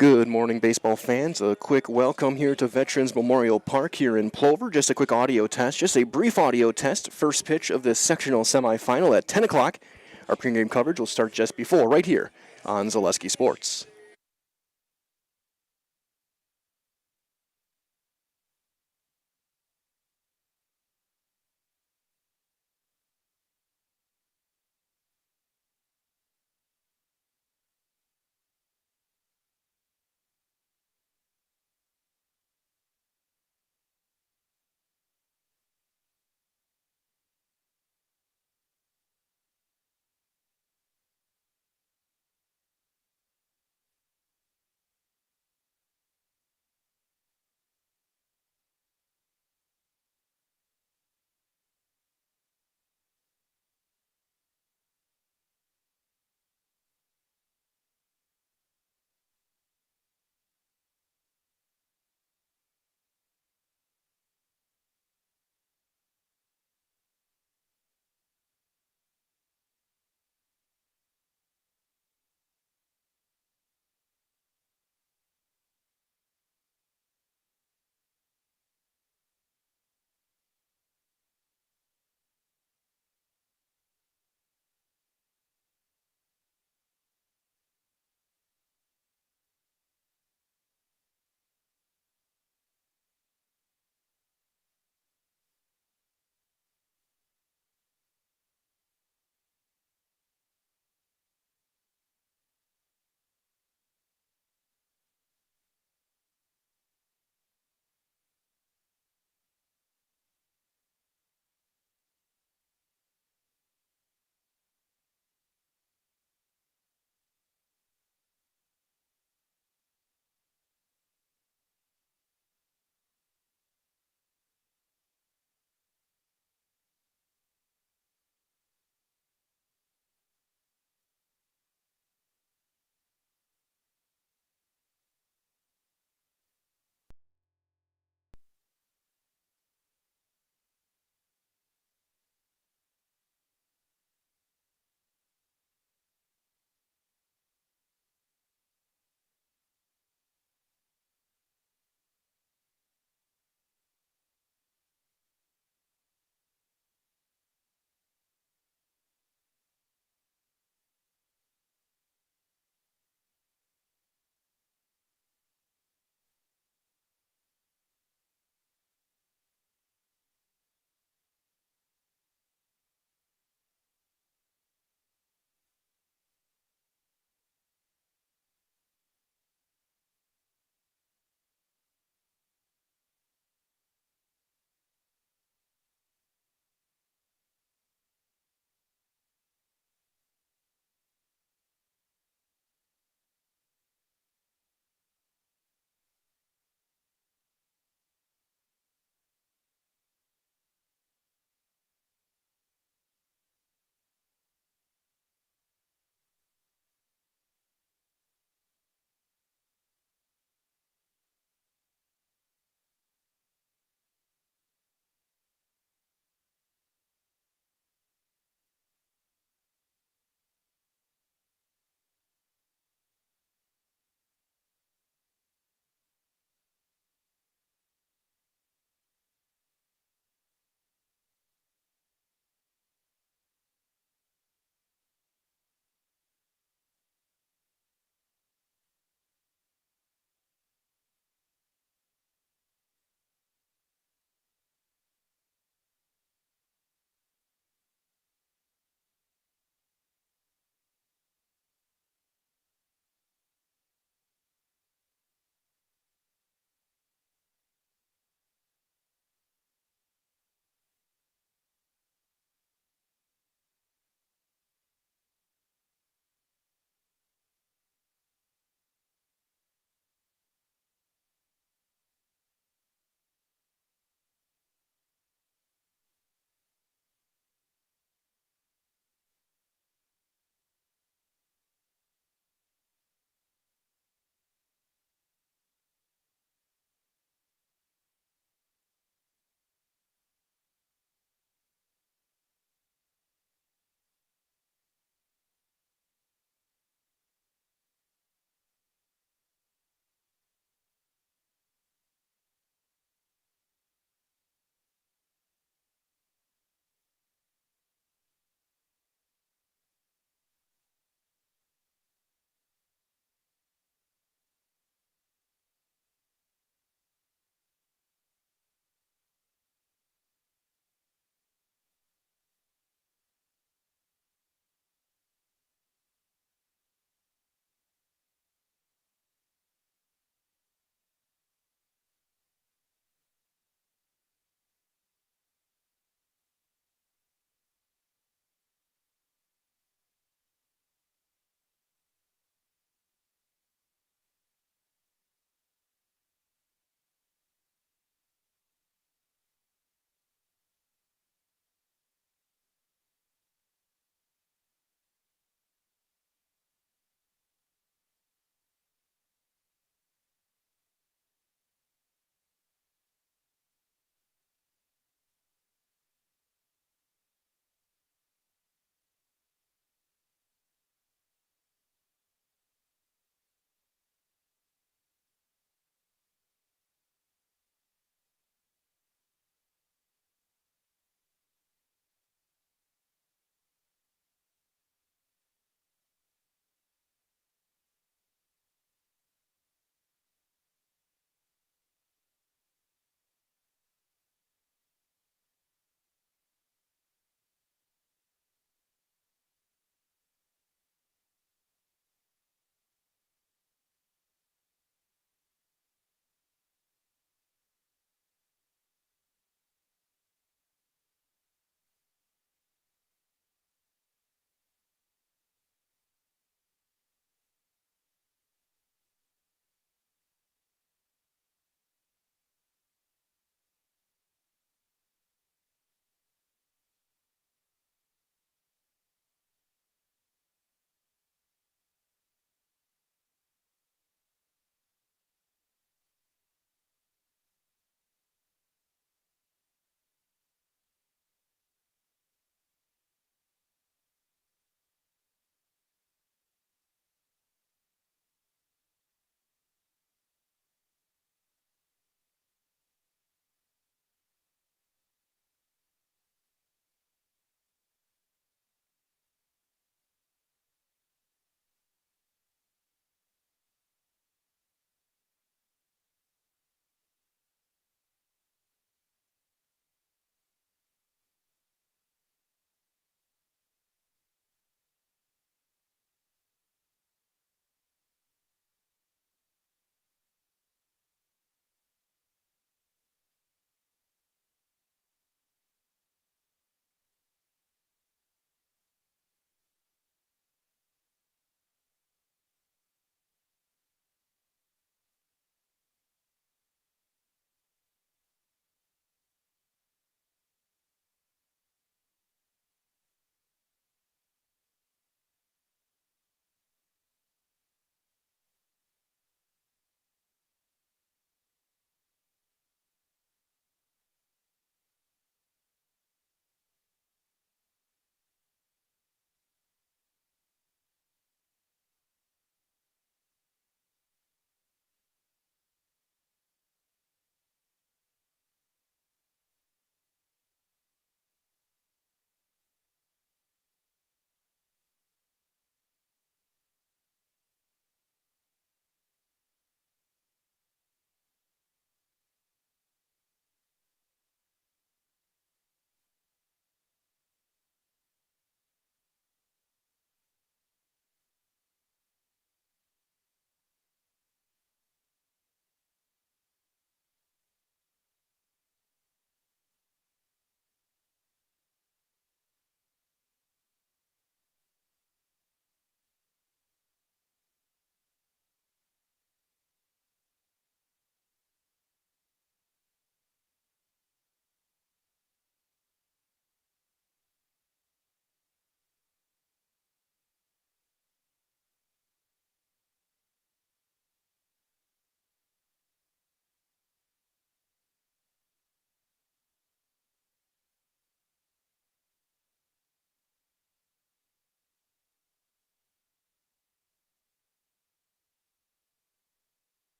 Good morning, baseball fans. A quick welcome here to Veterans Memorial Park here in Plover. Just a quick audio test, just a brief audio test. First pitch of the sectional semifinal at 10 o'clock. Our pregame coverage will start just before, right here on Zaleski Sports.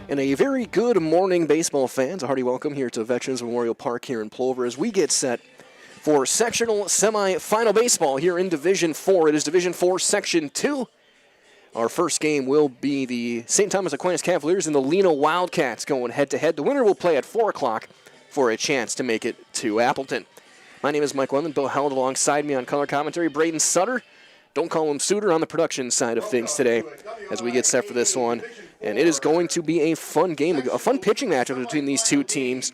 And a very good morning, baseball fans. A hearty welcome here to Veterans Memorial Park here in Plover as we get set for sectional semifinal baseball here in Division 4. It is Division 4, Section 2. Our first game will be the St. Thomas Aquinas Cavaliers and the Lena Wildcats going head-to-head. The winner will play at 4 o'clock for a chance to make it to Appleton. My name is Mike Wendland. Bill Held alongside me on color commentary. Braden Sutter, don't call him Suter, on the production side of things today as we get set for this one. And it is going to be a fun game, a fun pitching matchup between these two teams.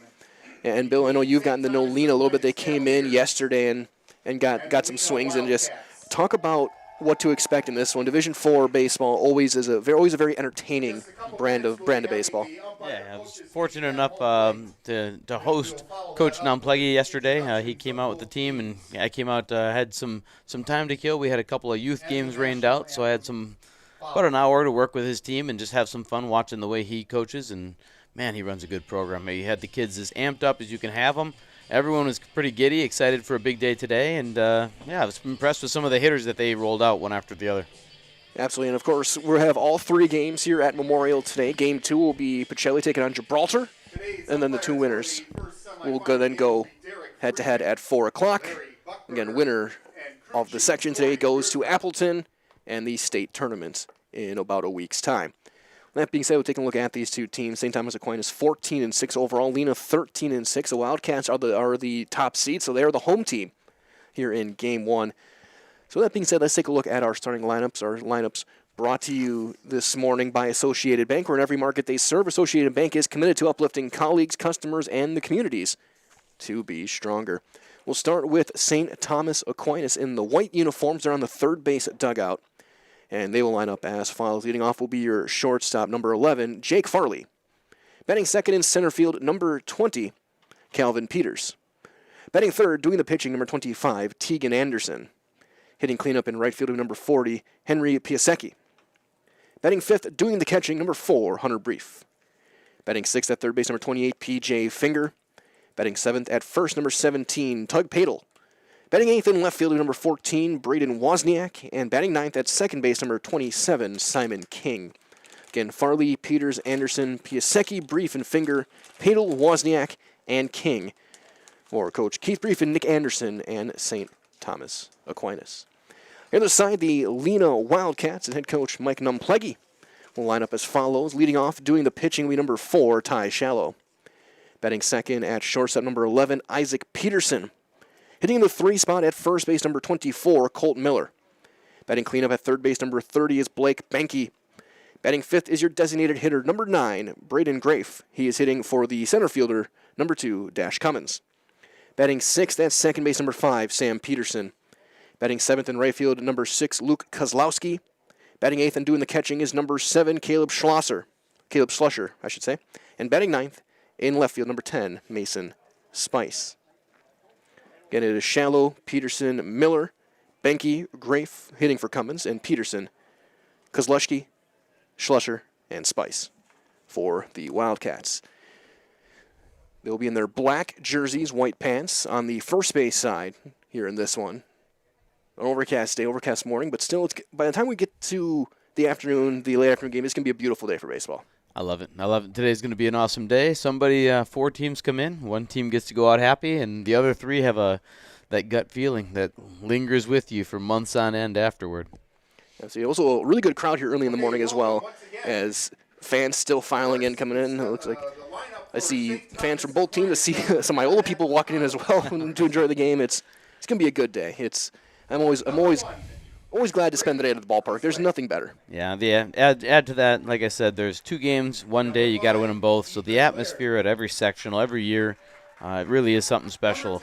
And Bill, I know you've gotten to know Lena a little bit. They came in yesterday and got some swings, and just talk about what to expect in this one. Division 4 baseball always is a very entertaining brand of baseball. Yeah, I was fortunate enough to host Coach Nomplegi yesterday. He came out with the team, and I came out, had some time to kill. We had a couple of youth games rained out, so I had about an hour to work with his team and just have some fun watching the way he coaches. And man, he runs a good program. He had the kids as amped up as you can have them. Everyone was pretty giddy, excited for a big day today, and I was impressed with some of the hitters that they rolled out one after the other. Absolutely, and of course, we'll have all 3 games here at Memorial today. Game 2 will be Pacelli taking on Gibraltar, and then the 2 winners will go head-to-head at 4 o'clock. Again, winner of the section today goes to Appleton and the state tournament in about a week's time. That being said, we'll take a look at these two teams. St. Thomas Aquinas 14-6 overall. Lena 13-6. The Wildcats are the top seed, so they're the home team here in Game 1. So that being said, let's take a look at our starting lineups. Our lineups brought to you this morning by Associated Bank, where in every market they serve, Associated Bank is committed to uplifting colleagues, customers, and the communities to be stronger. We'll start with St. Thomas Aquinas in the white uniforms. They're on the third base dugout. And they will line up as follows. Leading off will be your shortstop, number 11, Jake Farley. Batting second in center field, number 20, Calvin Peters. Batting third, doing the pitching, number 25, Tegan Anderson. Hitting cleanup in right field, number 40, Henry Piasecki. Batting fifth, doing the catching, number 4, Hunter Brief. Batting sixth at third base, number 28, P.J. Finger. Batting seventh at first, number 17, Tug Padel. Batting eighth in left field, number 14, Braden Wozniak. And batting ninth at second base, number 27, Simon King. Again, Farley, Peters, Anderson, Piasecki, Brief, and Finger, Padel, Wozniak, and King. For Coach Keith Brief and Nick Anderson and St. Thomas Aquinas. On the other side, the Lena Wildcats and head coach Mike Nomplegi will line up as follows. Leading off, doing the pitching, will be number 4, Ty Shallow. Batting second at shortstop, number 11, Isaac Peterson. Hitting the 3 spot at first base, number 24, Colt Miller. Batting cleanup at third base, number 30 is Blake Benke. Batting fifth is your designated hitter, number 9, Braden Grafe. He is hitting for the center fielder, number 2, Dash Cummins. Batting sixth at second base, number 5, Sam Peterson. Batting seventh in right field, number 6, Luke Kozlowski. Batting eighth and doing the catching is number 7, Caleb Schlusser, I should say. And batting ninth in left field, number 10, Mason Spice. Again, it is Shallow, Peterson, Miller, Benke, Grafe, hitting for Cummins, and Peterson, Kozlowski, Schlusser, and Spice for the Wildcats. They'll be in their black jerseys, white pants on the first base side here in this one. An overcast day, overcast morning, but still, by the time we get to the late afternoon game, it's going to be a beautiful day for baseball. I love it. Today's going to be an awesome day. 4 teams come in. One team gets to go out happy, and the other 3 have that gut feeling that lingers with you for months on end afterward. See, also a really good crowd here early in the morning as well, as fans still filing in, coming in. It looks like I see fans from both teams. I see some of my older people walking in as well to enjoy the game. It's going to be a good day. I'm always glad to spend the day at the ballpark. There's nothing better. Yeah. Add to that, like I said, there's 2 games, one day. You got to win them both. So the atmosphere at every sectional, every year, it really is something special.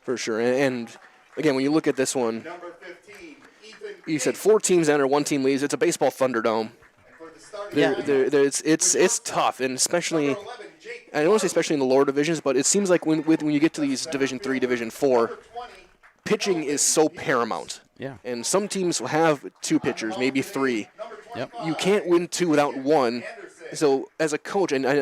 For sure. And again, when you look at this one, you said 4 teams enter, 1 team leaves. It's a baseball Thunderdome. It's tough, and especially, I don't want to say especially in the lower divisions, but it seems like when you get to these Division 3, Division 4, pitching is so paramount. Yeah. And some teams will have 2 pitchers, maybe 3. Yep. You can't win 2 without 1. So as a coach, and for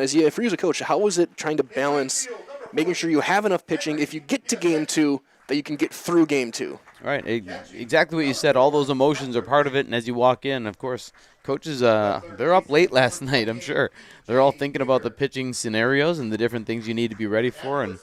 you as a coach, how is it trying to balance making sure you have enough pitching if you get to Game 2 that you can get through Game 2? Right. Exactly what you said. All those emotions are part of it, and as you walk in, of course, coaches, they're up late last night, I'm sure. They're all thinking about the pitching scenarios and the different things you need to be ready for. And,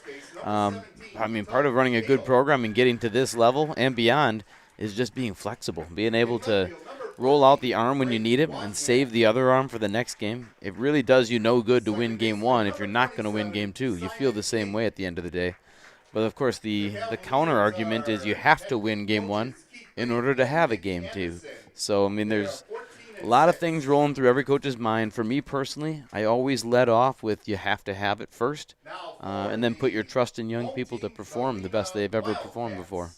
part of running a good program and getting to this level and beyond is just being flexible, being able to roll out the arm when you need it and save the other arm for the next game. It really does you no good to win game one if you're not going to win game two. You feel the same way at the end of the day. But, of course, the counter argument is you have to win game one in order to have a game two. So, there's a lot of things rolling through every coach's mind. For me personally, I always let off with you have to have it first, and then put your trust in young people to perform the best they've ever performed before.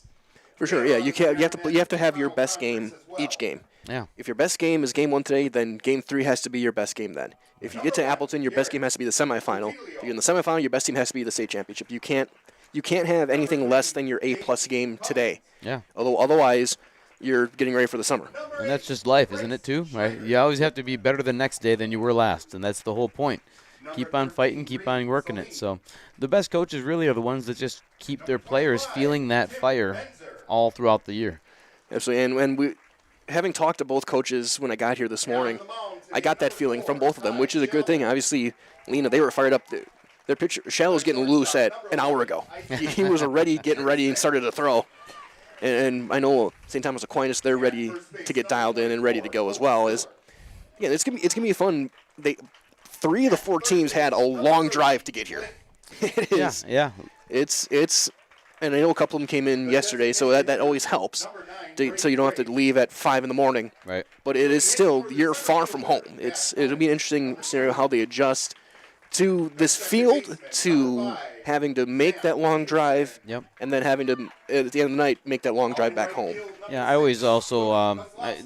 For sure, yeah. You have to have your best game each game. Yeah. If your best game is game 1 today, then game 3 has to be your best game then. If you get to Appleton, your best game has to be the semifinal. If you're in the semifinal, your best team has to be the state championship. You can't have anything less than your A-plus game today. Yeah. Although otherwise, you're getting ready for the summer. And that's just life, isn't it, too? Right? You always have to be better the next day than you were last, and that's the whole point. Keep on fighting, keep on working it. So the best coaches really are the ones that just keep their players feeling that fire all throughout the year. Absolutely, and we, having talked to both coaches when I got here this morning, I got that feeling from both of them, which is a good thing. Obviously, Lena, they were fired up. Their pitcher, Shallow's getting loose at an hour ago. He was already getting ready and started to throw. And I know St. Thomas Aquinas, they're ready to get dialed in and ready to go as well. It's gonna be fun. 3 of the 4 teams had a long drive to get here. It is. Yeah. It's and I know a couple of them came in yesterday, so that always helps. So you don't have to leave at 5 in the morning. Right. But it is still, you're far from home. It'll be an interesting scenario how they adjust to this field, to having to make that long drive, Yep. and then having to, at the end of the night, make that long drive back home. Yeah, I always also,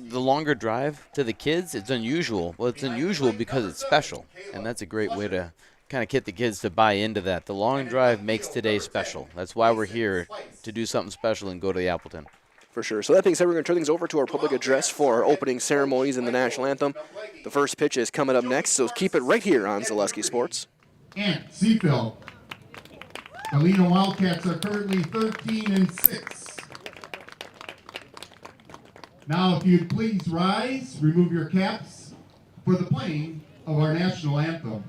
the longer drive to the kids, it's unusual. Well, it's unusual because it's special, and that's a great way to kind of get the kids to buy into that. The long drive makes today special. That's why we're here, to do something special and go to the Appleton. For sure. So that being said, we're going to turn things over to our public address for our opening ceremonies in the national anthem. The first pitch is coming up next, so keep it right here on Zaleski Sports. And Seafield. The Lena Wildcats are currently 13-6. Now, if you'd please rise, remove your caps for the playing of our national anthem.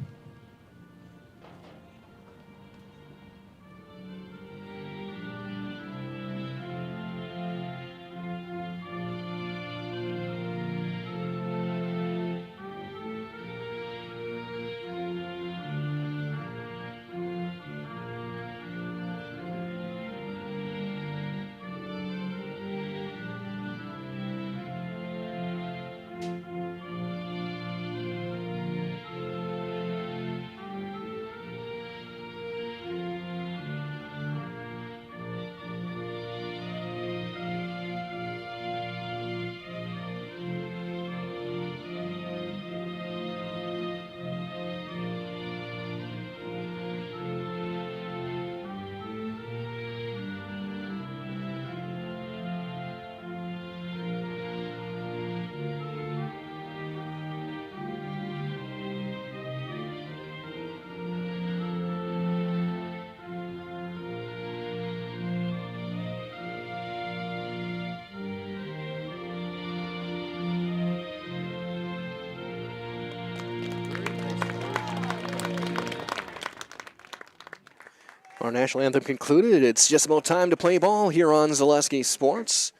Our national anthem concluded. It's just about time to play ball here on Zaleski Sports.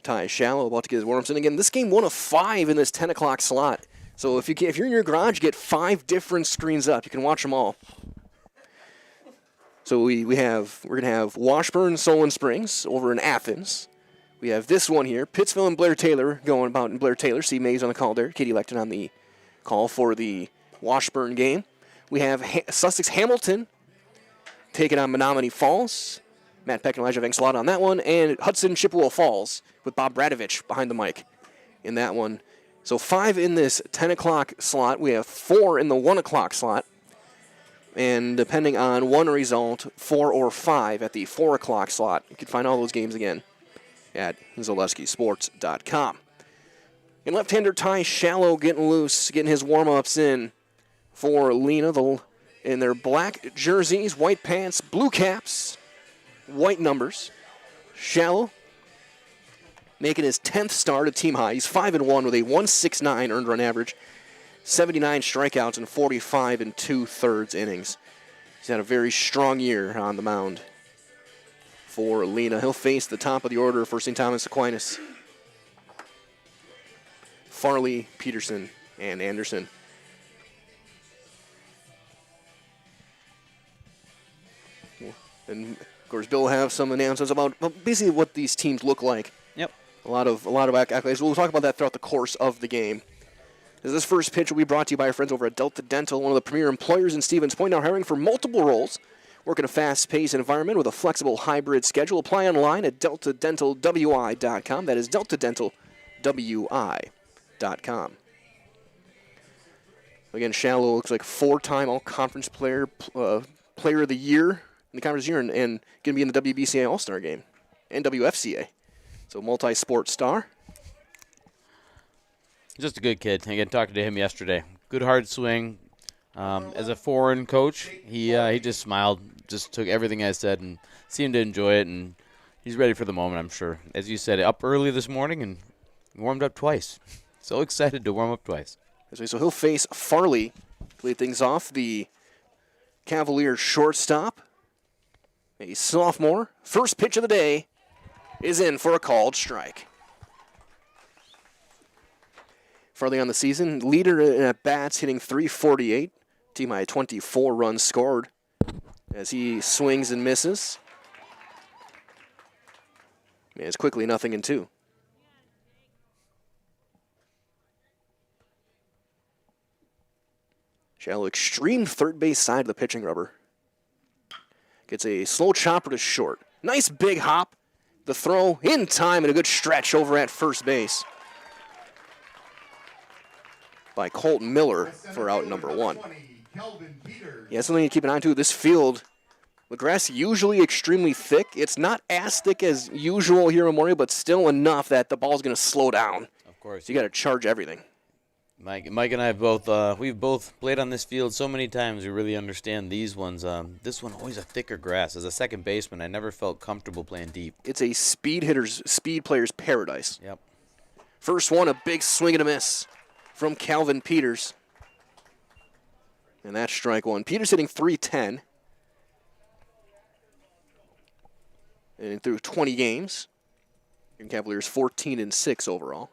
Ty Shallow about to get his warm-ups in again. This game 1 of 5 in this 10 o'clock slot. So if you're in your garage, get 5 different screens up. You can watch them all. So we're gonna have Washburn, Solon Springs over in Athens. We have this one here, Pittsville and Blair Taylor going about in Blair Taylor. Steve Mays on the call there. Katie Lecton on the call for the Washburn game. We have Sussex Hamilton taking on Menominee Falls. Matt Peck and Elijah Vangslot on that one. And Hudson Chippewa Falls with Bob Bradovich behind the mic in that one. So 5 in this 10 o'clock slot. We have 4 in the 1 o'clock slot. And depending on one result, 4 or 5 at the 4 o'clock slot. You can find all those games again at ZaleskiSports.com. And left-hander Ty Shallow getting loose, getting his warm-ups in for Lena. In their black jerseys, white pants, blue caps, white numbers. Shallow making his 10th start at team high. He's 5-1 with a 1.69 earned run average, 79 strikeouts, and 45 2/3 innings. He's had a very strong year on the mound for Lena. He'll face the top of the order for St. Thomas Aquinas. Farley, Peterson, and Anderson. And of course, Bill will have some announcements about basically what these teams look like. Yep. A lot of accolades. We'll talk about that throughout the course of the game. This first pitch will be brought to you by our friends over at Delta Dental, one of the premier employers in Stevens Point, now hiring for multiple roles. Work in a fast-paced environment with a flexible hybrid schedule. Apply online at deltadentalwi.com. That is deltadentalwi.com. Again, Shallow looks like 4-time all-conference player of the year in the conference year, and going to be in the WBCA All-Star game and WFCA. So multi-sport star. Just a good kid. Again, talking to him yesterday. Good hard swing. As a foreign coach, he just smiled, just took everything I said and seemed to enjoy it, and he's ready for the moment, I'm sure. As you said, up early this morning and warmed up twice. So excited to warm up twice. So he'll face Farley to lead things off, the Cavalier shortstop, a sophomore. First pitch of the day is in for a called strike. Farley on the season, leader at bats, hitting .348. Team high 24 runs scored as he swings and misses. It's quickly 0-2. Shallow extreme third base side of the pitching rubber. Gets a slow chopper to short. Nice big hop. The throw in time and a good stretch over at first base by Colt Miller for out number 1. Yeah, something to keep an eye on too. This field, the grass usually extremely thick. It's not as thick as usual here at Memorial, but still enough that the ball's going to slow down. Of course. So you got to charge everything. Mike and I both, we've both played on this field so many times. We really understand these ones. This one always a thicker grass. As a second baseman, I never felt comfortable playing deep. It's a speed player's paradise. Yep. First one, a big swing and a miss from Calvin Peters. And that's strike one. Peters hitting .310. And through 20 games. And Cavaliers 14-6 overall.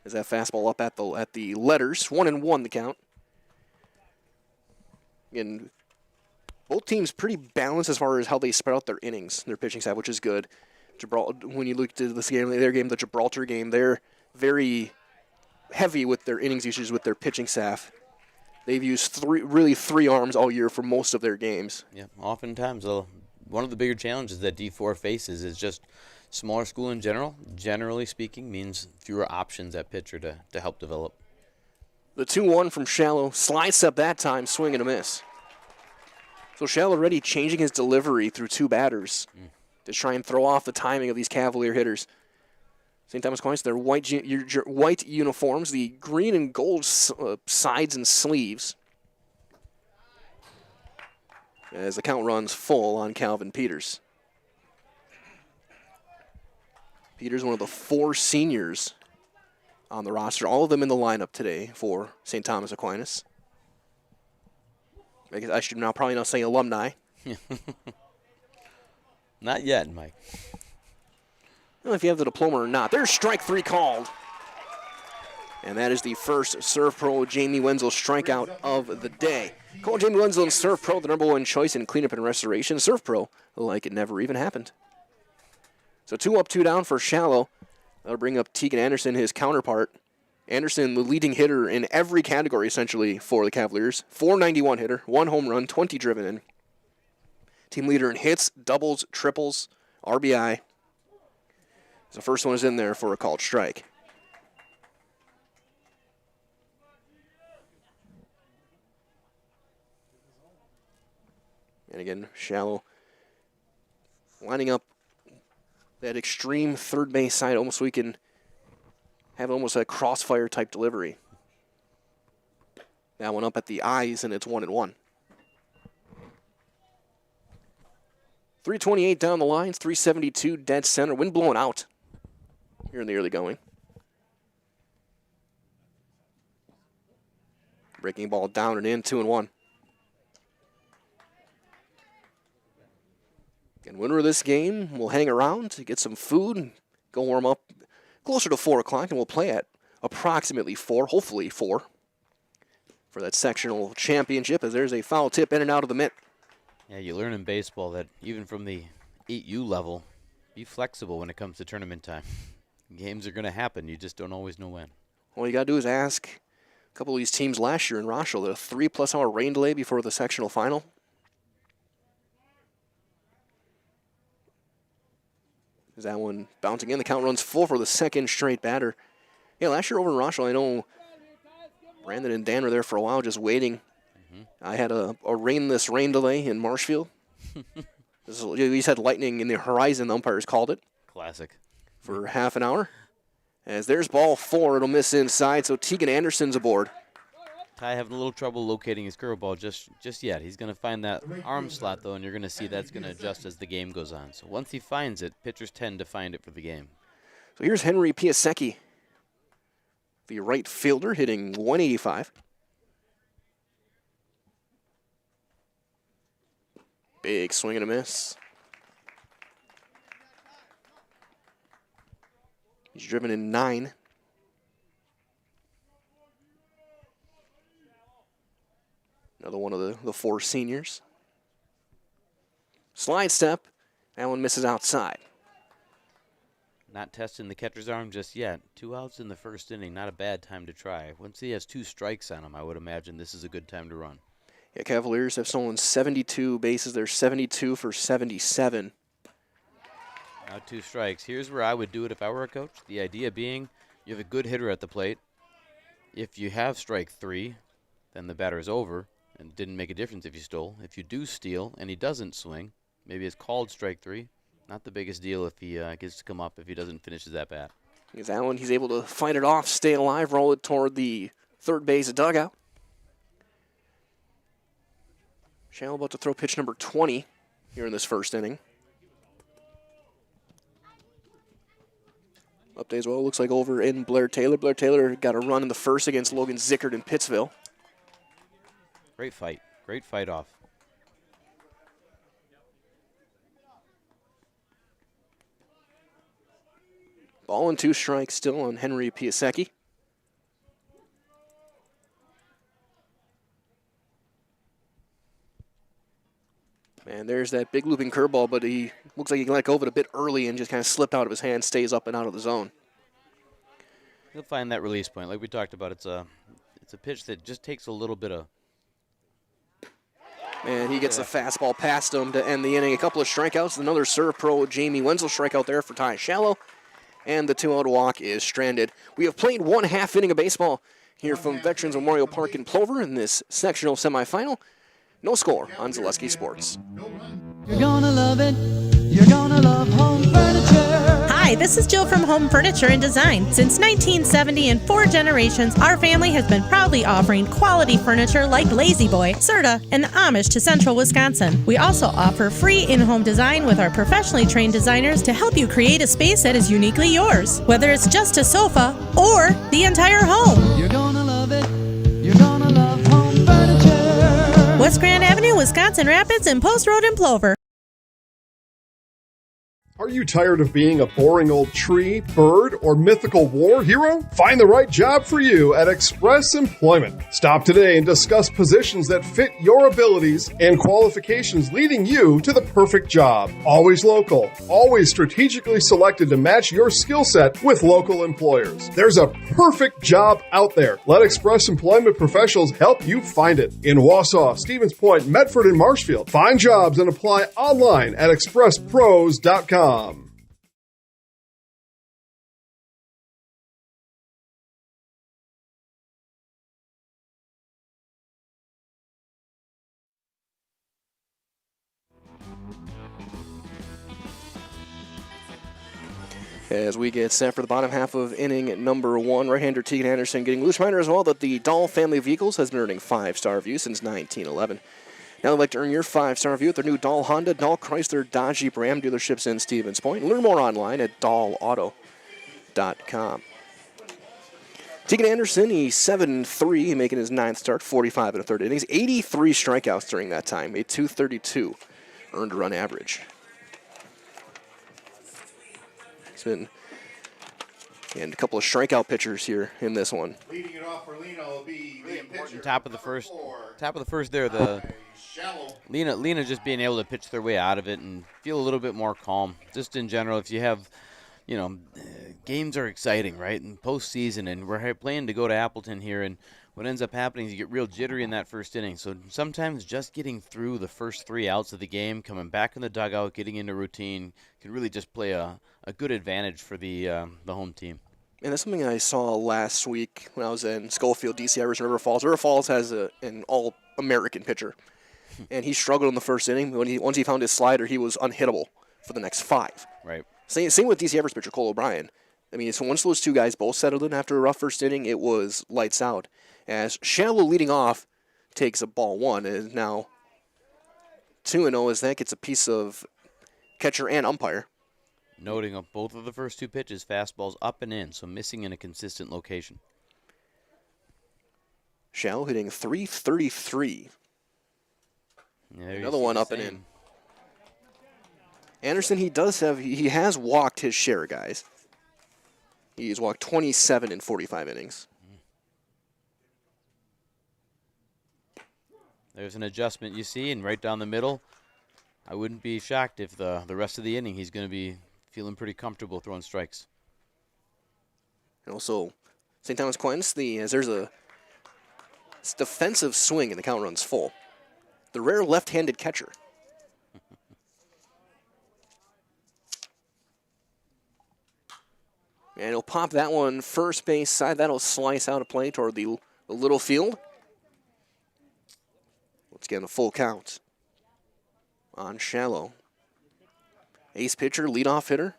Is that fastball up at the letters? 1-1 the count. And both teams pretty balanced as far as how they spread out their innings, their pitching staff, which is good. When you look at this game, their game, the Gibraltar game, they're very heavy with their innings usage with their pitching staff. They've used three arms all year for most of their games. Yeah, oftentimes one of the bigger challenges that D4 faces is just smaller school in general, generally speaking, means fewer options at pitcher to help develop. The 2-1 from Shallow, slide step that time, swing and a miss. So Shallow already changing his delivery through 2 batters to try and throw off the timing of these Cavalier hitters. St. Thomas Aquinas, their white uniforms, the green and gold sides and sleeves. As the count runs full on Calvin Peters. Peters, one of the 4 seniors on the roster, all of them in the lineup today for St. Thomas Aquinas. I guess I should probably not say alumni. Not yet, Mike. I don't know if you have the diploma or not. There's strike 3 called. And that is the first Serve Pro Jamie Wenzel strikeout of the day. Call Jamie Wenzel and Serve Pro, the #1 choice in cleanup and restoration. Serve Pro, like it never even happened. So 2 up, 2 down for Shallow. That'll bring up Tegan Anderson, his counterpart. Anderson, the leading hitter in every category, essentially, for the Cavaliers. .491 hitter, 1 home run, 20 driven in. Team leader in hits, doubles, triples, RBI. The first one is in there for a called strike. And again, Shallow lining up that extreme third base side almost so we can have almost a crossfire type delivery. That one up at the eyes, and it's 1-1. 328 down the lines, 372 dead center. Wind blowing out here in the early going. Breaking ball down and in, 2-1. And winner of this game will hang around to get some food, go warm up closer to 4 o'clock, and we'll play at approximately 4, hopefully 4, for that sectional championship, as there's a foul tip in and out of the mitt. Yeah, you learn in baseball that even from the 8U level, be flexible when it comes to tournament time. Games are going to happen. You just don't always know when. All you got to do is ask a couple of these teams last year in Rochelle, the 3+ hour rain delay before the sectional final. Is that one bouncing in? The count runs full for the second straight batter. Yeah, last year over in Rochelle, I know Brandon and Dan were there for a while just waiting. I had a rainless rain delay in Marshfield. We had lightning in the horizon, the umpires called it. Classic. For half an hour. As there's ball 4, it'll miss inside, so Tegan Anderson's aboard. Ty having a little trouble locating his curveball just yet. He's going to find that arm slot, though, and you're going to see that's going to adjust as the game goes on. So once he finds it, pitchers tend to find it for the game. So here's Henry Piasecki, the right fielder, hitting 185. Big swing and a miss. He's driven in 9. Another one of the 4 seniors. Slide step. That one misses outside. Not testing the catcher's arm just yet. 2 outs in the first inning. Not a bad time to try. Once he has 2 strikes on him, I would imagine this is a good time to run. Yeah, Cavaliers have stolen 72 bases. They're 72 for 77. Now 2 strikes. Here's where I would do it if I were a coach. The idea being you have a good hitter at the plate. If you have strike 3, then the batter is over. And it didn't make a difference if you stole. If you do steal and he doesn't swing, maybe it's called strike 3. Not the biggest deal if he gets to come up if he doesn't finish his at-bat. Here's Allen. He's able to fight it off, stay alive, roll it toward the third base dugout. Shell about to throw pitch number 20 here in this first inning. Update as well. Looks like over in Blair Taylor. Blair Taylor got a run in the first against Logan Zickert in Pittsville. Great fight. Great fight off. Ball and 2 strikes still on Henry Piasecki. And there's that big looping curveball, but he looks like he let go of it a bit early and just kind of slipped out of his hand, stays up and out of the zone. He'll find that release point. Like we talked about, it's a pitch that just takes a little bit of. And he gets the fastball past him to end the inning. A couple of strikeouts. Another serve pro, Jamie Wenzel strikeout there for Ty Shallow. And the 2-out walk is stranded. We have played 1 half inning of baseball here from Veterans Memorial Park in Plover in this sectional semifinal. No score on Zaleski Sports. You're gonna love it. You're gonna love home furniture. Hi, this is Jill from Home Furniture and Design. Since 1970 and 4 generations, our family has been proudly offering quality furniture like Lazy Boy, Serta, and Amish to Central Wisconsin. We also offer free in-home design with our professionally trained designers to help you create a space that is uniquely yours, whether it's just a sofa or the entire home. You're gonna love it. You're gonna love home furniture. West Grand Avenue, Wisconsin Rapids, and Post Road in Plover. Are you tired of being a boring old tree, bird, or mythical war hero? Find the right job for you at Express Employment. Stop today and discuss positions that fit your abilities and qualifications, leading you to the perfect job. Always local, always strategically selected to match your skill set with local employers. There's a perfect job out there. Let Express Employment professionals help you find it. In Wausau, Stevens Point, Medford, and Marshfield. Find jobs and apply online at expresspros.com. As we get set for the bottom half of inning number 1, right-hander Tegan Anderson getting loose. Reminder as well that the Dahl family of vehicles has been earning 5-star reviews since 1911. Now I'd like to earn your 5-star review at their new Dahl Honda, Dahl Chrysler, Dodge Jeep Ram dealerships in Stevens Point. Learn more online at dahlauto.com. Tegan Anderson, he's 7-3, making his 9th start, 45 in the third innings, 83 strikeouts during that time, a 232 earned run average. It's been and a couple of strikeout pitchers here in this one. Leading it off for Lena will be the pitcher. Top of the first there, the Lena just being able to pitch their way out of it and feel a little bit more calm. Just in general, if you have, games are exciting, right? And postseason, and we're playing to go to Appleton here, and what ends up happening is you get real jittery in that first inning. So sometimes just getting through the first 3 outs of the game, coming back in the dugout, getting into routine, can really just play a good advantage for the home team. And that's something I saw last week when I was in Schofield, DC Irish, River Falls. River Falls has an all-American pitcher, and he struggled in the first inning. Once he found his slider, he was unhittable for the next 5. Right. Same with DC Irish pitcher Cole O'Brien. I mean, so once those two guys both settled in after a rough first inning, it was lights out. As Shallow leading off takes a ball 1, and now 2-0 as that gets a piece of catcher and umpire. Noting of both of the first 2 pitches, fastballs up and in, so missing in a consistent location. Shallow hitting .333. Another one up and in. Anderson, he has walked his share, guys. He's walked 27 in 45 innings. There's an adjustment you see, and right down the middle, I wouldn't be shocked if the rest of the inning he's going to be feeling pretty comfortable throwing strikes. And also, St. Thomas Aquinas, as there's a defensive swing and the count runs full. The rare left-handed catcher. And he'll pop that one first base side. That'll slice out a play toward the little field. Let's get a full count on Shallow. Ace pitcher, leadoff hitter.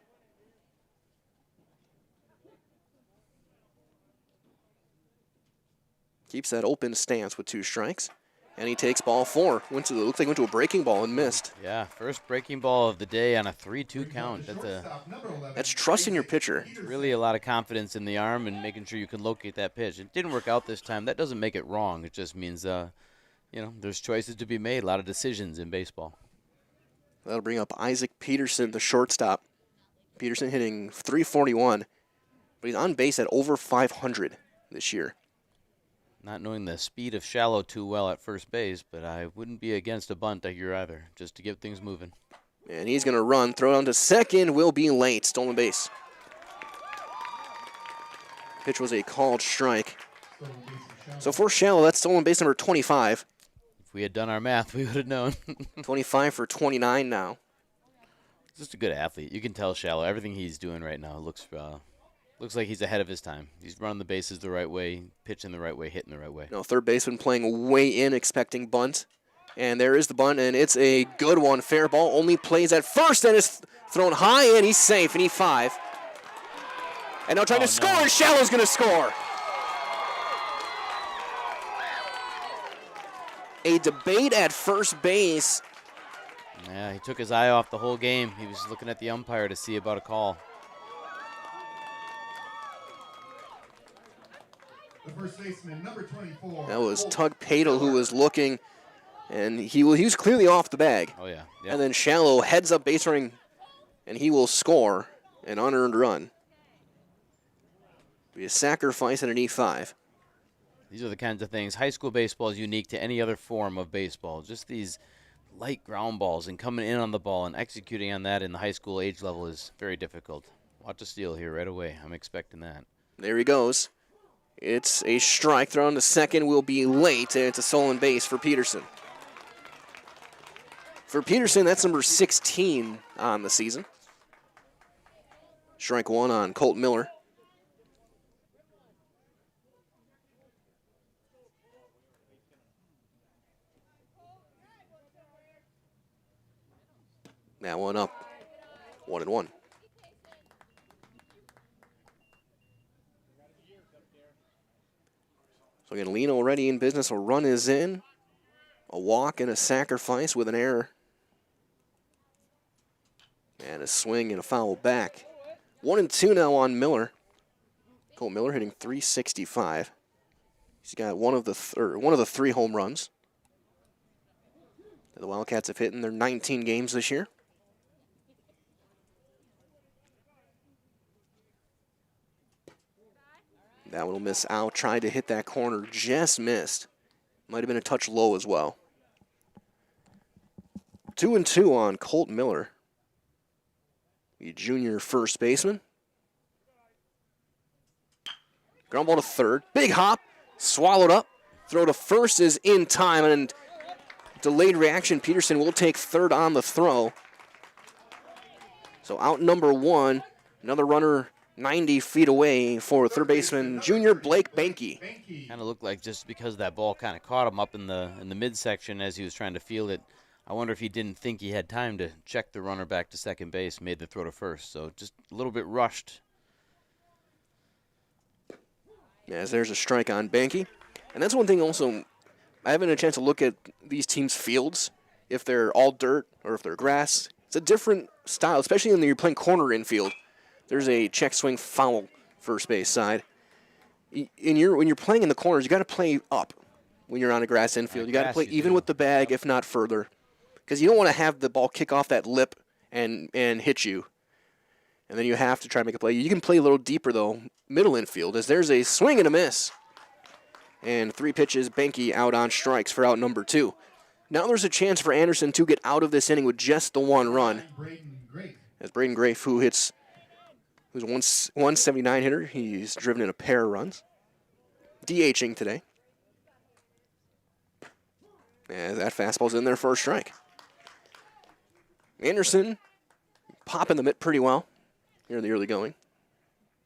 Keeps that open stance with 2 strikes. And he takes ball 4. Looks like he went to a breaking ball and missed. Yeah, first breaking ball of the day on a 3-2 count. That's trusting your pitcher. Really a lot of confidence in the arm and making sure you can locate that pitch. It didn't work out this time. That doesn't make it wrong. It just means, there's choices to be made, a lot of decisions in baseball. That'll bring up Isaac Peterson, the shortstop. Peterson hitting .341, but he's on base at over 500 this year. Not knowing the speed of Shallow too well at first base, but I wouldn't be against a bunt here either, just to get things moving. And he's going to run. Throw down to second. Will be late. Stolen base. Pitch was a called strike. So for Shallow, that's stolen base number 25. If we had done our math, we would have known. 25 for 29 now. Just a good athlete. You can tell Shallow everything he's doing right now looks like he's ahead of his time. He's running the bases the right way, pitching the right way, hitting the right way. No, third baseman playing way in, expecting bunt. And there is the bunt, and it's a good one. Fair ball, only plays at first, and it's thrown high, and he's safe, and he's 5. And now trying to score, and Shallow's going to score. A debate at first base. Yeah, he took his eye off the whole game. He was looking at the umpire to see about a call. The first baseman, number 24. That was Tug Padel who was looking, and he was clearly off the bag. Oh, yeah. Yep. And then Shallow heads up base running, and he will score an unearned run. Be a sacrifice at an E5. These are the kinds of things. High school baseball is unique to any other form of baseball. Just these light ground balls and coming in on the ball and executing on that in the high school age level is very difficult. Watch a steal here right away. I'm expecting that. There he goes. It's a strike. Thrown to second will be late, and it's a stolen base for Peterson. For Peterson, that's number 16 on the season. Strike 1 on Colt Miller. That one up. 1-1. So again, Lena already in business. A run is in. A walk and a sacrifice with an error. And a swing and a foul back. 1-2 now on Miller. Colt Miller hitting .365. He's got one of the 3 home runs that the Wildcats have hit in their 19 games this year. That one will miss out. Tried to hit that corner, just missed. Might have been a touch low as well. 2-2 on Colt Miller, the junior first baseman. Ground ball to third. Big hop. Swallowed up. Throw to first is in time, and delayed reaction. Peterson will take third on the throw. So out number 1. Another runner 90 feet away for third baseman junior Blake Banky. Kind of looked like just because that ball kind of caught him up in the midsection as he was trying to field it. I wonder if he didn't think he had time to check the runner back to second base, made the throw to first. So just a little bit rushed. As there's a strike on Banky. And that's one thing also, I haven't had a chance to look at these teams' fields, if they're all dirt or if they're grass. It's a different style, especially when you're playing corner infield. There's a check swing foul first base side. When you're playing in the corners, you got to play up when you're on a grass infield. You got to play even with the bag, if not further, because you don't want to have the ball kick off that lip and hit you. And then you have to try to make a play. You can play a little deeper, though, middle infield, as there's a swing and a miss. And 3 pitches, Banky out on strikes for out number 2. Now there's a chance for Anderson to get out of this inning with just the 1 run. As Braden Grafe, who's a 179 hitter, he's driven in a pair of runs. DHing today. And that fastball's in there for a strike. Anderson popping the mitt pretty well here in the early going.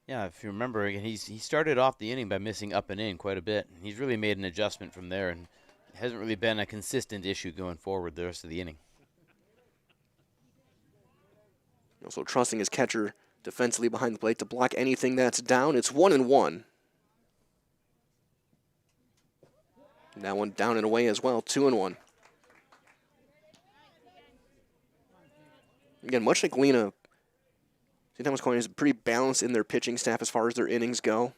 Yeah, if you remember, again, he started off the inning by missing up and in quite a bit. He's really made an adjustment from there, and it hasn't really been a consistent issue going forward the rest of the inning. Also trusting his catcher defensively behind the plate to block anything that's down. It's 1-1. That one down and away as well, 2-1. Again, much like Lena, St. Thomas Aquinas is pretty balanced in their pitching staff as far as their innings go.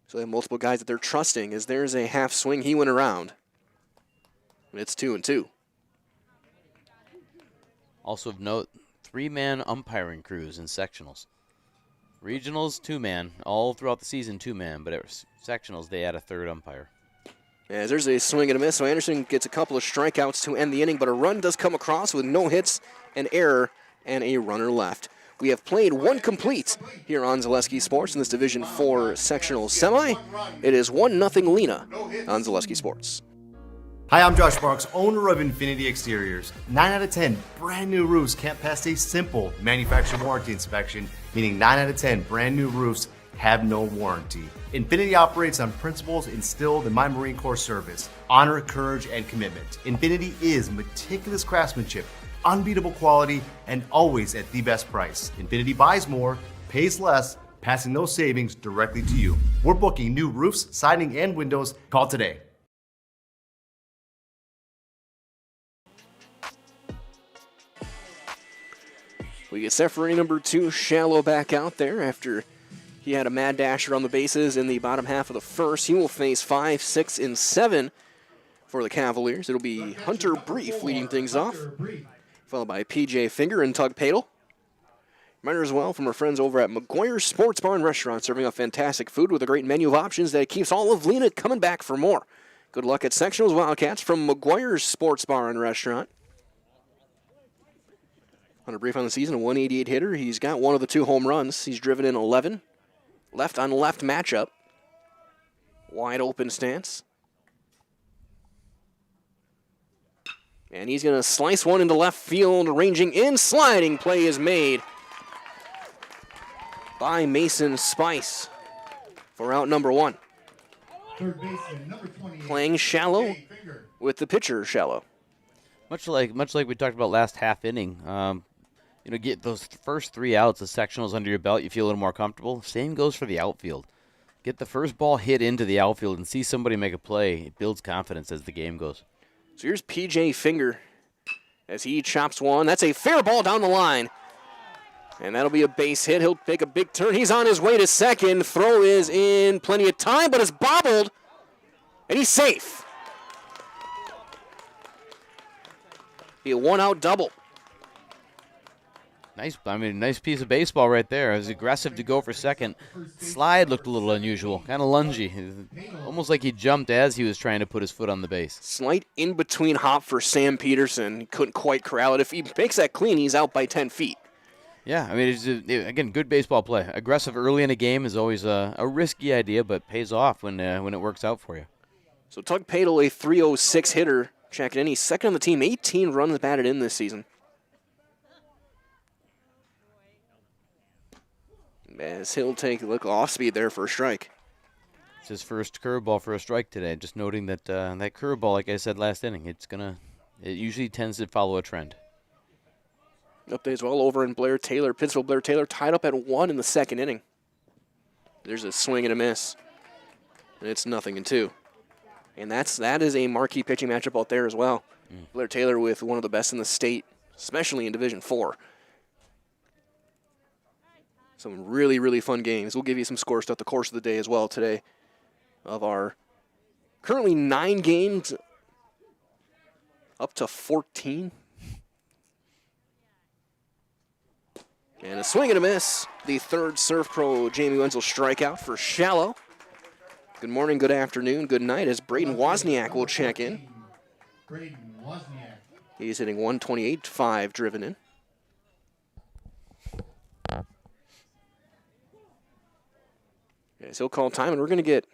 So they have multiple guys that they're trusting as there's a half swing. He went around. And it's 2-2. Also of note, 3-man umpiring crews in sectionals. Regionals, 2-man. All throughout the season, 2-man. But at sectionals, they add a third umpire. As there's a swing and a miss, so Anderson gets a couple of strikeouts to end the inning, but a run does come across with no hits, an error, and a runner left. We have played 1 complete here on Zaleski Sports in this Division IV sectional semi. It is 1-0 Lena on Zaleski Sports. Hi, I'm Josh Marks, owner of Infinity Exteriors. 9 out of 10 brand new roofs can't pass a simple manufacturer warranty inspection, meaning 9 out of 10 brand new roofs have no warranty. Infinity operates on principles instilled in my Marine Corps service: honor, courage, and commitment. Infinity is meticulous craftsmanship, unbeatable quality, and always at the best price. Infinity buys more, pays less, passing those savings directly to you. We're booking new roofs, siding, and windows. Call today. We get set for inning number 2, Shallow back out there after he had a mad dash around the bases in the bottom half of the first. He will face 5, 6, and 7 for the Cavaliers. It'll be Hunter Brief leading things off, followed by PJ Finger and Tug Padel. Reminder as well from our friends over at McGuire's Sports Bar and Restaurant, serving up fantastic food with a great menu of options that keeps all of Lena coming back for more. Good luck at Sectionals Wildcats from McGuire's Sports Bar and Restaurant. Hunter Brief on the season, a 188 hitter. He's got one of the 2 home runs. He's driven in 11. Left on left matchup. Wide open stance. And he's going to slice one into left field, ranging in. Sliding play is made by Mason Spice for out number 1. Third baseman, number 28. Playing Shallow with the pitcher Shallow. Much like we talked about last half inning, get those first 3 outs of sectionals under your belt, you feel a little more comfortable. Same goes for the outfield. get the first ball hit into the outfield and see somebody make a play. It builds confidence as the game goes. So here's P.J. Finger as he chops one. That's a fair ball down the line. And that'll be a base hit. He'll make a big turn. He's on his way to second. Throw is in plenty of time, but it's bobbled. And he's safe. Be a one-out double. Nice piece of baseball right there. It was aggressive to go for second. Slide looked a little unusual, kind of lungy. Almost like he jumped as he was trying to put his foot on the base. Slight in-between hop for Sam Peterson. He couldn't quite corral it. If he makes that clean, he's out by 10 feet. Yeah, again, good baseball play. Aggressive early in a game is always a risky idea, but pays off when it works out for you. So Tug Padel, a 306 hitter, checking in. He's second on the team. 18 runs batted in this season. As he'll take a look off speed there for a strike. It's his first curveball for a strike today. Just noting that that curveball, like I said last inning, it usually tends to follow a trend. Update as well over in Blair Taylor. Pittsfield Blair Taylor tied up at 1 in the second inning. There's a swing and a miss. And it's 0-2. And that is a marquee pitching matchup out there as well. Blair Taylor with one of the best in the state, especially in Division 4. Some really, really fun games. We'll give you some scores throughout the course of the day as well today of our currently 9 games up to 14. And a swing and a miss. The third Surf Pro Jamie Wenzel strikeout for Shallow. Good morning, good afternoon, good night as Braden Wozniak will check in. Braden Wozniak. He's hitting 128.5 driven in. So he'll call time, and we're going to get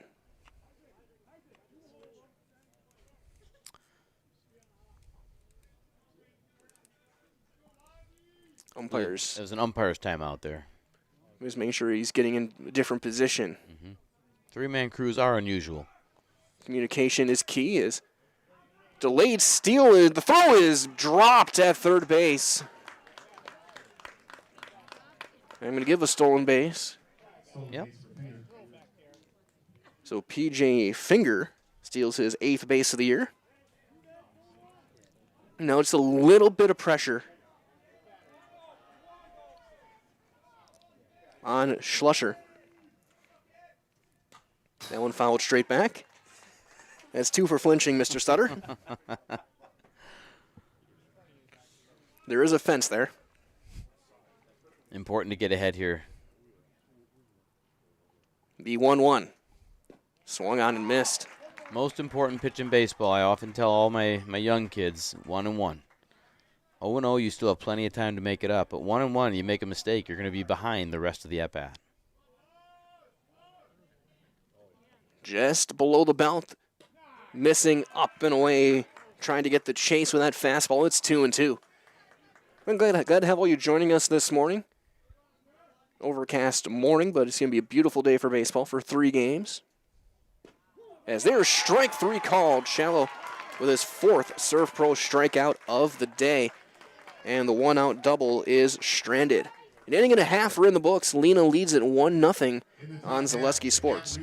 umpires. There's an umpire's timeout there. Just making sure he's getting in a different position. Three-man crews are unusual. Communication is key. Is delayed steal. The throw is dropped at third base. I'm going to give a stolen base. Yep. So P.J. Finger steals his 8th base of the year. Now it's a little bit of pressure on Schlusser. That one fouled straight back. That's 2 for flinching, Mr. Sutter. There is a fence there. Important to get ahead here. The 1-1. Swung on and missed. Most important pitch in baseball. I often tell all my young kids, 1-1. 0-0, you still have plenty of time to make it up. But 1-1, you make a mistake, you're going to be behind the rest of the at-bat. Just below the belt. Missing up and away. Trying to get the chase with that fastball. It's 2-2. I'm glad to have all you joining us this morning. Overcast morning, but it's going to be a beautiful day for baseball for 3 games. As there's strike 3 called. Shallow with his 4th Surf Pro strikeout of the day. And the 1-out double is stranded. An inning and a half are in the books. Lena leads at 1-0 on Zaleski Sports.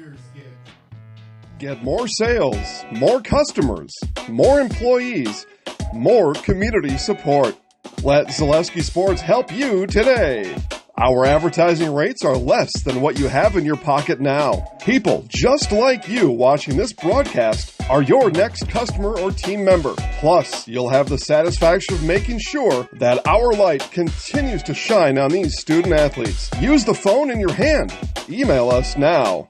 Get more sales, more customers, more employees, more community support. Let Zaleski Sports help you today. Our advertising rates are less than what you have in your pocket now. People just like you watching this broadcast are your next customer or team member. Plus, you'll have the satisfaction of making sure that our light continues to shine on these student athletes. Use the phone in your hand. Email us now.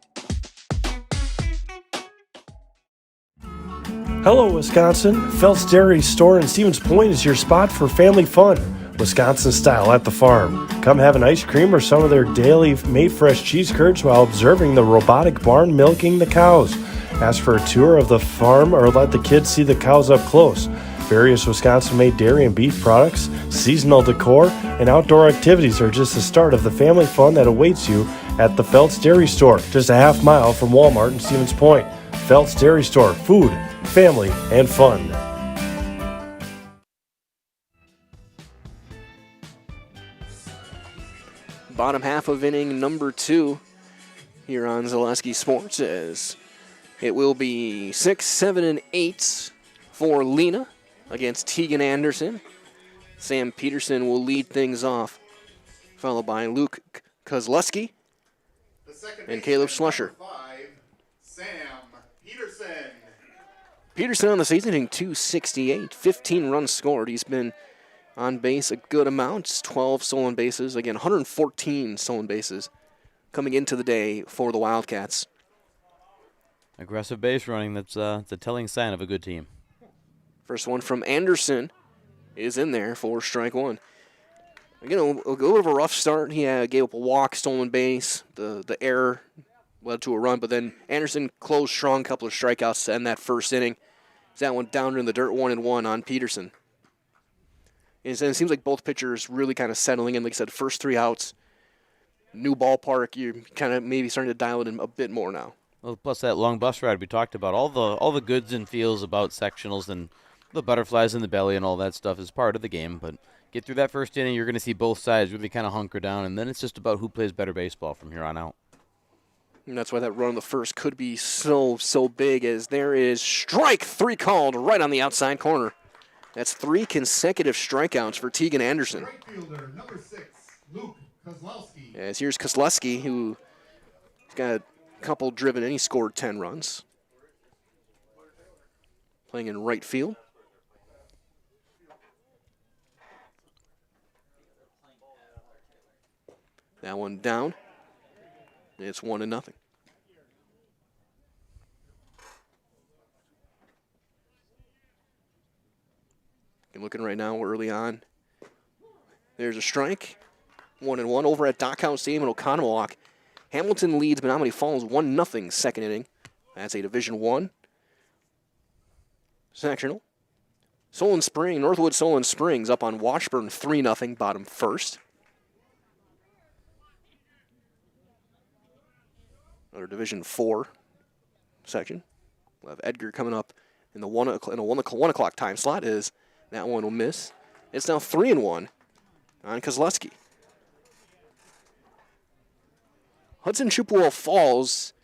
Hello, Wisconsin. Phelps Dairy Store in Stevens Point is your spot for family fun. Wisconsin style at the farm. Come have an ice cream or some of their daily made fresh cheese curds while observing the robotic barn milking the cows. Ask for a tour of the farm or let the kids see the cows up close. Various Wisconsin-made dairy and beef products, seasonal decor, and outdoor activities are just the start of the family fun that awaits you at the Phelps Dairy Store, just a half mile from Walmart in Stevens Point. Phelps Dairy Store, food, family, and fun. Bottom half of inning number 2. here on Zaleski Sports as it will be 6, 7, and 8 for Lena against Tegan Anderson. Sam Peterson will lead things off, followed by Luke Kozlowski and Caleb Schlusher. 5, Sam Peterson. Peterson on the season hitting .268, 15 runs scored. He's been on base a good amount, 12 stolen bases. Again, 114 stolen bases coming into the day for the Wildcats. Aggressive base running, that's a telling sign of a good team. First one from Anderson is in there for strike one. Again, a little bit of a rough start. He gave up a walk, stolen base. The error led to a run, but then Anderson closed strong, couple of strikeouts to end that first inning. That one down in the dirt, 1-1 on Peterson. And it seems like both pitchers really kind of settling in. Like I said, first 3 outs, new ballpark. You're kind of maybe starting to dial it in a bit more now. Well, plus that long bus ride we talked about, all the goods and feels about sectionals and the butterflies in the belly and all that stuff is part of the game. But get through that first inning, you're going to see both sides really kind of hunker down, and then it's just about who plays better baseball from here on out. And that's why that run on the first could be so big, as there is strike 3 called right on the outside corner. That's 3 consecutive strikeouts for Tegan Anderson. Right fielder, number 6, Luke Kozlowski. As here's Kozlowski, who's got a couple driven in. He scored 10 runs. Playing in right field. That one down. It's 1-0. And looking right now early on. There's a strike. 1-1 over at Dockhouse Stadium in Oconomowoc. Hamilton leads Menominee Falls 1-0 second inning. That's a Division I sectional. Northwood Solon Springs up on Washburn 3-0 bottom first. Another Division IV section. We'll have Edgar coming up in the 1 o'clock time slot. That one will miss. It's now 3-1 on Kozlowski. Hudson Chippewa Falls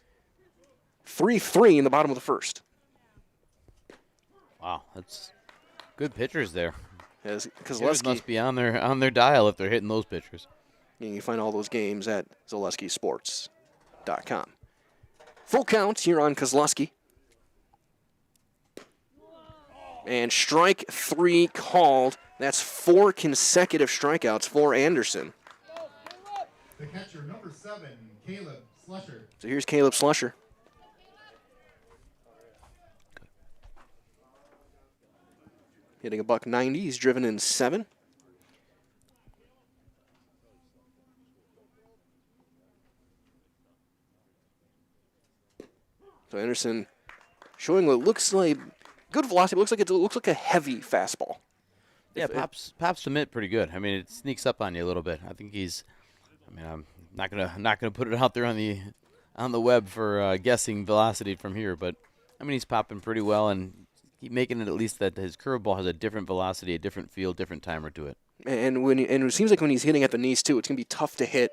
3-3 in the bottom of the first. Wow, that's good pitchers there. As Hitters Kozlowski must be on their dial if they're hitting those pitchers. You can find all those games at ZaleskiSports.com. Full count here on Kozlowski. And strike 3 called. That's 4 consecutive strikeouts for Anderson. The catcher, number 7, Caleb Schlusher. So here's Caleb Schlusher. Hitting a $190. He's driven in 7. So Anderson showing what looks like good velocity. It looks like a heavy fastball. Yeah, pops the mitt pretty good. I mean, it sneaks up on you a little bit. I think I'm not gonna put it out there on the web for guessing velocity from here, but I mean he's popping pretty well and making it at least that his curveball has a different velocity, a different feel, different timer to it. And it seems like when he's hitting at the knees too, it's gonna be tough to hit,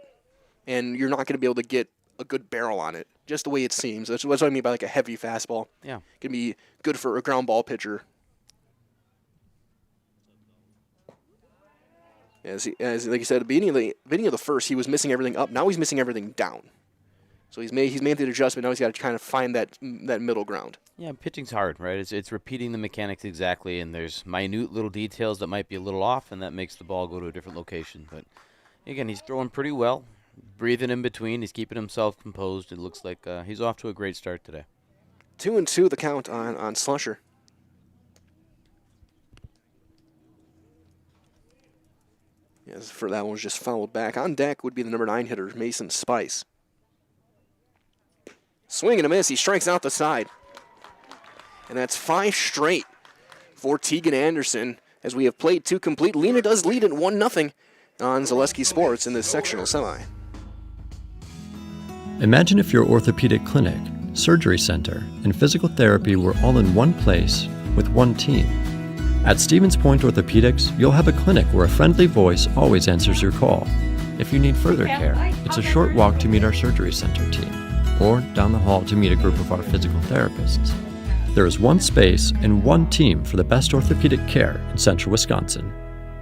and you're not gonna be able to get a good barrel on it. Just the way it seems. That's what I mean by like a heavy fastball. Yeah, can be good for a ground ball pitcher. As like you said, at the beginning of the first, he was missing everything up. Now he's missing everything down. So he's made the adjustment. Now he's got to kind of find that middle ground. Yeah, pitching's hard, right? It's repeating the mechanics exactly, and there's minute little details that might be a little off, and that makes the ball go to a different location. But again, he's throwing pretty well, breathing in between. He's keeping himself composed. It looks like he's off to a great start today. 2-2 the count on Schlusher. Yes, for that one was just fouled back. On deck would be the number 9 hitter, Mason Spice. Swing and a miss. He strikes out the side. And that's 5 straight for Tegan Anderson as we have played 2 complete. Lena does lead at 1-0 on Zaleski Sports in this sectional semi. Imagine if your orthopedic clinic, surgery center, and physical therapy were all in one place with one team. At Stevens Point Orthopedics, you'll have a clinic where a friendly voice always answers your call. If you need further care, it's a short walk to meet our surgery center team. or down the hall to meet a group of our physical therapists. There is one space and one team for the best orthopedic care in central Wisconsin.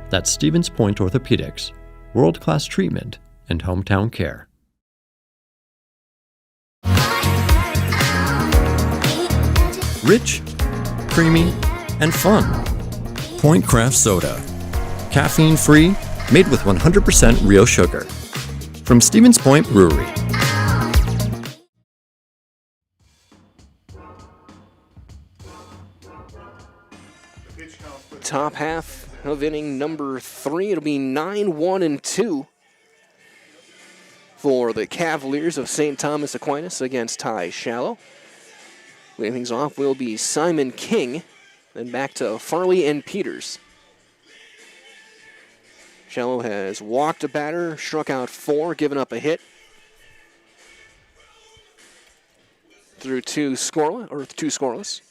That's Stevens Point Orthopedics, world-class treatment and hometown care. Rich, creamy, and fun. Point Craft Soda. Caffeine-free, made with 100% real sugar. From Stevens Point Brewery. Top half of inning number 3. It'll be 9-1-2 for the Cavaliers of St. Thomas Aquinas against Ty Shallow. Leading things off will be Simon King, then back to Farley and Peters. Shallow has walked a batter, struck out 4, given up a hit. Through two scoreless.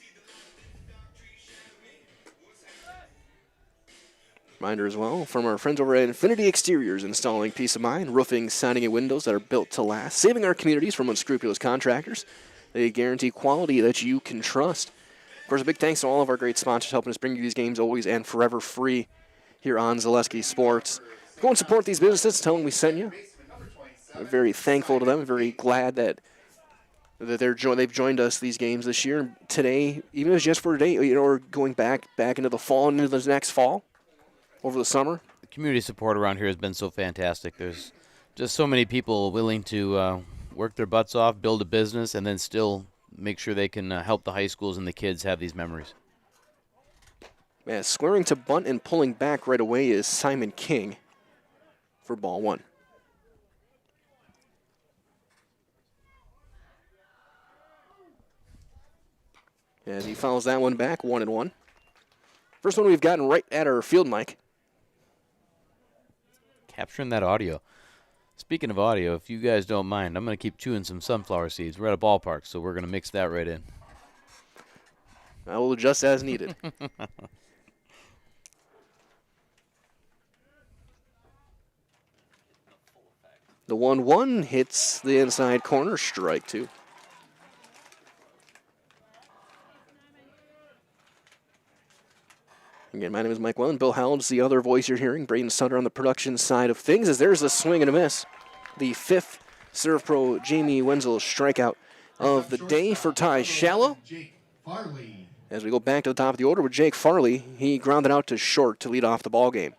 Reminder as well from our friends over at Infinity Exteriors, installing peace of mind, roofing, siding, and windows that are built to last, saving our communities from unscrupulous contractors. They guarantee quality that you can trust. Of course, a big thanks to all of our great sponsors helping us bring you these games always and forever free here on Zaleski Sports. Go and support these businesses. Tell them we sent you. We're very thankful to them. Very glad that they've joined us these games this year. Today, even if it's just for today, we're going back into the fall and into the next fall. Over the summer. The community support around here has been so fantastic. There's just so many people willing to work their butts off, build a business, and then still make sure they can help the high schools and the kids have these memories. Yeah, squaring to bunt and pulling back right away is Simon King for ball 1. As he fouls that one back, 1-1. First one we've gotten right at our field mic. Capturing that audio. Speaking of audio, if you guys don't mind, I'm going to keep chewing some sunflower seeds. We're at a ballpark, so we're going to mix that right in. I will adjust as needed. The 1-1 hits the inside corner, strike 2. Again, my name is Mike Welland. Bill Howell's the other voice you're hearing. Braden Sutter on the production side of things, as there's a swing and a miss. The 5th Serve Pro Jamie Wenzel strikeout of the day for Ty Shallow. As we go back to the top of the order with Jake Farley, he grounded out to short to lead off the ball game.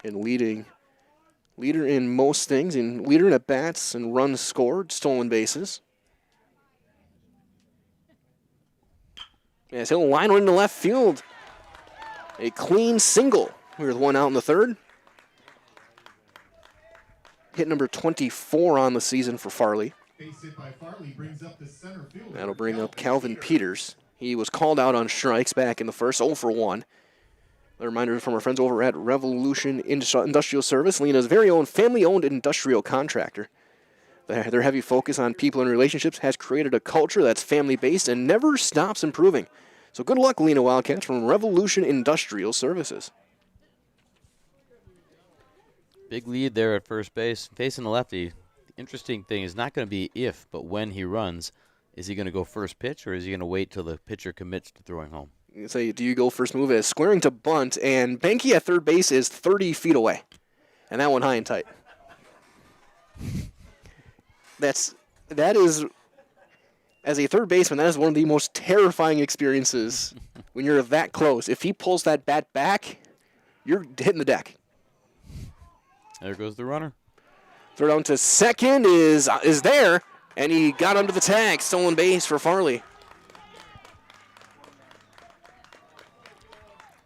And leader in most things, and leader in at bats and runs scored, stolen bases. Yes, he'll line one into left field. A clean single. With one out in the 3rd. Hit number 24 on the season for Farley. That'll bring up Calvin Peters. He was called out on strikes back in the 1st, 0 for 1. A reminder from our friends over at Revolution Industrial Service, Lena's very own family-owned industrial contractor. Their heavy focus on people and relationships has created a culture that's family-based and never stops improving. So good luck, Lena Wildcats, from Revolution Industrial Services. Big lead there at first base. Facing the lefty, the interesting thing is not going to be if, but when he runs. Is he going to go first pitch, or is he going to wait till the pitcher commits to throwing home? Say, do you go first move as squaring to bunt, and Benke at third base is 30 feet away. And that one high and tight. That is, as a third baseman, that is one of the most terrifying experiences when you're that close. If he pulls that bat back, you're hitting the deck. There goes the runner. Throw down to second is there, and he got under the tag. Stolen base for Farley.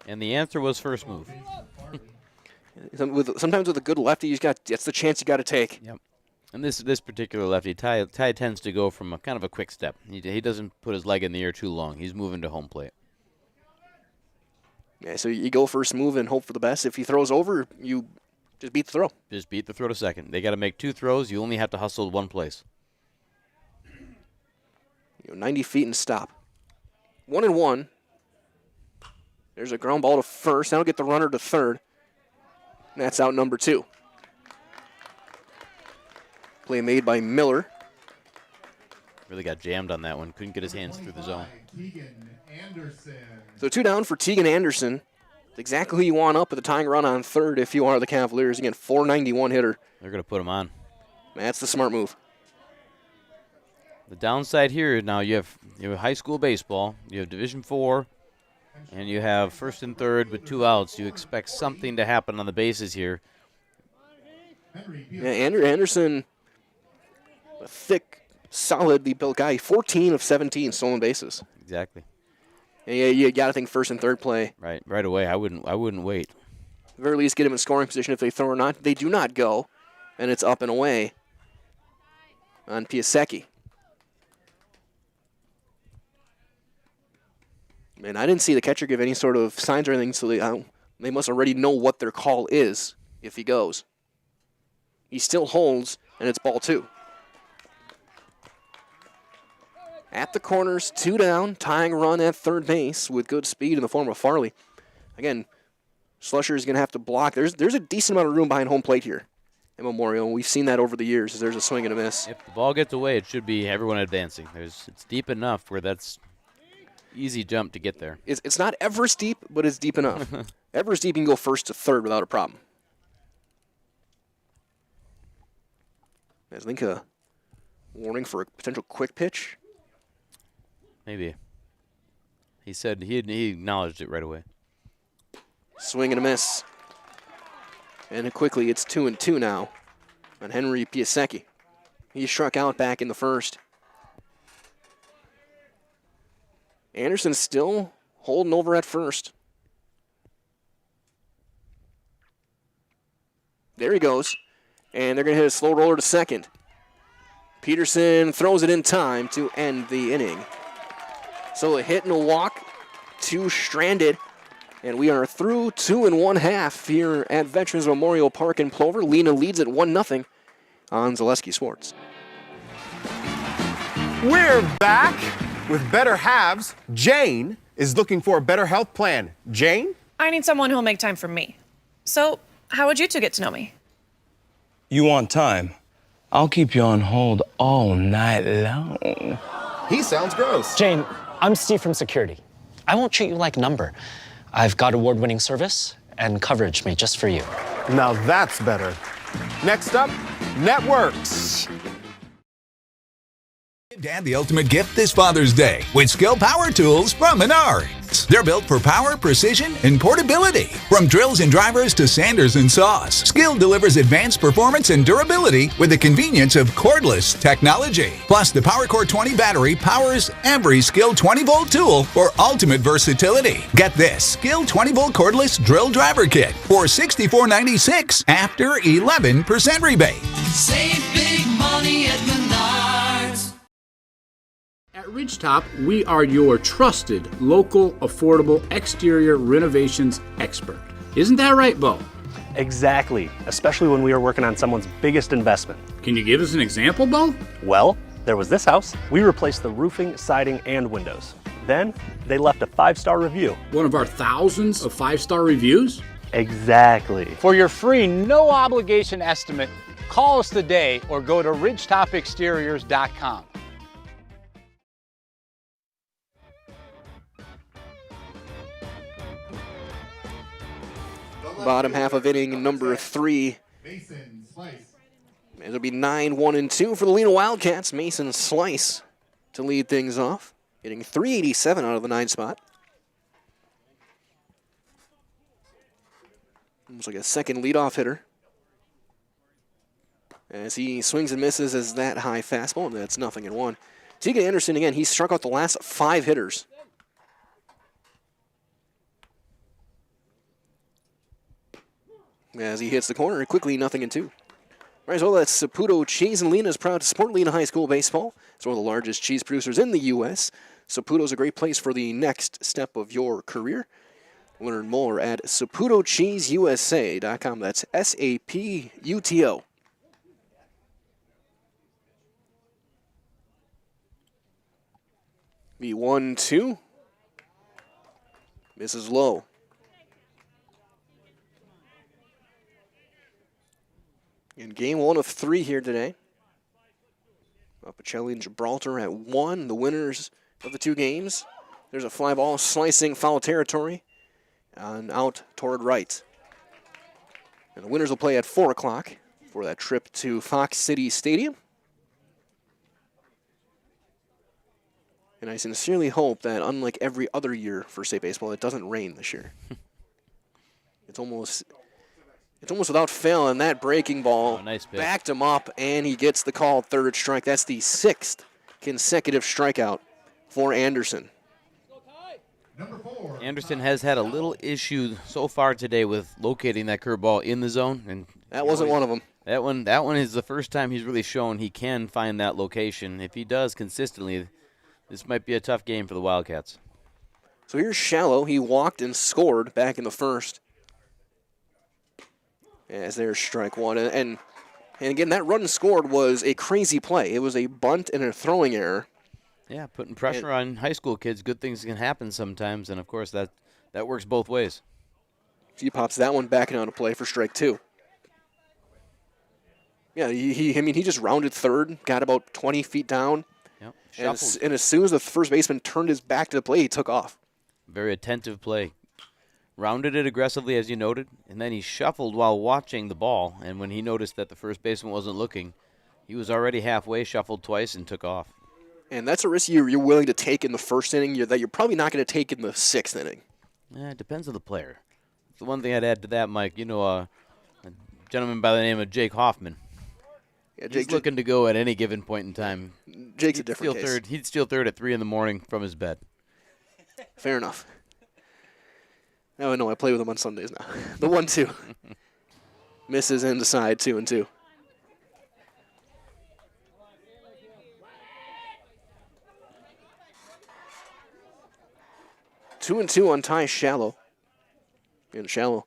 And the answer was first move. Sometimes with a good lefty, that's the chance you got to take. Yep. And this particular lefty, Ty tends to go from a kind of a quick step. He doesn't put his leg in the air too long. He's moving to home plate. Yeah, so you go first move and hope for the best. If he throws over, you just beat the throw. Just beat the throw to second. They got to make 2 throws. You only have to hustle one place. 90 feet and stop. 1-1. There's a ground ball to first. That'll get the runner to third. And that's out number 2. Play made by Miller. Really got jammed on that one. Couldn't get his hands through the zone. So 2 down for Tegan Anderson. It's exactly who you want up with the tying run on third if you are the Cavaliers. Again, 491 hitter. They're going to put him on. That's the smart move. The downside here, now you have high school baseball, you have Division IV, and you have first and third with 2 outs. You expect something to happen on the bases here. Yeah, Anderson, a thick, solidly built guy. 14 of 17 stolen bases. Exactly. And yeah, you got to think first and third play. Right away. I wouldn't wait. At the very least, get him in scoring position if they throw or not. They do not go, and it's up and away on Piasecki. And I didn't see the catcher give any sort of signs or anything, so they must already know what their call is if he goes. He still holds, and it's ball 2. At the corners, 2 down, tying run at third base with good speed in the form of Farley. Again, Slusher is going to have to block. There's a decent amount of room behind home plate here at Memorial. We've seen that over the years. There's a swing and a miss. If the ball gets away, it should be everyone advancing. It's deep enough where that's easy jump to get there. It's not Everest deep, but it's deep enough. Everest deep, you can go first to third without a problem. I think a warning for a potential quick pitch. Maybe. He said he acknowledged it right away. Swing and a miss. And quickly, it's 2-2 now on Henry Piasecki. He struck out back in the first. Anderson still holding over at first. There he goes. And they're going to hit a slow roller to second. Peterson throws it in time to end the inning. So a hit and a walk, 2 stranded, and we are through 2 1/2 here at Veterans Memorial Park in Plover. Lena leads at 1-0 on Zaleski Sports. We're back with better halves. Jane is looking for a better health plan. Jane? I need someone who'll make time for me. So, how would you 2 get to know me? You want time? I'll keep you on hold all night long. He sounds gross. Jane, I'm Steve from security. I won't treat you like a number. I've got award-winning service and coverage made just for you. Now that's better. Next up, networks. Give Dad the ultimate gift this Father's Day with Skill Power Tools from Menards. They're built for power, precision, and portability. From drills and drivers to sanders and saws, Skill delivers advanced performance and durability with the convenience of cordless technology. Plus, the PowerCore 20 battery powers every Skill 20-volt tool for ultimate versatility. Get this Skill 20-volt cordless drill driver kit for $64.96 after 11% rebate. Save big money at Menards. At Ridgetop, we are your trusted, local, affordable exterior renovations expert. Isn't that right, Bo? Exactly, especially when we are working on someone's biggest investment. Can you give us an example, Bo? Well, there was this house. We replaced the roofing, siding, and windows. Then, they left a 5-star review. One of our thousands of 5-star reviews? Exactly. For your free, no-obligation estimate, call us today or go to ridgetopexteriors.com. Bottom half of inning number 3. It'll be 9-1-2 for the Lena Wildcats. Mason Slice to lead things off, hitting .387 out of the 9 spot. Almost like a second leadoff hitter. As he swings and misses as that high fastball, and that's 0-1. Tegan Anderson, again, he struck out the last 5 hitters. As he hits the corner, quickly 0-2. All right, so that's Saputo Cheese, and Lena is proud to support Lena High School Baseball. It's one of the largest cheese producers in the U.S. Saputo's a great place for the next step of your career. Learn more at SaputoCheeseUSA.com. That's SAPUTO. The 1-2. Misses low. In game 1 of 3 here today. Pacelli and Gibraltar at 1, the winners of the 2 games. There's a fly ball slicing foul territory and out toward right. And the winners will play at 4 o'clock for that trip to Fox City Stadium. And I sincerely hope that, unlike every other year for state baseball, it doesn't rain this year. It's almost without fail, and that breaking ball backed him up, and he gets the call, third strike. That's the 6th consecutive strikeout for Anderson. Anderson has had a little issue so far today with locating that curveball in the zone, and that wasn't one of them. That one is the first time he's really shown he can find that location. If he does consistently, this might be a tough game for the Wildcats. So here's Shallow. He walked and scored back in the first. As there's strike one. And again, that run scored was a crazy play. It was a bunt and a throwing error. Yeah, putting pressure on high school kids. Good things can happen sometimes, and, of course, that works both ways. He pops that one back into play for strike 2. Yeah, he just rounded third, got about 20 feet down. Yep. And as soon as the first baseman turned his back to the play, he took off. Very attentive play. Rounded it aggressively, as you noted, and then he shuffled while watching the ball. And when he noticed that the first baseman wasn't looking, he was already halfway, shuffled twice, and took off. And that's a risk you're willing to take in the first inning that you're probably not going to take in the 6th inning. It depends on the player. The one thing I'd add to that, Mike, a gentleman by the name of Jake Hoffman. Yeah, he's looking to go at any given point in time. Jake's a different case. He'd steal third at 3 in the morning from his bed. Fair enough. No, I play with him on Sundays now. The 1-2. Misses in the side, 2-2. Two and two on Ty Shallow. And Shallow,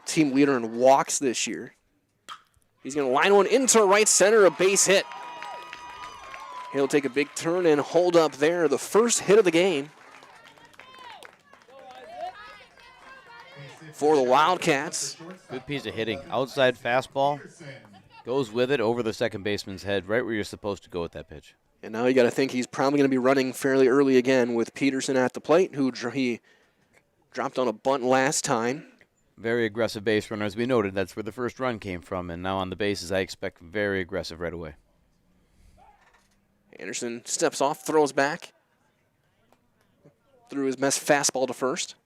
team leader in walks this year. He's going to line one into right center, a base hit. He'll take a big turn and hold up there. The first hit of the game for the Wildcats. Good piece of hitting. Outside fastball. Goes with it over the second baseman's head, right where you're supposed to go with that pitch. And now you got to think he's probably going to be running fairly early again with Peterson at the plate, who he dropped on a bunt last time. Very aggressive base runner. As we noted, that's where the first run came from. And now on the bases, I expect very aggressive right away. Anderson steps off, throws back. Threw his best fastball to first.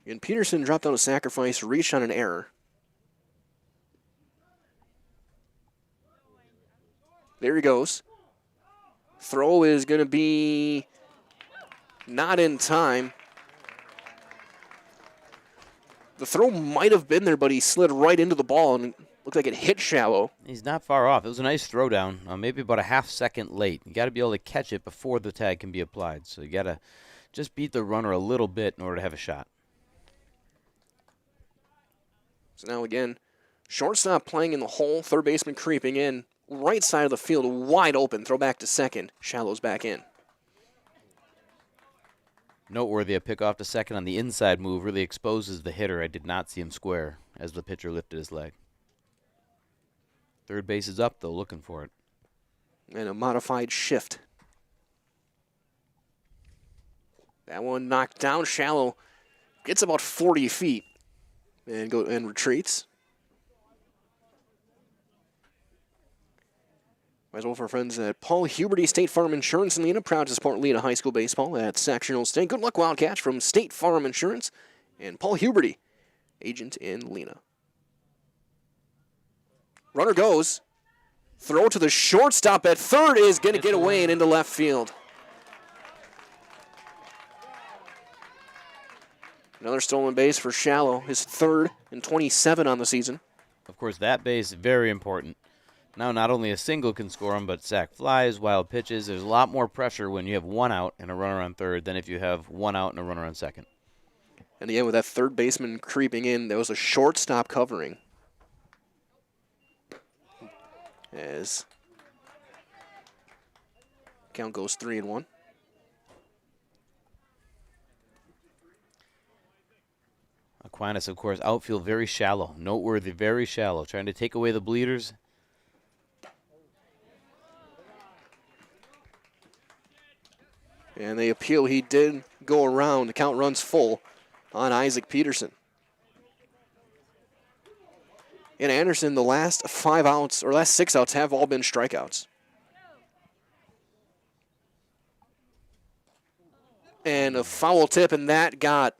And Peterson dropped on a sacrifice, reached on an error. There he goes. Throw is going to be not in time. The throw might have been there, but he slid right into the ball and looked like it hit Shallow. He's not far off. It was a nice throw down, maybe about a half second late. You got to be able to catch it before the tag can be applied. So you got to just beat the runner a little bit in order to have a shot. So now again, shortstop playing in the hole, third baseman creeping in, right side of the field, wide open, throw back to second, Shallow's back in. Noteworthy, a pick off to second on the inside move really exposes the hitter. I did not see him square as the pitcher lifted his leg. Third base is up, though, looking for it. And a modified shift. That one knocked down. Shallow gets about 40 feet and retreats. As well for our friends at Paul Huberty State Farm Insurance in Lena, proud to support Lena High School baseball at Sectionals today. Good luck, Wildcats, from State Farm Insurance and Paul Huberty, agent in Lena. Runner goes. Throw to the shortstop at third is going to get away and into left field. Another stolen base for Shallow, his third and 27 on the season. Of course, that base is very important. Now, not only a single can score them, but sac flies, wild pitches. There's a lot more pressure when you have one out and a runner on third than if you have one out and a runner on second. And again, with that third baseman creeping in, there was a shortstop covering. As count goes 3-1. Aquinas, of course, outfield very shallow. Noteworthy, very shallow. Trying to take away the bleeders. And they appeal. He did go around. The count runs full on Isaac Peterson. And Anderson, the last 5 outs, or last 6 outs, have all been strikeouts. And a foul tip, and that got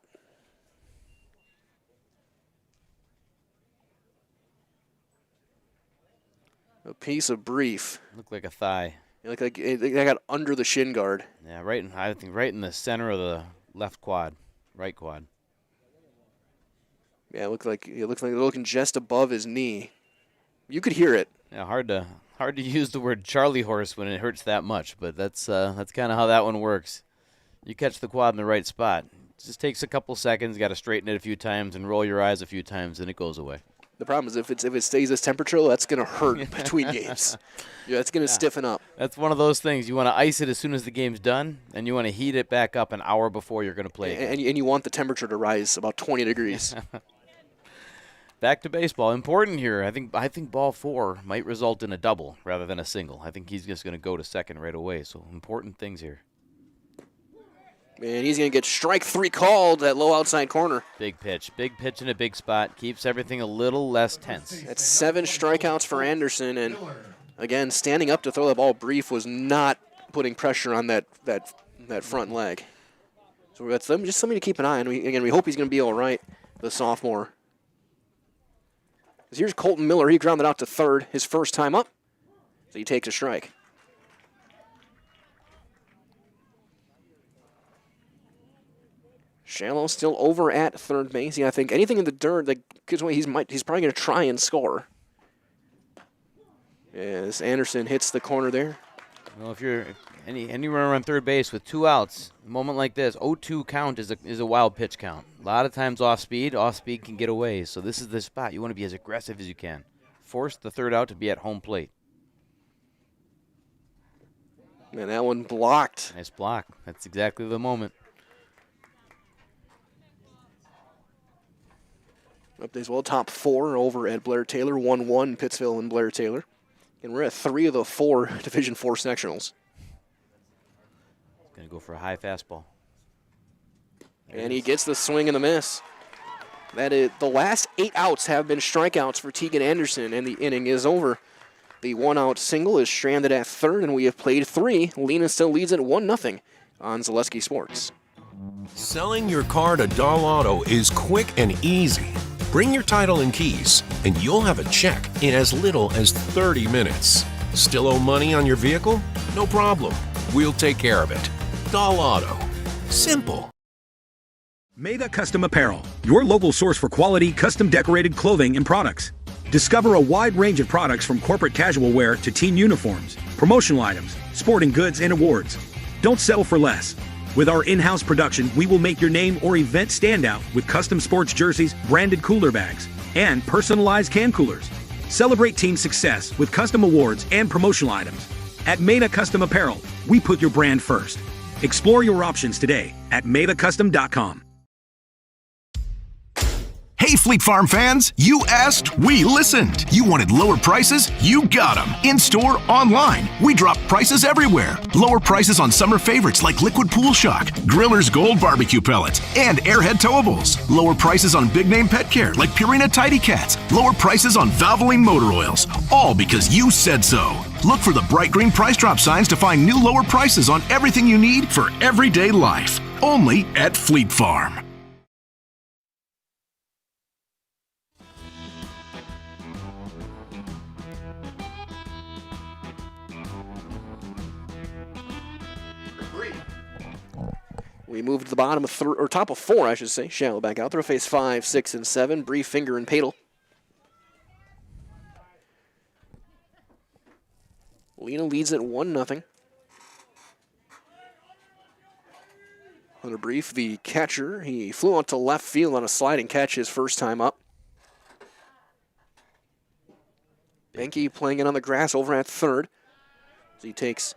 a piece of brief. Looked like a thigh. Like it got under the shin guard. Yeah, I think right in the center of the left quad, right quad. Yeah, it looks like they're looking just above his knee. You could hear it. Yeah, hard to use the word Charlie horse when it hurts that much, but that's kind of how that one works. You catch the quad in the right spot. It just takes a couple seconds. Got to straighten it a few times and roll your eyes a few times, and it goes away. The problem is if it stays this temperature, that's going to hurt between games. Yeah, it's going to stiffen up. That's one of those things. You want to ice it as soon as the game's done, and you want to heat it back up an hour before you're going to play it. And you want the temperature to rise about 20 degrees. Back to baseball. Important here. I think ball 4 might result in a double rather than a single. I think he's just going to go to second right away. So important things here. And he's going to get strike 3 called at low outside corner. Big pitch in a big spot. Keeps everything a little less tense. That's 7 strikeouts for Anderson. And, again, standing up to throw the ball brief was not putting pressure on that front leg. So that's just something to keep an eye on. We hope he's going to be all right, the sophomore. Here's Colton Miller. He grounded out to third his first time up. So he takes a strike. Shallow still over at third base. Yeah, I think anything in the dirt that gives away, he's probably going to try and score. As Anderson hits the corner there. Well, if you're any runner on third base with 2 outs, a moment like this, 0-2 count is a wild pitch count. A lot of times off speed can get away. So this is the spot. You want to be as aggressive as you can. Force the third out to be at home plate. And that one blocked. Nice block. That's exactly the moment. Up as well, top 4 over at Blair Taylor, 1-1 Pittsville and Blair Taylor. And we're at 3 of the 4 Division 4 sectionals. Going to go for a high fastball. And he gets the swing and the miss. That is, the last 8 outs have been strikeouts for Tegan Anderson, and the inning is over. The 1-out single is stranded at third, and we have played 3. Lena still leads at 1-0 on Zaleski Sports. Selling your car to Doll Auto is quick and easy. Bring your title and keys, and you'll have a check in as little as 30 minutes. Still owe money on your vehicle? No problem. We'll take care of it. Doll Auto. Simple. Maida Custom Apparel, your local source for quality, custom decorated clothing and products. Discover a wide range of products from corporate casual wear to team uniforms, promotional items, sporting goods, and awards. Don't settle for less. With our in-house production, we will make your name or event stand out with custom sports jerseys, branded cooler bags, and personalized can coolers. Celebrate team success with custom awards and promotional items. At Maida Custom Apparel, we put your brand first. Explore your options today at maidacustom.com. Hey Fleet Farm fans, you asked, we listened. You wanted lower prices? You got them. In-store, online. We drop prices everywhere. Lower prices on summer favorites like Liquid Pool Shock, Griller's Gold Barbecue Pellets, and Airhead Towables. Lower prices on big name pet care like Purina Tidy Cats. Lower prices on Valvoline motor oils. All because you said so. Look for the bright green price drop signs to find new lower prices on everything you need for everyday life. Only at Fleet Farm. We move to the bottom of top of 4, I should say. Shallow back out there. Face 5, 6, and 7. Brief, Finger, and Padel. Lena leads at 1-0. Hunter Brief, the catcher, he flew out to left field on a sliding catch his first time up. Benke playing it on the grass over at third. So he takes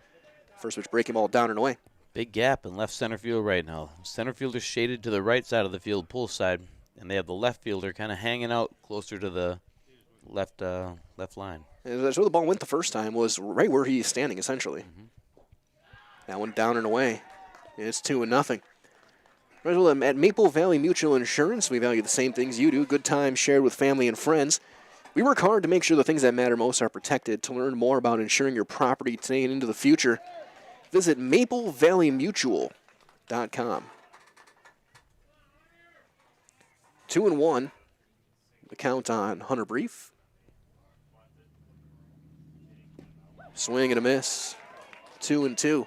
first pitch breaking ball down and away. Big gap in left center field right now. Center fielder shaded to the right side of the field, pull side. And they have the left fielder kind of hanging out closer to the left line. And that's where the ball went the first time, was right where he's standing, essentially. That one down and away. It's 2-0. At Maple Valley Mutual Insurance, we value the same things you do. Good times shared with family and friends. We work hard to make sure the things that matter most are protected. To learn more about insuring your property today and into the future, visit maplevalleymutual.com. 2-1. The count on Hunter Brief. Swing and a miss. 2-2.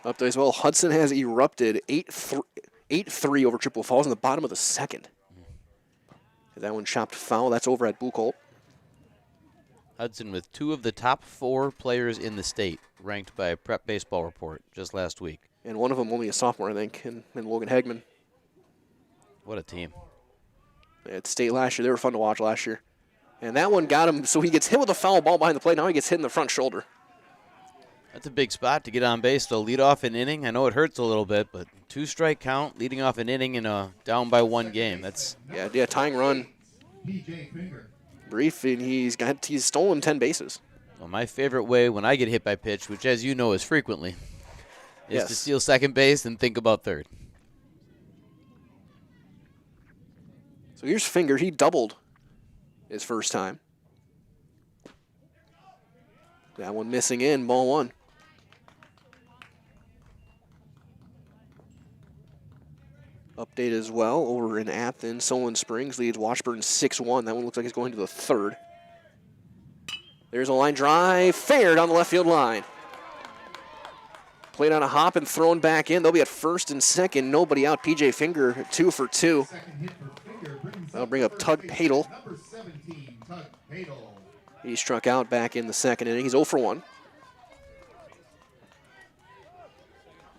Up there as well, Hudson has erupted 8-3 over Chippewa Falls in the bottom of the second. That one chopped foul. That's over at Buchholz. Hudson with 2 of the top 4 players in the state ranked by Prep Baseball Report just last week. And one of them only a sophomore, I think, and Logan Hagman. What a team. At state last year, they were fun to watch last year. And that one got him, so he gets hit with a foul ball behind the plate. Now he gets hit in the front shoulder. That's a big spot to get on base. They'll lead off an inning. I know it hurts a little bit, but 2-strike count, leading off an inning in a down by 1 game. That's tying run. Brief, and he's stolen 10 bases. Well, my favorite way when I get hit by pitch, which as you know is frequently, is to steal second base and think about third. So here's Finger. He doubled his first time. That one missing in, ball 1. Update as well over in Athens. Solon Springs leads Washburn 6-1. That one looks like it's going to the third. There's a line drive, fair down the left field line. Played on a hop and thrown back in. They'll be at first and second. Nobody out. PJ Finger 2 for 2. That'll bring up Tug Padel. He struck out back in the second inning. He's 0 for 1.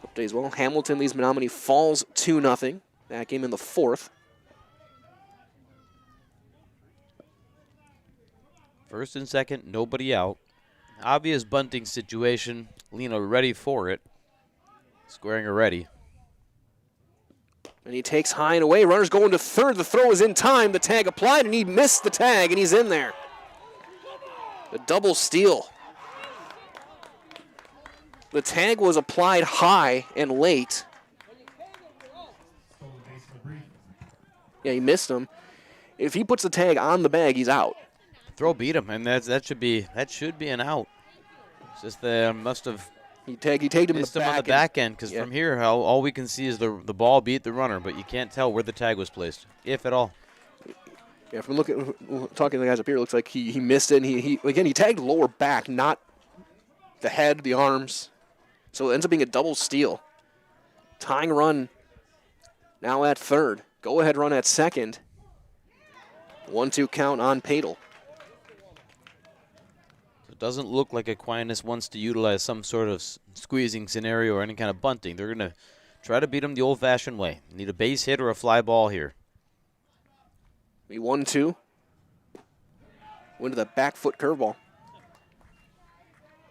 Update as well. Hamilton leads Menominee Falls 2-0. That game in the 4th. First and second, nobody out. Obvious bunting situation. Lena ready for it. Squaring her ready. And he takes high and away. Runner's going to third. The throw is in time. The tag applied, and he missed the tag, and he's in there. The double steal. The tag was applied high and late. Yeah, he missed him. If he puts the tag on the bag, he's out. Throw beat him, and that should be an out. It's just they must have he tagged him in the back end because from here all we can see is the ball beat the runner, but you can't tell where the tag was placed, if at all. Yeah, from talking to the guys up here, it looks like he missed it. And he tagged lower back, not the head, the arms. So it ends up being a double steal. Tying run now at third. Go ahead run at second. 1-2 count on Padel. It doesn't look like Aquinas wants to utilize some sort of squeezing scenario or any kind of bunting. They're going to try to beat him the old-fashioned way. Need a base hit or a fly ball here. We 1-2. Went to the back foot curveball.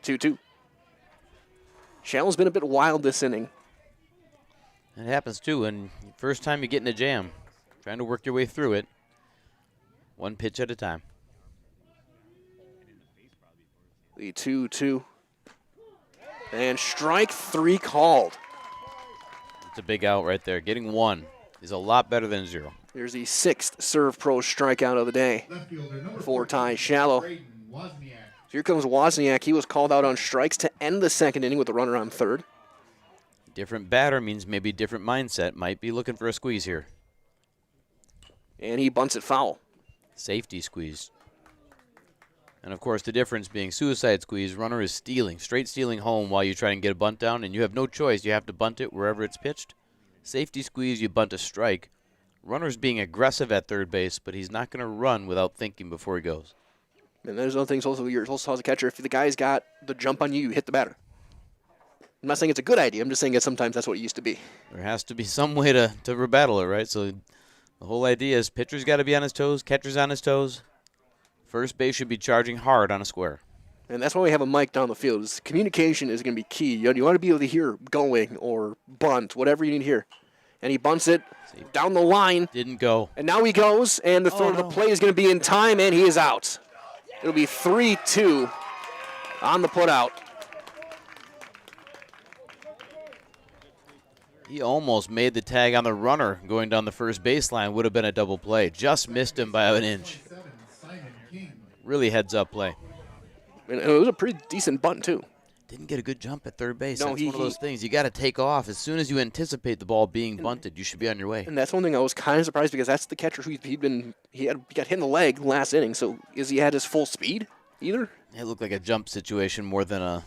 2-2. Shallow's been a bit wild this inning. It happens too, and first time you get in a jam, trying to work your way through it, 1 pitch at a time. The 2-2. And strike 3 called. It's a big out right there. Getting 1 is a lot better than 0. Here's the 6th Serve Pro strikeout of the day for Ty Shallow. Here comes Wozniak. He was called out on strikes to end the second inning with a runner on third. Different batter means maybe different mindset. Might be looking for a squeeze here. And he bunts it foul. Safety squeeze. And, of course, the difference being suicide squeeze, runner is stealing, straight stealing home while you try and get a bunt down, and you have no choice. You have to bunt it wherever it's pitched. Safety squeeze, you bunt a strike. Runner's being aggressive at third base, but he's not going to run without thinking before he goes. And there's other things also. You're also as a catcher, if the guy's got the jump on you, you hit the batter. I'm not saying it's a good idea. I'm just saying that sometimes that's what it used to be. There has to be some way to rebattle it, right? So the whole idea is pitcher's got to be on his toes, catcher's on his toes. First base should be charging hard on a square. And that's why we have a mic down the field. Communication is going to be key. You want to be able to hear going or bunt, whatever you need to hear. And he bunts it down the line. Didn't go. And now he goes, and the throw to the plate is going to be in time, and he is out. It'll be 3-2 on the putout. He almost made the tag on the runner going down the first baseline. Would have been a double play. Just missed him by an inch. Really heads-up play. And it was a pretty decent bunt, too. Didn't get a good jump at third base. No, That's one of those things. You got to take off. As soon as you anticipate the ball being bunted, you should be on your way. And that's one thing I was kind of surprised because that's the catcher who he got hit in the leg last inning. So is he at his full speed either? It looked like a jump situation more than a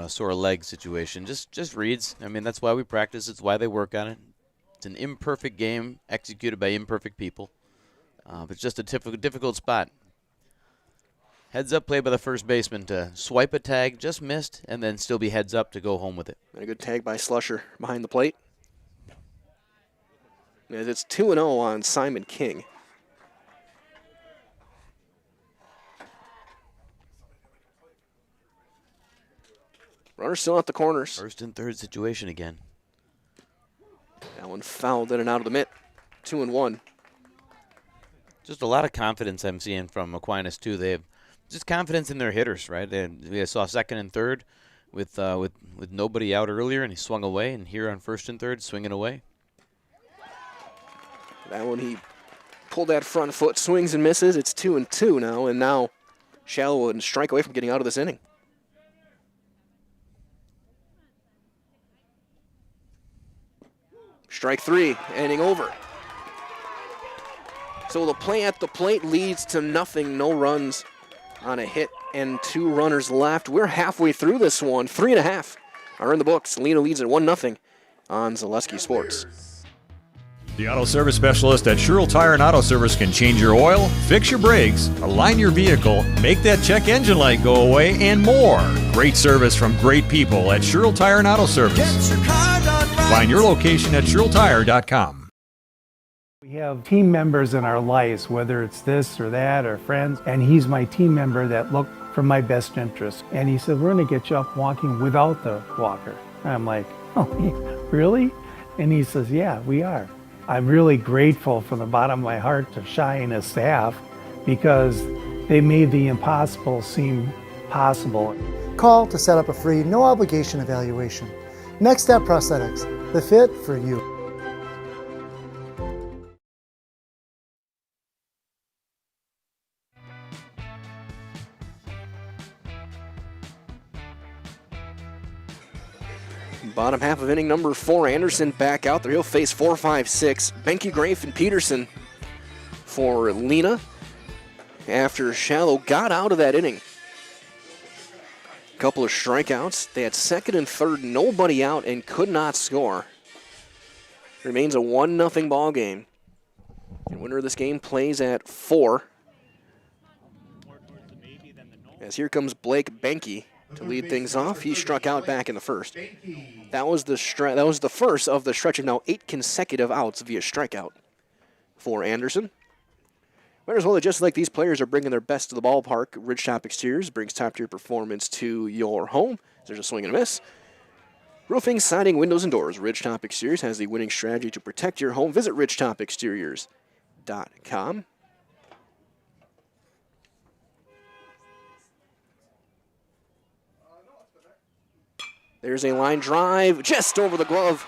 sore leg situation. Just reads. I mean, that's why we practice. It's why they work on it. It's an imperfect game executed by imperfect people. But it's just a difficult spot. Heads up play by the first baseman to swipe a tag, just missed, and then still be heads up to go home with it. And a good tag by Slusher behind the plate. As it's 2-0 on Simon King. Runner still at the corners. First and third situation again. That one fouled in and out of the mitt. 2-1. Just a lot of confidence I'm seeing from Aquinas, too. They have just confidence in their hitters, right? We saw second and third with nobody out earlier, and he swung away. And here on first and third, swinging away. That one, he pulled that front foot, swings and misses. It's 2-2 now, and now Shallow and strike away from getting out of this inning. Strike three, inning over. So the play at the plate leads to nothing, no runs on a hit and 2 runners left. We're halfway through this one. 3.5 are in the books. Lena leads at 1-0 on Zaleski Sports. The auto service specialist at Sherrill Tire and Auto Service can change your oil, fix your brakes, align your vehicle, make that check engine light go away, and more. Great service from great people at Sherrill Tire and Auto Service. Find your location at SherrillTire.com. We have team members in our lives, whether it's this or that or friends, and he's my team member that looked for my best interest. And he said, we're going to get you up walking without the walker. And I'm like, oh, really? And he says, yeah, we are. I'm really grateful from the bottom of my heart to Shai and his staff because they made the impossible seem possible. Call to set up a free, no obligation evaluation. Next Step Prosthetics, the fit for you. Bottom half of inning number 4, Anderson back out there. He'll face 4, 5, 6. Benke, Grafe, and Peterson for Lena after Shallow got out of that inning. A couple of strikeouts. They had second and third, nobody out, and could not score. Remains a 1-0 ball game. The winner of this game plays at 4. As here comes Blake Benke to lead things off. He struck out back in the first. That was the first of the stretch of now 8 consecutive outs via strikeout for Anderson. Might as well, just like these players are bringing their best to the ballpark, Ridgetop Exteriors brings top-tier performance to your home. There's a swing and a miss. Roofing, siding, windows, and doors. Ridgetop Exteriors has the winning strategy to protect your home. Visit ridgetopexteriors.com. There's a line drive just over the glove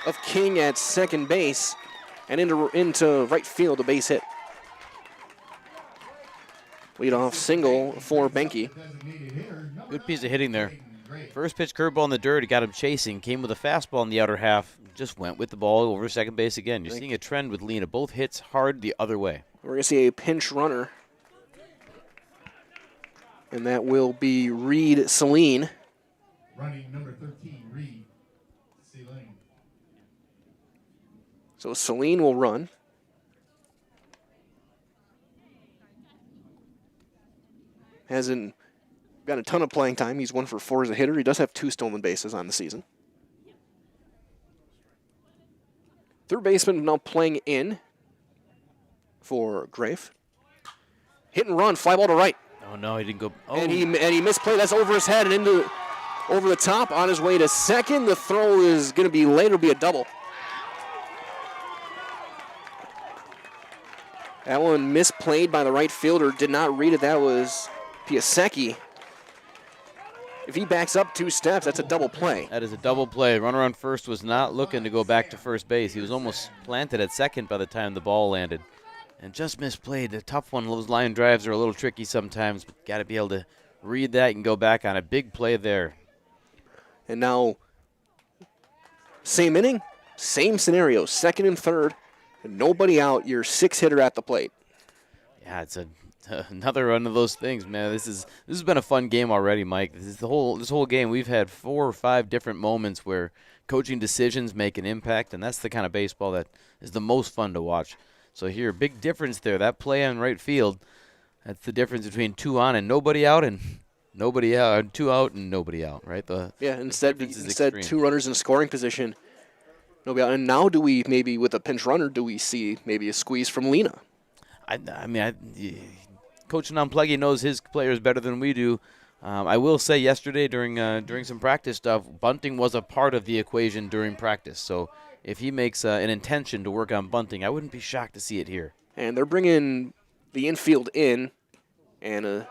of King at second base and into right field, a base hit. Leadoff single for Benke. Good piece of hitting there. First pitch curveball in the dirt, he got him chasing, came with a fastball in the outer half, just went with the ball over second base again. You're seeing a trend with Lena, both hits hard the other way. We're going to see a pinch runner, and that will be Reed Celine. Running number 13, Reed Celine. So Celine will run. Hasn't got a ton of playing time. He's 1 for 4 as a hitter. He does have 2 stolen bases on the season. Third baseman now playing in for Grafe. Hit and run, fly ball to right. Oh, no, he didn't go. Oh. And he misplayed. That's over his head and over the top on his way to second. The throw is going to be late. It'll be a double. That one misplayed by the right fielder. Did not read it. That was Piasecki. If he backs up 2 steps, that's a double play. That is a double play. Runner on first was not looking to go back to first base. He was almost planted at second by the time the ball landed. And just misplayed. A tough one. Those line drives are a little tricky sometimes, but got to be able to read that and go back on a big play there. And now, same inning, same scenario, second and third, and nobody out. Your 6-hitter at the plate. Yeah, it's another one of those things, man. This has been a fun game already, Mike. This whole game we've had 4 or 5 different moments where coaching decisions make an impact, and that's the kind of baseball that is the most fun to watch. So here, big difference there. That play on right field, that's the difference between 2 on and nobody out, and nobody out, 2 out and nobody out, right? Instead 2 runners in scoring position, nobody out. And now with a pinch runner, do we see maybe a squeeze from Lena? Coach Nonpleggy knows his players better than we do. I will say yesterday during some practice stuff, bunting was a part of the equation during practice. So if he makes an intention to work on bunting, I wouldn't be shocked to see it here. And they're bringing the infield in, and a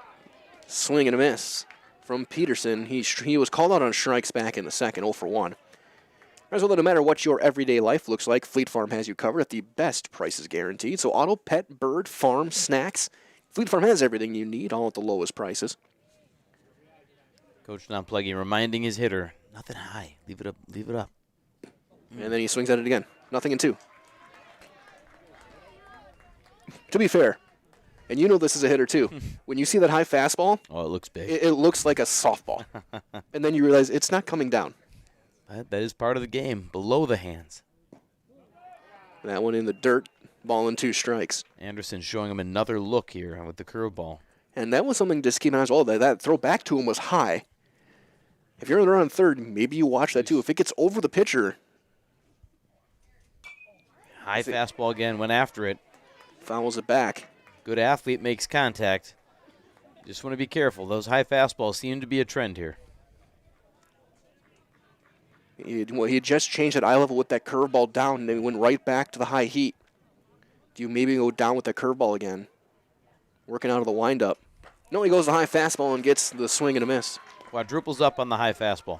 swing and a miss from Peterson. He was called out on strikes back in the second, 0 for 1. As well, no matter what your everyday life looks like, Fleet Farm has you covered at the best prices guaranteed. So auto, pet, bird, farm, snacks. Fleet Farm has everything you need, all at the lowest prices. Coach Nonpleggy reminding his hitter, nothing high. Leave it up. And then he swings at it again. Nothing in 2. To be fair, and you know this is a hitter too, when you see that high fastball, it looks big. It looks like a softball. And then you realize it's not coming down. That is part of the game, below the hands. That one in the dirt, ball and 2 strikes. Anderson showing him another look here with the curveball. And that was something to keep an eye on as well. That throw back to him was high. If you're on third, maybe you watch that too. If it gets over the pitcher. High fastball again, went after it. Fouls it back. Good athlete makes contact. Just want to be careful. Those high fastballs seem to be a trend here. He had just changed that eye level with that curveball down, and then went right back to the high heat. Do you maybe go down with that curveball again? Working out of the windup. No, he goes the high fastball and gets the swing and a miss. Quadruples up on the high fastball.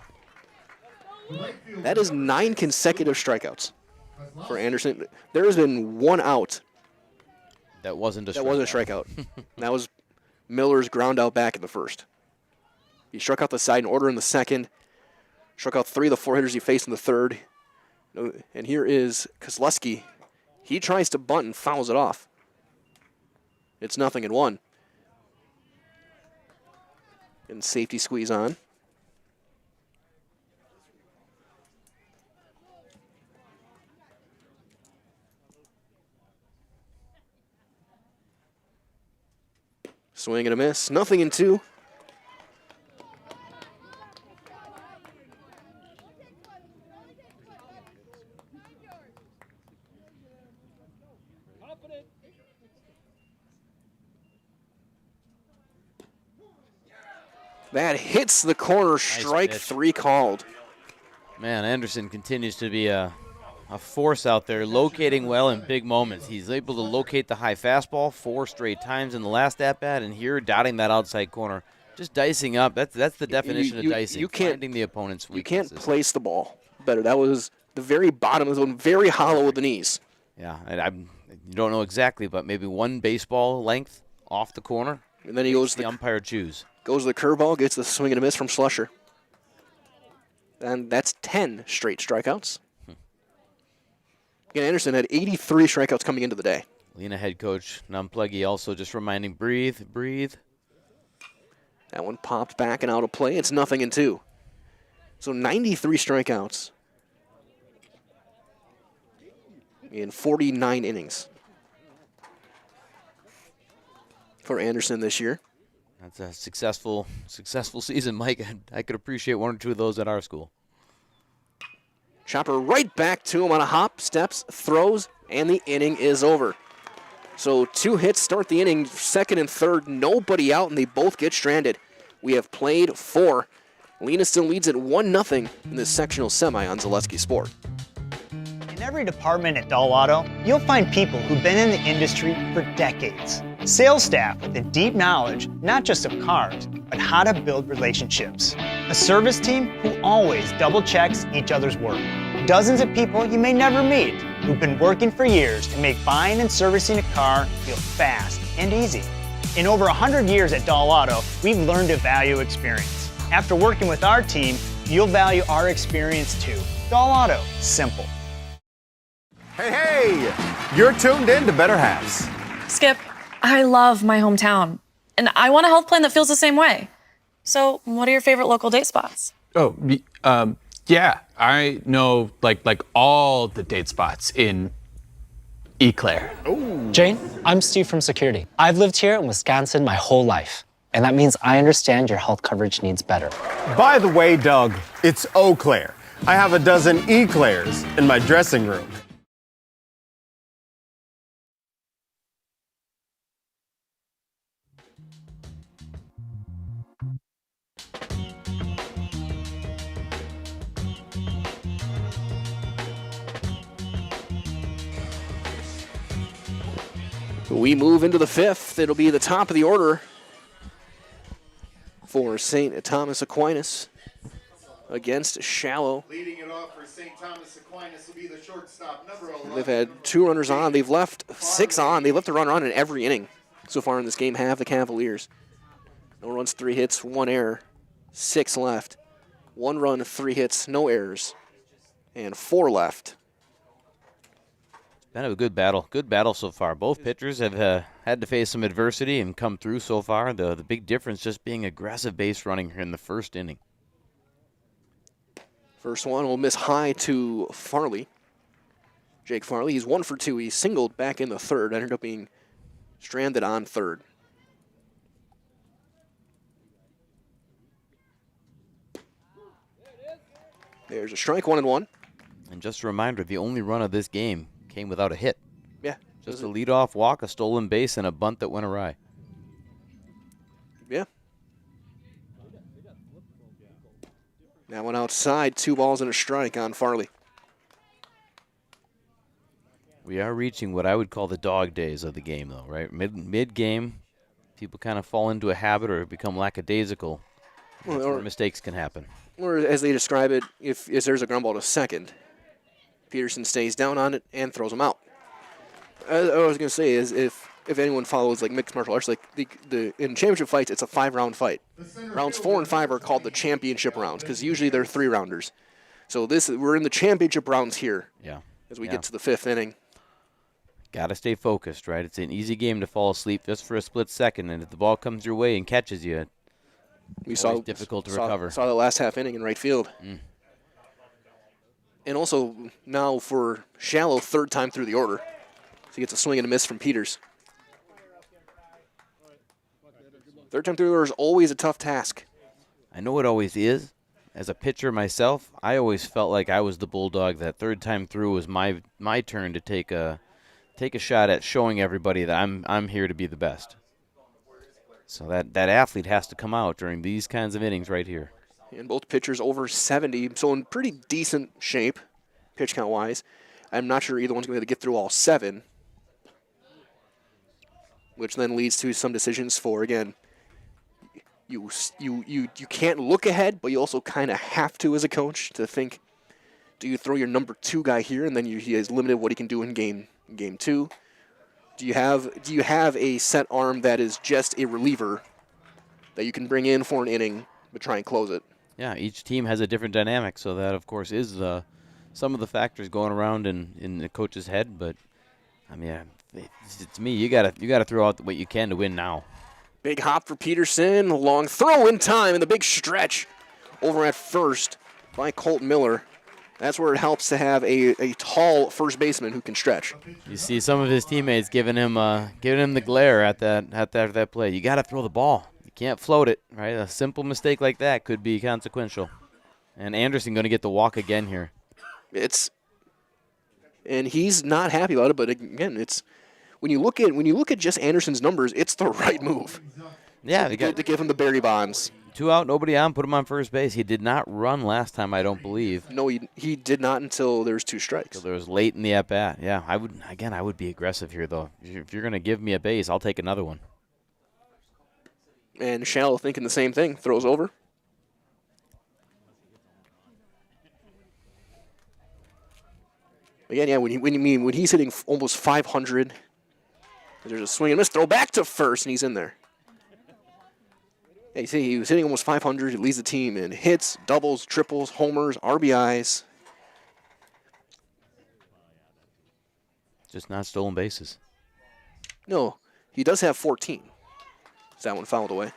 That is 9 consecutive strikeouts for Anderson. There has been 1 out. That wasn't a strikeout. That was Miller's ground out back in the first. He struck out the side in order in the second. Struck out 3 of the 4 hitters he faced in the third. And here is Kozlowski. He tries to bunt and fouls it off. It's 0-1. And safety squeeze on. Swing and a miss. 0-2. That hits the corner, strike pitch. 3 called. Man, Anderson continues to be a force out there, locating well in big moments. He's able to locate the high fastball 4 straight times in the last at-bat, and here dotting that outside corner, just dicing up. That's the definition of dicing, finding the opponent's weaknesses. You can't place the ball better. That was the very bottom of the zone, very hollow with the knees. Yeah, and you don't know exactly, but maybe 1 baseball length off the corner. And then he goes the umpire choose. Goes to the curveball, gets the swing and a miss from Slusher. And that's 10 straight strikeouts. Again, Anderson had 83 strikeouts coming into the day. Lena head coach Nonpleggy also just reminding, breathe. That one popped back and out of play. It's 0-2. So 93 strikeouts in 49 innings for Anderson this year. That's a successful season, Mike. I could appreciate 1 or 2 of those at our school. Chopper right back to him on a hop, steps, throws, and the inning is over. So 2 hits start the inning, second and third, nobody out, and they both get stranded. We have played 4. Lena still leads at 1-0 in this sectional semi on Zaleski Sport. In every department at Doll Auto, you'll find people who've been in the industry for decades. Sales staff with a deep knowledge, not just of cars, but how to build relationships. A service team who always double checks each other's work. Dozens of people you may never meet who've been working for years to make buying and servicing a car feel fast and easy. In over 100 years at Doll Auto, we've learned to value experience. After working with our team, you'll value our experience too. Doll Auto, simple. Hey, you're tuned in to Better Halves. Skip, I love my hometown, and I want a health plan that feels the same way. So, what are your favorite local date spots? Oh, yeah, I know like all the date spots in Eau Claire. Jane, I'm Steve from Security. I've lived here in Wisconsin my whole life, and that means I understand your health coverage needs better. By the way, Doug, it's Eau Claire. I have a dozen Eclairs in my dressing room. We move into the 5th. It'll be the top of the order for St. Thomas Aquinas against Shallow. Leading it off for St. Thomas Aquinas will be the shortstop, number 11. They've had 2 runners on. They've left 6 on. They've left a runner on in every inning so far in this game, have the Cavaliers. No runs, 3 hits, 1 error, 6 left. 1 run, 3 hits, no errors, and 4 left. Been a good battle so far. Both pitchers have had to face some adversity and come through so far. The big difference just being aggressive base running here in the first inning. First one will miss high to Farley. Jake Farley, he's 1 for 2. He singled back in the 3rd, ended up being stranded on 3rd. There's a strike, 1-1. And just a reminder, the only run of this game came without a hit. Yeah. Just a leadoff walk, a stolen base, and a bunt that went awry. Yeah. That one outside, 2 balls and a strike on Farley. We are reaching what I would call the dog days of the game, though, right? Mid-game, people kind of fall into a habit or become lackadaisical. That's where mistakes can happen. Or as they describe it, if there's a ground ball to second, Peterson stays down on it and throws him out. I was going to say is if anyone follows like mixed martial arts, like the in championship fights, it's a 5-round fight. Rounds 4 and 5 are called the championship rounds because usually they're 3-rounders. So we're in the championship rounds here. Yeah. As we get to the 5th inning. Got to stay focused, right? It's an easy game to fall asleep just for a split second, and if the ball comes your way and catches you, it's difficult to recover. Saw the last half inning in right field. And also now for Shallow, 3rd time through the order. So he gets a swing and a miss from Peters. 3rd time through the order is always a tough task. I know it always is. As a pitcher myself, I always felt like I was the bulldog. That 3rd time through was my turn to take a shot at showing everybody that I'm here to be the best. So that athlete has to come out during these kinds of innings right here. And both pitchers over 70, so in pretty decent shape, pitch count-wise. I'm not sure either one's going to get through all 7, which then leads to some decisions for, again, you can't look ahead, but you also kind of have to as a coach to think, do you throw your number 2 guy here, and then he is limited what he can do in game 2? Do you have a set arm that is just a reliever that you can bring in for an inning but try and close it? Yeah, each team has a different dynamic, so that, of course, is some of the factors going around in the coach's head. But, I mean, it's me. You gotta throw out what you can to win now. Big hop for Peterson. Long throw in time and the big stretch over at first by Colt Miller. That's where it helps to have a tall first baseman who can stretch. You see some of his teammates giving him the glare at that play. You got to throw the ball. You can't float it, right? A simple mistake like that could be consequential. And Anderson going to get the walk again here. And he's not happy about it, but again, when you look at just Anderson's numbers, it's the right move. Yeah, to give him the Barry Bonds. 2 out, nobody on, put him on first base. He did not run last time, I don't believe. No, he did not until there was 2 strikes. So there was late in the at-bat. Yeah, I would be aggressive here, though. If you're going to give me a base, I'll take another one. And Shallow thinking the same thing, throws over. Again, yeah, when he's hitting almost 500, there's a swing and miss, throw back to first, and he's in there. Yeah, you see, he was hitting almost 500. He leads the team in hits, doubles, triples, homers, RBIs. Just not stolen bases. No, he does have 14. Is that one fouled away?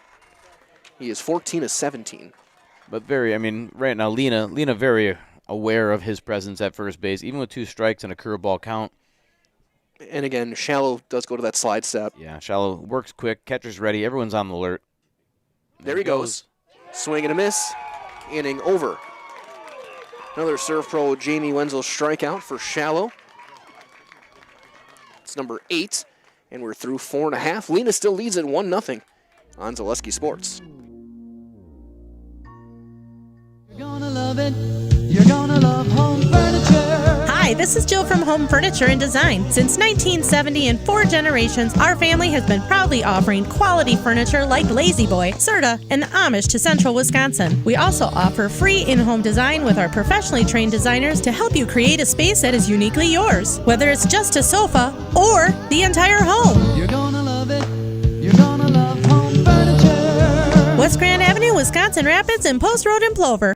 He is 14 of 17. But right now, Lena very aware of his presence at first base, even with 2 strikes and a curveball count. And again, Shallow does go to that slide step. Yeah, Shallow works quick, catcher's ready, everyone's on the alert. There he goes. Swing and a miss. Inning over. Another Serve Pro Jamie Wenzel strikeout for Shallow. It's number 8, and we're through 4.5. Lena still leads at 1-0 on Zaleski Sports. You're gonna love it. You're gonna love home furniture. Hi, this is Jill from Home Furniture and Design. Since 1970 and 4 generations, our family has been proudly offering quality furniture like Lazy Boy, Serta, and Amish to Central Wisconsin. We also offer free in-home design with our professionally trained designers to help you create a space that is uniquely yours, whether it's just a sofa or the entire home. You're gonna love it. You're gonna love home furniture. West Grand Avenue, Wisconsin Rapids, and Post Road in Plover.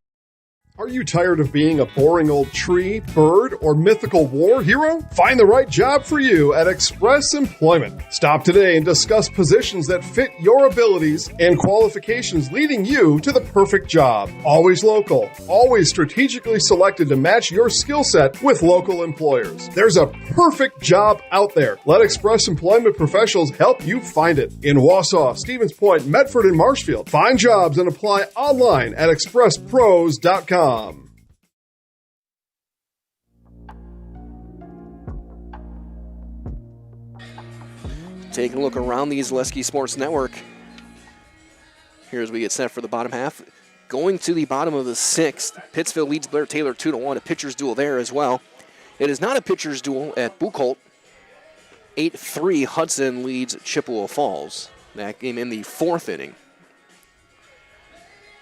Are you tired of being a boring old tree, bird, or mythical war hero? Find the right job for you at Express Employment. Stop today and discuss positions that fit your abilities and qualifications, leading you to the perfect job. Always local, always strategically selected to match your skill set with local employers. There's a perfect job out there. Let Express Employment professionals help you find it. In Wausau, Stevens Point, Medford, and Marshfield. Find jobs and apply online at expresspros.com. Taking a look around the Zaleski Sports Network. Here as we get set for the bottom half. Going to the bottom of the 6th. Pittsfield leads Blair Taylor 2-1. A pitcher's duel there as well. It is not a pitcher's duel at Buchholz. 8-3 Hudson leads Chippewa Falls. That game in the 4th inning.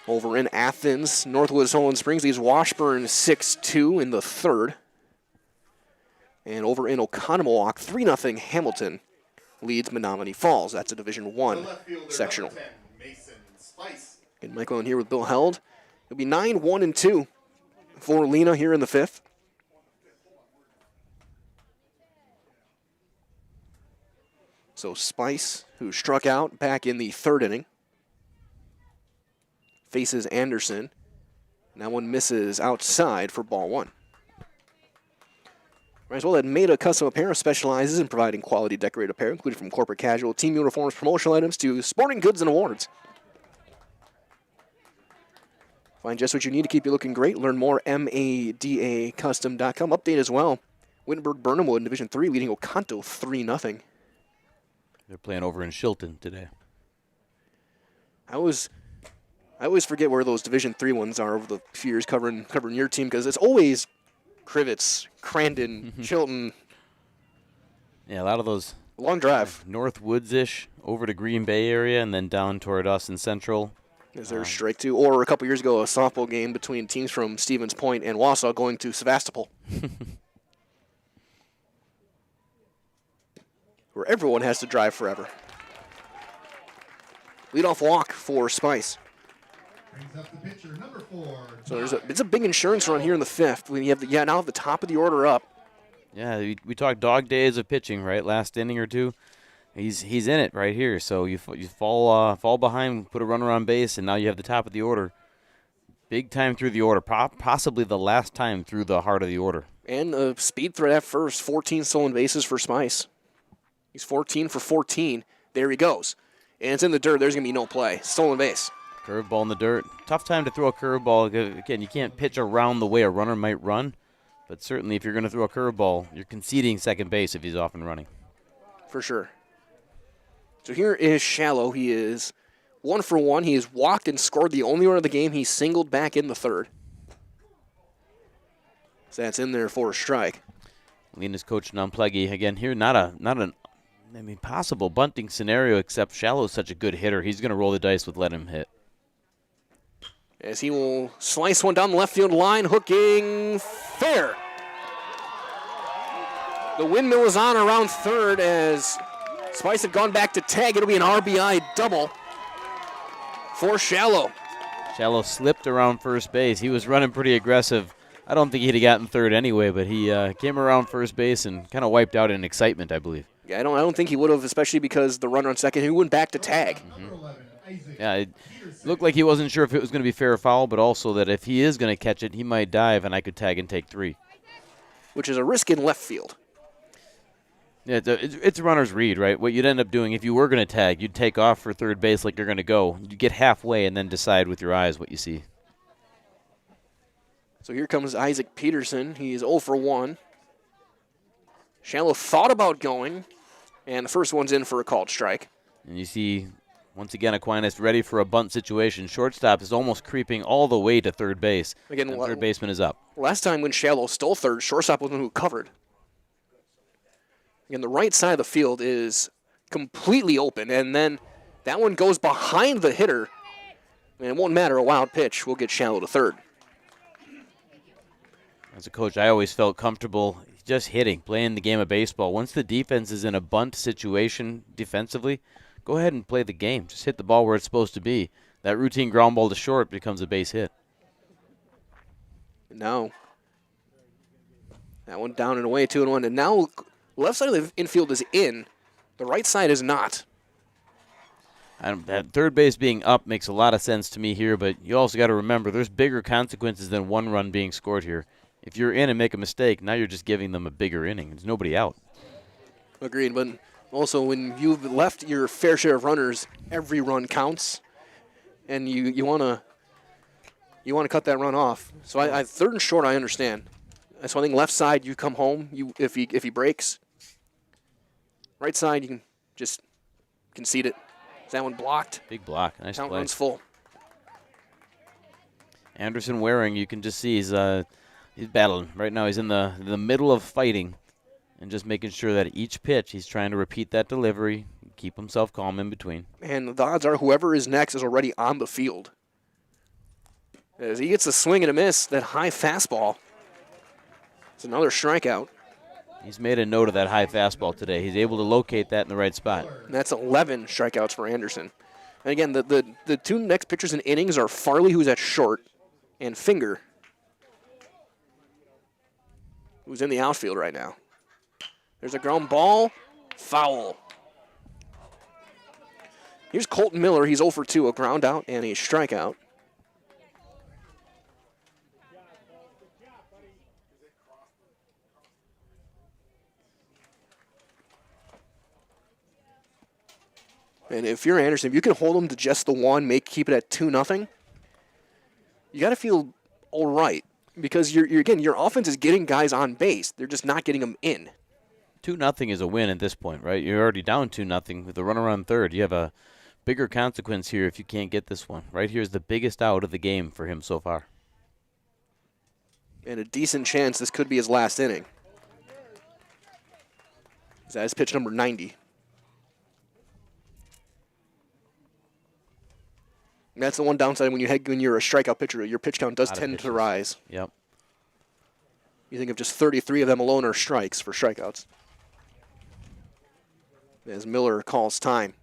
Over in Athens, Northwood Solon Springs leads Washburn 6-2 in the 3rd. And over in Oconomowoc, 3-0 Hamilton leads Menominee Falls. That's a Division I sectional. And Michael in here with Bill Held. It'll be 9-1-2 for Lena here in the 5th. So Spice, who struck out back in the 3rd inning, faces Anderson. And that one misses outside for ball 1. Might as well add Maida Custom Apparel specializes in providing quality decorated apparel, including from corporate casual, team uniforms, promotional items, to sporting goods and awards. Find just what you need to keep you looking great. Learn more, madacustom.com. Update as well. Wittenberg Burnhamwood in Division III leading Oconto 3-0. They're playing over in Shilton today. I always forget where those Division III ones are over the few years covering your team, because it's always Crivets, Crandon, Chilton. Yeah, a lot of those. Long drive. North Woods-ish, over to Green Bay area, and then down toward us in Central. Is there a strike too? Or a couple years ago, a softball game between teams from Stevens Point and Wausau going to Sevastopol. Where everyone has to drive forever. Leadoff walk for Spice. So it's a big insurance run here in the 5th. We have now at the top of the order up. Yeah, we talked dog days of pitching, right? Last inning or two, he's in it right here. So you fall behind, put a runner on base, and now you have the top of the order. Big time through the order, possibly the last time through the heart of the order. And a speed threat at first. 14 stolen bases for Spice. He's 14 for 14. There he goes. And it's in the dirt. There's going to be no play. Stolen base. Curveball in the dirt. Tough time to throw a curveball. Again, you can't pitch around the way a runner might run, but certainly if you're going to throw a curveball, you're conceding second base if he's off and running. for sure. So here is Shallow. He is 1 for 1. He has walked and scored the only run of the game. He singled back in the third. So that's in there for a strike. Lena's coach Numplegi again here. Not an possible bunting scenario, except Shallow's such a good hitter. He's going to roll the dice with letting him hit. As he will slice one down the left field line, hooking fair. The windmill is on around third as Spice had gone back to tag. It'll be an RBI double for Shallow. Shallow slipped around first base. He was running pretty aggressive. I don't think he'd have gotten third anyway, but he came around first base and kind of wiped out in excitement, I believe. Yeah, I don't think he would have, especially because the runner on second, he went back to tag. Yeah, it looked like he wasn't sure if it was going to be fair or foul, but also that if he is going to catch it, he might dive and I could tag and take 3. Which is a risk in left field. Yeah, it's a runner's read, right? What you'd end up doing if you were going to tag, you'd take off for third base like you're going to go. You get halfway and then decide with your eyes what you see. So here comes Isaac Peterson. He is 0 for 1. Shallow thought about going, and the first one's in for a called strike. And you see, once again, Aquinas ready for a bunt situation. Shortstop is almost creeping all the way to third base. Again, and third baseman is up. Last time when Shallow stole third, shortstop was the one who covered. Again, the right side of the field is completely open, and then that one goes behind the hitter, and it won't matter. A wild pitch will get Shallow to third. As a coach, I always felt comfortable just hitting, playing the game of baseball. Once the defense is in a bunt situation defensively, go ahead and play the game. Just hit the ball where it's supposed to be. That routine ground ball to short becomes a base hit. Now, that one down and away, 2-1. And now, left side of the infield is in. The right side is not. That third base being up makes a lot of sense to me here, but you also got to remember there's bigger consequences than one run being scored here. If you're in and make a mistake, now you're just giving them a bigger inning. There's nobody out. Agreed, but also when you've left your fair share of runners, every run counts, and you want to cut that run off. So I third and short, I understand. So I think left side, you come home. If he breaks, right side, you can just concede it. Is that one blocked? Big block. Nice Count play. runs full. Anderson Waring, you can just see he's battling right now. He's in the middle of fighting and just making sure that each pitch he's trying to repeat that delivery, keep himself calm in between. And the odds are whoever is next is already on the field. As he gets a swing and a miss, that high fastball. It's another strikeout. He's made a note of that high fastball today. He's able to locate that in the right spot. And that's 11 strikeouts for Anderson. And again, the two next pitchers in innings are Farley, who's at short, and Finger, who's in the outfield right now. There's a ground ball, foul. Here's Colton Miller. He's 0 for 2, a ground out and a strikeout. And if you're Anderson, if you can hold them to just the one, keep it at 2-0, you got to feel all right. Because your offense is getting guys on base. They're just not getting them in. 2-0 is a win at this point, right? You're already down 2-0 with a runner on third. You have a bigger consequence here if you can't get this one. Right here is the biggest out of the game for him so far. And a decent chance this could be his last inning. That is pitch number 90. And that's the one downside when you're a strikeout pitcher. Your pitch count does tend to rise. Yep. You think of just 33 of them alone are strikes for strikeouts. As Miller calls time.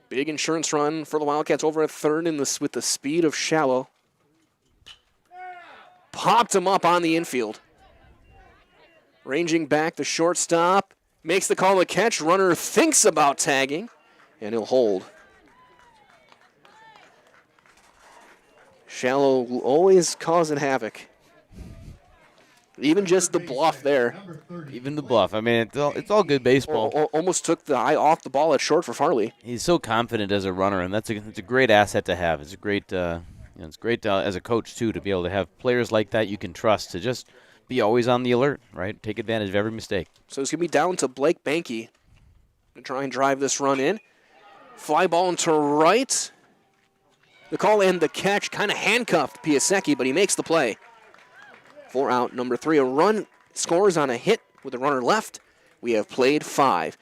Big insurance run for the Wildcats over at third with the speed of Shallow. Popped him up on the infield. Ranging back, the shortstop makes the call to catch. Runner thinks about tagging, and he'll hold. Shallow always causing havoc. Even just the bluff there. Even the bluff. I mean, it's all good baseball. Almost took the eye off the ball at short for Farley. He's so confident as a runner, and it's a great asset to have. It's a great, it's great as a coach too to be able to have players like that you can trust to just be always on the alert, right? Take advantage of every mistake. So it's going to be down to Blake Banky to try and drive this run in. Fly ball into right. The call and the catch kind of handcuffed Piasecki, but he makes the play. 4 out, number 3. A run scores on a hit with a runner left. We have played 5.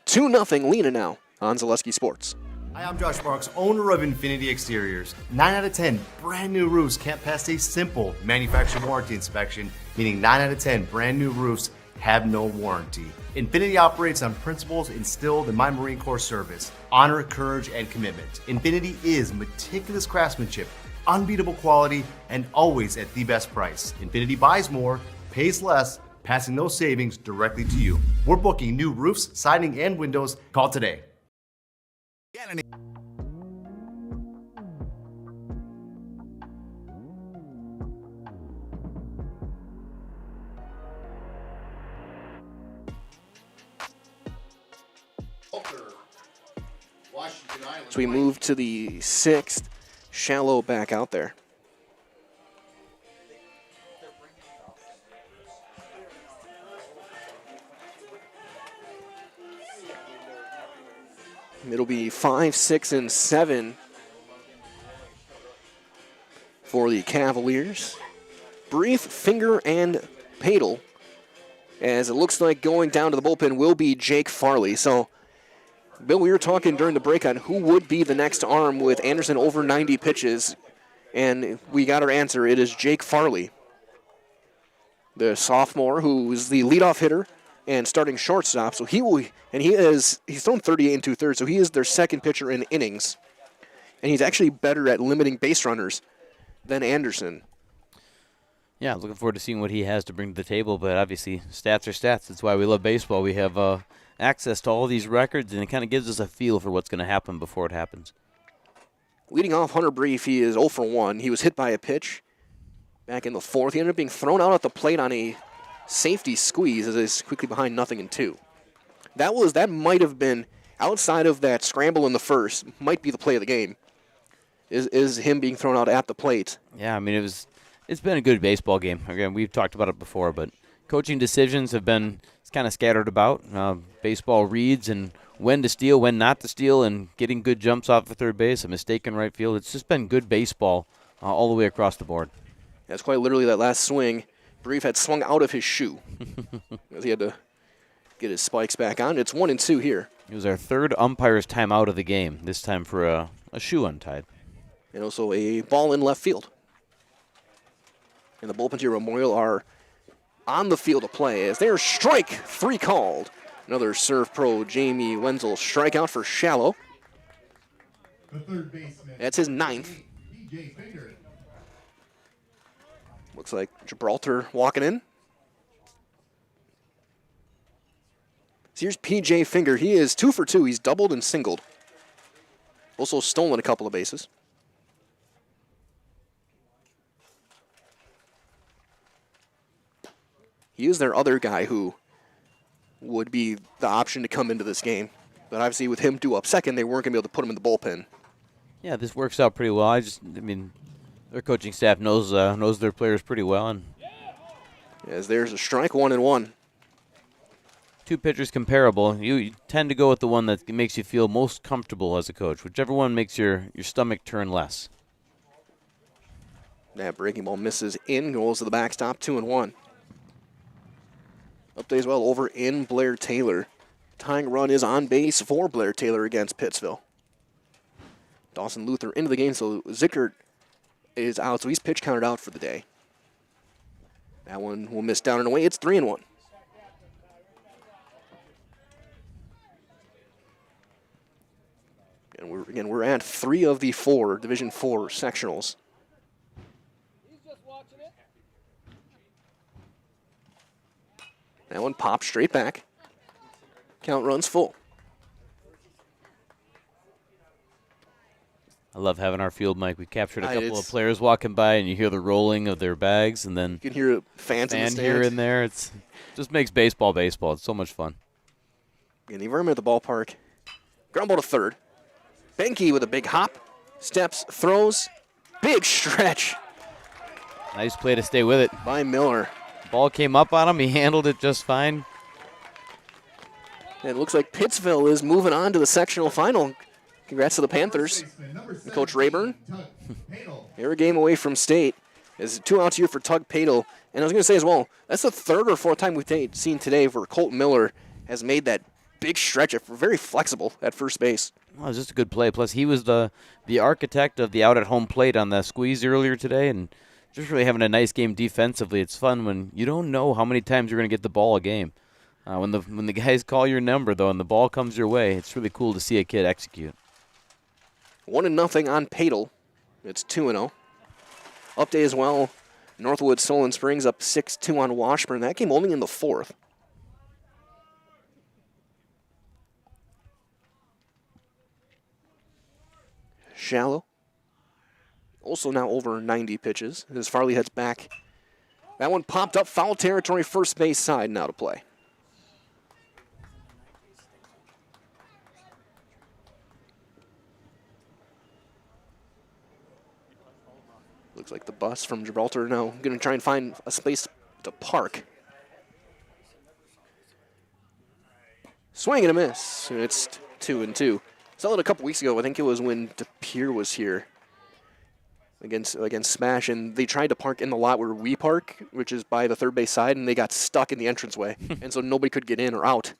2-0 Lena now on Zaleski Sports. Hi, I'm Josh Marks, owner of Infinity Exteriors. 9 out of 10 brand new roofs can't pass a simple manufacturer warranty inspection, meaning 9 out of 10 brand new roofs have no warranty. Infinity operates on principles instilled in my Marine Corps service: honor, courage, and commitment. Infinity is meticulous craftsmanship, unbeatable quality, and always at the best price. Infinity buys more, pays less, passing those savings directly to you. We're booking new roofs, siding, and windows. Call today. So we move to the 6th. Shallow back out there. It'll be 5, 6, and 7 for the Cavaliers. Brief, Finger, and Padel. As it looks like going down to the bullpen will be Jake Farley. So, Bill, we were talking during the break on who would be the next arm with Anderson over 90 pitches, and we got our answer. It is Jake Farley, the sophomore who is the leadoff hitter and starting shortstop. So he's thrown 38 and 2/3, so he is their second pitcher in innings, and he's actually better at limiting base runners than Anderson. Yeah, looking forward to seeing what he has to bring to the table, but obviously stats are stats. That's why we love baseball. We have access to all these records, and it kind of gives us a feel for what's going to happen before it happens. Leading off Hunter Brief, he is 0 for 1. He was hit by a pitch back in the 4th. He ended up being thrown out at the plate on a safety squeeze as he's quickly behind 0-2. That might have been, outside of that scramble in the 1st, might be the play of the game, is him being thrown out at the plate. Yeah, I mean, it's been a good baseball game. Again, we've talked about it before, but coaching decisions have been kind of scattered about. Baseball reads and when to steal, when not to steal, and getting good jumps off of third base, a mistake in right field. It's just been good baseball all the way across the board. That's quite literally that last swing. Brief had swung out of his shoe. He had to get his spikes back on. It's 1-2 here. It was our 3rd umpire's timeout of the game, this time for a shoe untied. And also a ball in left field. And the bullpen here Memorial are on the field of play as there's strike 3 called. Another serve pro Jamie Wenzel strikeout for Shallow. The third baseman. That's his 9th. PJ Finger. Looks like Gibraltar walking in. So here's PJ Finger. He is 2 for 2. He's doubled and singled. Also stolen a couple of bases. He is their other guy who would be the option to come into this game. But obviously with him due up second, they weren't going to be able to put him in the bullpen. Yeah, this works out pretty well. I mean, their coaching staff knows their players pretty well. And as there's a strike, 1-1. Two pitchers comparable. You tend to go with the one that makes you feel most comfortable as a coach, whichever one makes your stomach turn less. That breaking ball misses in, goes to the backstop, 2-1. Update as well over in Blair Taylor. Tying run is on base for Blair Taylor against Pittsville. Dawson Luther into the game, so Zickert is out, so he's pitch counted out for the day. That one will miss down and away. It's 3-1. And we're at 3 of the 4 Division IV sectionals. That one pops straight back. Count runs full. I love having our field mic. We captured a couple of players walking by, and you hear the rolling of their bags, and then you can hear fans in the stands here and there. It just makes baseball baseball. It's so much fun. And the environment at the ballpark. Ground ball to third. Benke with a big hop. Steps, throws. Big stretch. Nice play to stay with it. By Miller. Ball came up on him. He handled it just fine. And it looks like Pittsville is moving on to the sectional final. Congrats to the Panthers. And Coach Rayburn. They're a game away from state. There's 2 outs here for Tug Padel. And I was going to say as well, that's the 3rd or 4th time we've seen today where Colt Miller has made that big stretch. Very flexible at first base. Well, it was just a good play. Plus, he was the architect of the out-at-home plate on the squeeze earlier today, and just really having a nice game defensively. It's fun when you don't know how many times you're going to get the ball a game. When the guys call your number, though, and the ball comes your way, it's really cool to see a kid execute. 1-0 on Padel. It's 2-0. Update as well. Northwood Solon Springs up 6-2 on Washburn. That game only in the 4th. Shallow. Also now over 90 pitches as Farley heads back. That one popped up, foul territory, first base side now to play. Looks like the bus from Gibraltar now going to try and find a space to park. Swing and a miss. It's 2-2. Saw it a couple weeks ago. I think it was when DePere was here against Smash, and they tried to park in the lot where we park, which is by the third base side, and they got stuck in the entranceway, and so nobody could get in or out.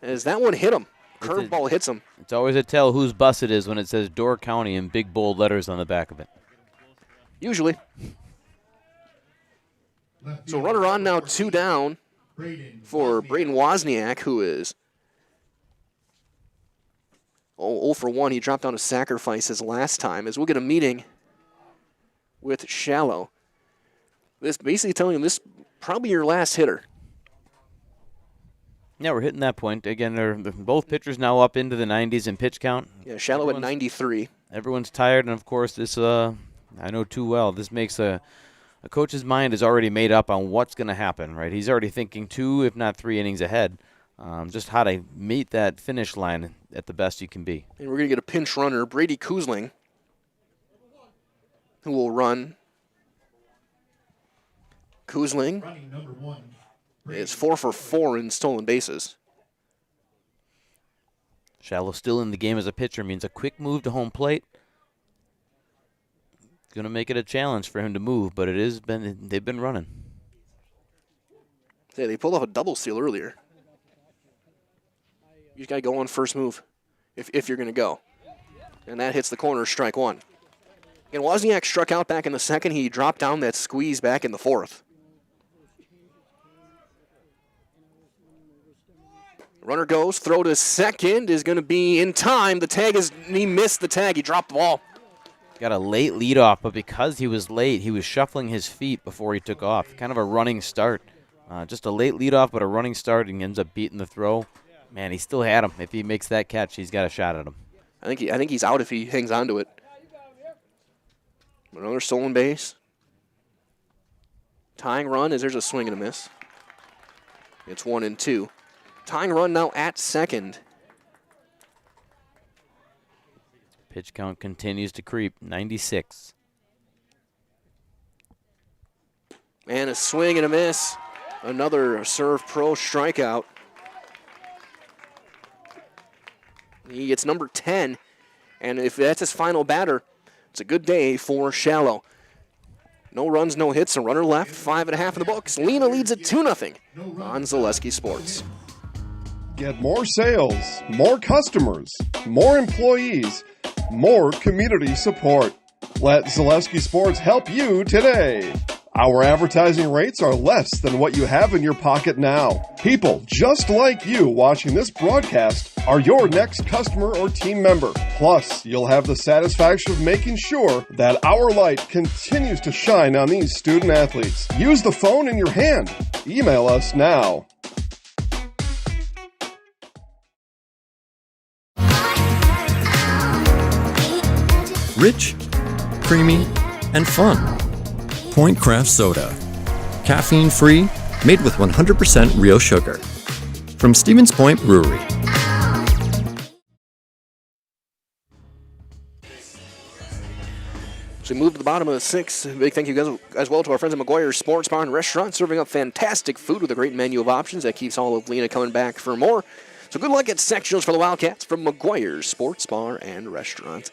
As that one hit him, curveball hits him. It's always a tell whose bus it is when it says Door County in big bold letters on the back of it. Usually. So runner on now, 2 down for Braden Wozniak, who is 0 for 1. He dropped down to sacrifices last time, as we'll get a meeting with Shallow. This basically telling him this is probably your last hitter. Yeah, we're hitting that point. Again, they're both pitchers now up into the 90s in pitch count. Yeah, Shallow at 93. Everyone's tired, and of course this, I know too well, this makes a coach's mind is already made up on what's going to happen, right? He's already thinking 2, if not 3 innings ahead. Just how to meet that finish line at the best you can be. And we're going to get a pinch runner, Brady Kuzling, who will run. Kuzling is 4 for 4 in stolen bases. Shallow still in the game as a pitcher means a quick move to home plate. Going to make it a challenge for him to move, but they've been running. Yeah, they pulled off a double steal earlier. You just got to go on first move if you're going to go. And that hits the corner, strike 1. And Wozniak struck out back in the 2nd. He dropped down that squeeze back in the 4th. Runner goes, throw to 2nd is going to be in time. The tag he missed the tag. He dropped the ball. Got a late leadoff, but because he was late, he was shuffling his feet before he took off. Kind of a running start. Just a late leadoff, but a running start, and he ends up beating the throw. Man, he still had him. If he makes that catch, he's got a shot at him. I think he's out if he hangs on to it. Another stolen base. Tying run as there's a swing and a miss. It's 1-2. Tying run now at 2nd. Pitch count continues to creep, 96. And a swing and a miss. Another Serve Pro strikeout. He gets number 10, and if that's his final batter, it's a good day for Shallow. No runs, no hits, a runner left, 5.5 in the books. Lena leads it 2-0 on Zaleski Sports. Get more sales, more customers, more employees, more community support. Let Zaleski Sports help you today. Our advertising rates are less than what you have in your pocket now. People just like you watching this broadcast are your next customer or team member. Plus, you'll have the satisfaction of making sure that our light continues to shine on these student athletes. Use the phone in your hand. Email us now. Rich, creamy, and fun. Point Craft Soda. Caffeine-free, made with 100% real sugar. From Stevens Point Brewery. So So we move to the bottom of the 6th. Big thank you guys as well to our friends at McGuire's Sports Bar and Restaurant, serving up fantastic food with a great menu of options that keeps all of Lena coming back for more. So good luck at sectionals for the Wildcats from McGuire's Sports Bar and Restaurant.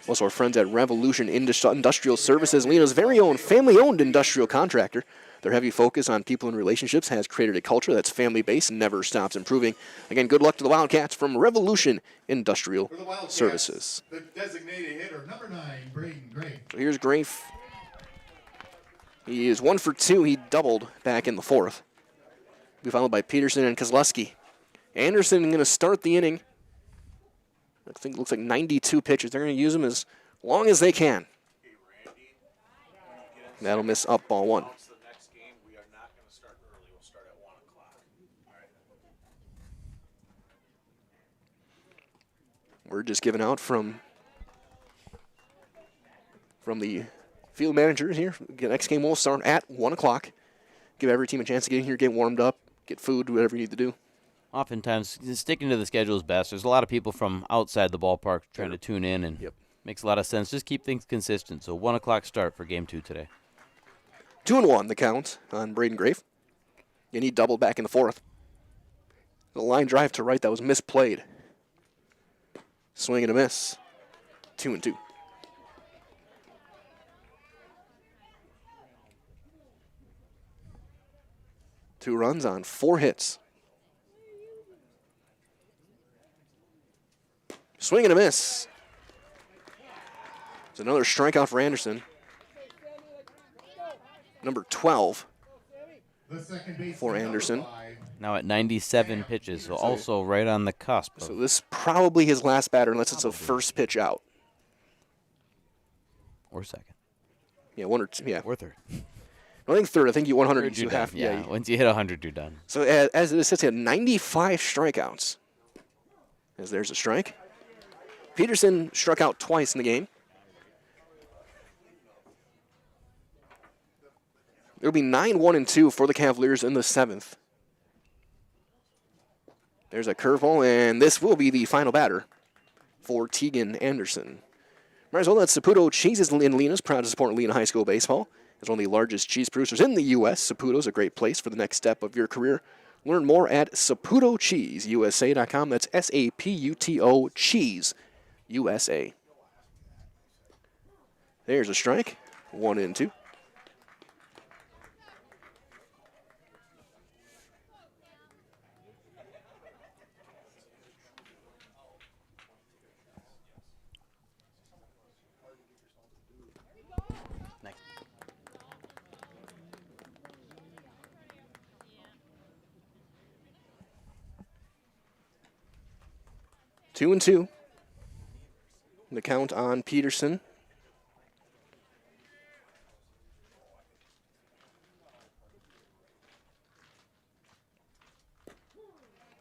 Also our friends at Revolution Industrial Services, Lena's very own family-owned industrial contractor. Their heavy focus on people and relationships has created a culture that's family-based and never stops improving. Again, good luck to the Wildcats from Revolution Industrial Services. The designated hitter, number 9, Braden Gray. So here's Grafe. He is 1 for 2. He doubled back in the 4th. Be followed by Peterson and Kozlowski. Anderson going to start the inning. I think it looks like 92 pitches. They're going to use him as long as they can. That'll miss up ball 1. We're just giving out from the field managers here. The next game will start at 1 o'clock. Give every team a chance to get in here, get warmed up, get food, whatever you need to do. Oftentimes, sticking to the schedule is best. There's a lot of people from outside the ballpark trying to tune in, and makes a lot of sense. Just keep things consistent. So 1 o'clock start for Game 2 today. 2-1 the count on Braden Grafe. And he doubled back in the 4th. The line drive to right that was misplayed. Swing and a miss. 2-2. Two runs on 4 hits. Swing and a miss. It's another strikeout for Anderson. Number 12 for Anderson. Now at 97 pitches, so also right on the cusp. So this probably his last batter unless it's a first pitch out. Or second. Yeah, 1 or 2. Yeah. Or third. I think third. I think you 100. Third, you have. Yeah, once you hit 100, you're done. So as it sits, he had 95 strikeouts. As there's a strike. Peterson struck out twice in the game. It'll be 9-1-2 for the Cavaliers in the 7th. There's a curveball, and this will be the final batter for Tegan Anderson. Might as well, that's Saputo Cheeses in Lena's, proud to support Lena High School baseball. As one of the largest cheese producers in the U.S., Saputo's a great place for the next step of your career. Learn more at SaputoCheeseUSA.com. That's S-A-P-U-T-O Cheese USA. There's a strike. 1-2. Two and 2. The count on Peterson.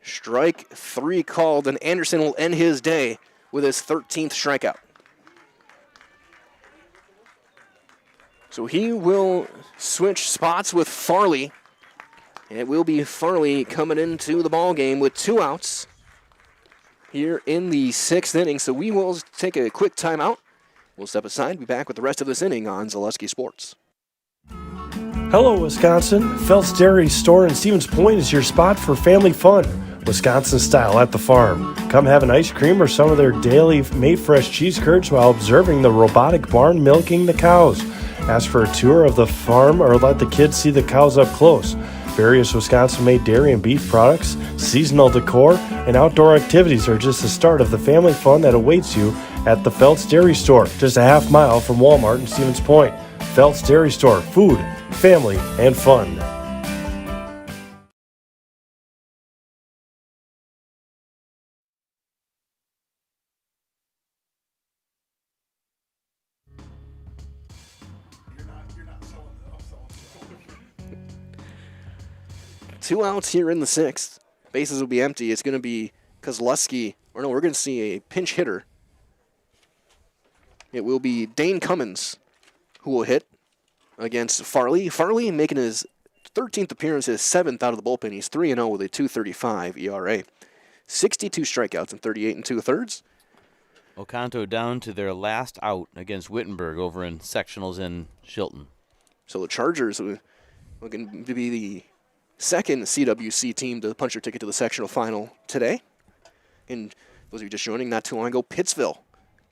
Strike 3 called, and Anderson will end his day with his 13th strikeout. So he will switch spots with Farley, and it will be Farley coming into the ball game with 2 outs here in the 6th inning. So we will take a quick timeout. We'll step aside, be back with the rest of this inning on Zaleski Sports. Hello, Wisconsin. Phelps Dairy Store in Stevens Point is your spot for family fun. Wisconsin style at the farm. Come have an ice cream or some of their daily made fresh cheese curds while observing the robotic barn milking the cows. Ask for a tour of the farm or let the kids see the cows up close. Various Wisconsin-made dairy and beef products, seasonal decor, and outdoor activities are just the start of the family fun that awaits you at the Phelps Dairy Store, just a half mile from Walmart in Stevens Point. Phelps Dairy Store, food, family, and fun. Two outs here in the 6th. Bases will be empty. It's going to be Kozlowski. Or no, we're going to see a pinch hitter. It will be Dane Cummins who will hit against Farley. Farley making his 13th appearance, his 7th out of the bullpen. He's 3-0 with a 2.35 ERA. 62 strikeouts in 38 2/3. Oconto down to their last out against Wittenberg over in sectionals in Chilton. So the Chargers are looking to be the second CWC team to punch their ticket to the sectional final today. And those of you just joining, not too long ago, Pittsville,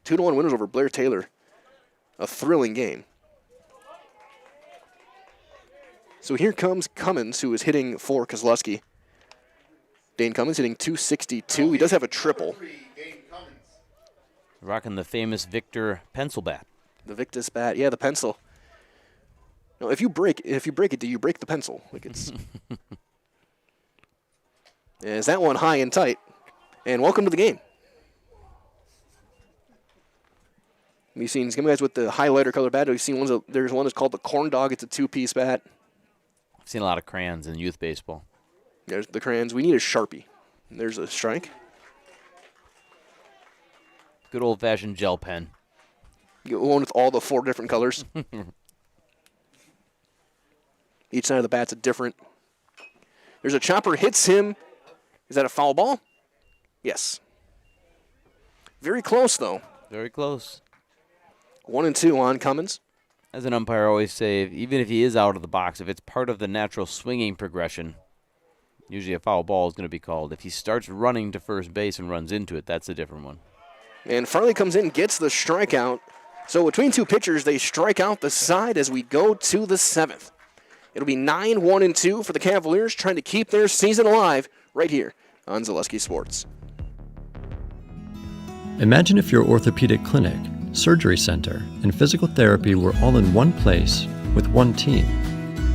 2-1 winners over Blair Taylor. A thrilling game. So here comes Cummins, who is hitting for Kozlowski. Dane Cummins hitting .262. He does have a triple. Rocking the famous Victor pencil bat. The Victus bat, yeah, the pencil. No, if you break it, do you break the pencil? Like it's. Is that one high and tight? And welcome to the game. We've seen some guys with the highlighter color bat. We've seen there's one that's called the corn dog. It's a 2-piece bat. I've seen a lot of crayons in youth baseball. There's the crayons. We need a Sharpie. There's a strike. Good old-fashioned gel pen. You get one with all the 4 different colors. Each side of the bat's a different. There's a chopper, hits him. Is that a foul ball? Yes. Very close, though. Very close. 1-2 on Cummins. As an umpire, I always say, even if he is out of the box, if it's part of the natural swinging progression, usually a foul ball is going to be called. If he starts running to first base and runs into it, that's a different one. And Farley comes in, gets the strikeout. So between two pitchers, they strike out the side as we go to the 7th. It'll be 9-1-2 for the Cavaliers, trying to keep their season alive right here on Zaleski Sports. Imagine if your orthopedic clinic, surgery center, and physical therapy were all in one place with one team.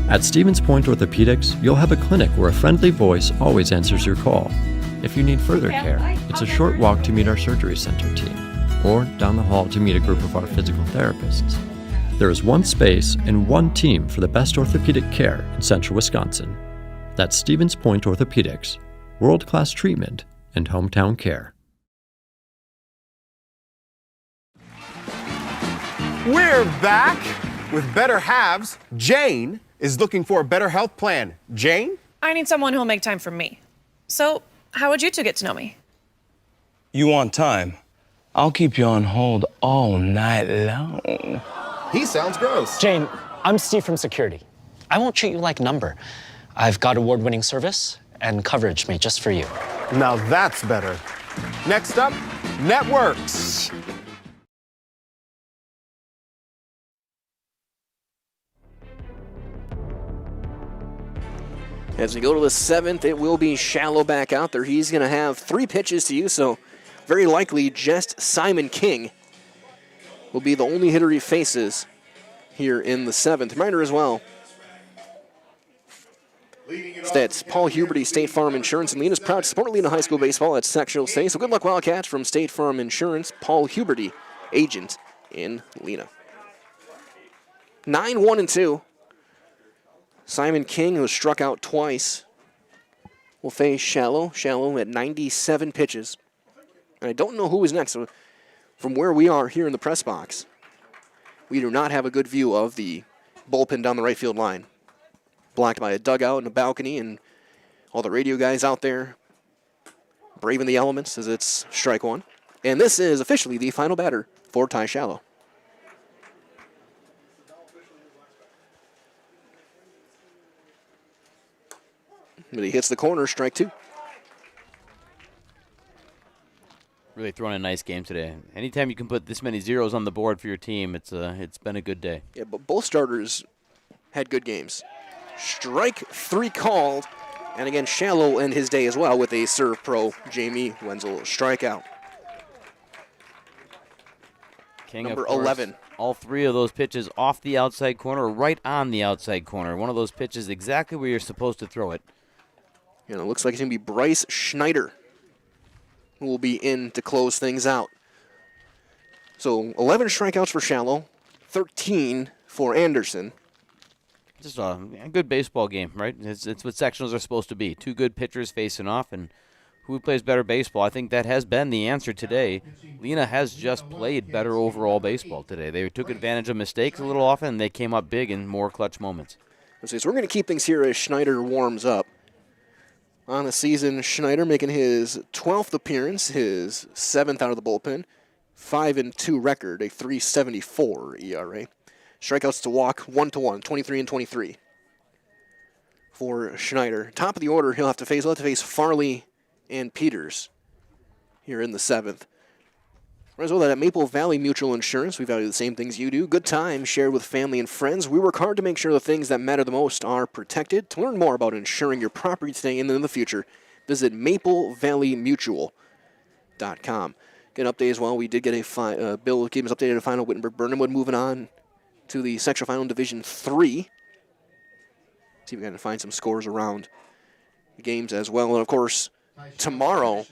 At Stevens Point Orthopedics, you'll have a clinic where a friendly voice always answers your call. If you need further care, it's a short walk to meet our surgery center team, or down the hall to meet a group of our physical therapists. There is one space and one team for the best orthopedic care in central Wisconsin. That's Stevens Point Orthopedics, world-class treatment and hometown care. We're back with better halves. Jane is looking for a better health plan. Jane? I need someone who'll make time for me. So, how would you two get to know me? You want time? I'll keep you on hold all night long. He sounds gross. Jane, I'm Steve from security. I won't treat you like a number. I've got award-winning service and coverage made just for you. Now that's better. Next up, networks. As we go to the 7th, it will be Shallow back out there. He's going to have 3 pitches to use, so very likely just Simon King will be the only hitter he faces here in the 7th. Reminder as well, that's Paul Huberty, State Farm Insurance, and Lena's proud to support Lena High School baseball at sectional state. So good luck, Wildcats, from State Farm Insurance, Paul Huberty, agent in Lena. 9-1-2. Simon King, who struck out twice, will face Shallow. Shallow at 97 pitches. And I don't know who is next. So from where we are here in the press box, we do not have a good view of the bullpen down the right field line. Blocked by a dugout and a balcony, and all the radio guys out there braving the elements as it's strike one. And this is officially the final batter for Ty Shallow. But he hits the corner, strike 2. Really throwing a nice game today. Anytime you can put this many zeros on the board for your team, it's been a good day. Yeah, but both starters had good games. Strike 3 called, and again, Shallow end his day as well with a serve pro Jamie Wenzel strikeout. King, number of course, 11. All 3 of those pitches off the outside corner or right on the outside corner. One of those pitches exactly where you're supposed to throw it. You know, it looks like it's going to be Bryce Schneider who will be in to close things out. So 11 strikeouts for Shallow, 13 for Anderson. Just a good baseball game, right? It's what sectionals are supposed to be. 2 good pitchers facing off, and who plays better baseball? I think that has been the answer today. Lena has just played better overall baseball today. They took advantage of mistakes a little often, and they came up big in more clutch moments. So we're going to keep things here as Schneider warms up. On the season, Schneider making his 12th appearance, his 7th out of the bullpen. 5-2 record, a 3.74 ERA. Strikeouts to walk, 1-1, 23 and 23 for Schneider. Top of the order, he'll have to face Farley and Peters here in the 7th. As well, that at Maple Valley Mutual Insurance, we value the same things you do. Good time shared with family and friends. We work hard to make sure the things that matter the most are protected. To learn more about insuring your property today and in the future, visit maplevalleymutual.com. Get an update as well. We did get a Bill gave us updated a final. Wittenberg-Burnhamwood moving on to the sectional final in Division 3. See if we can find some scores around the games as well. And, of course, tomorrow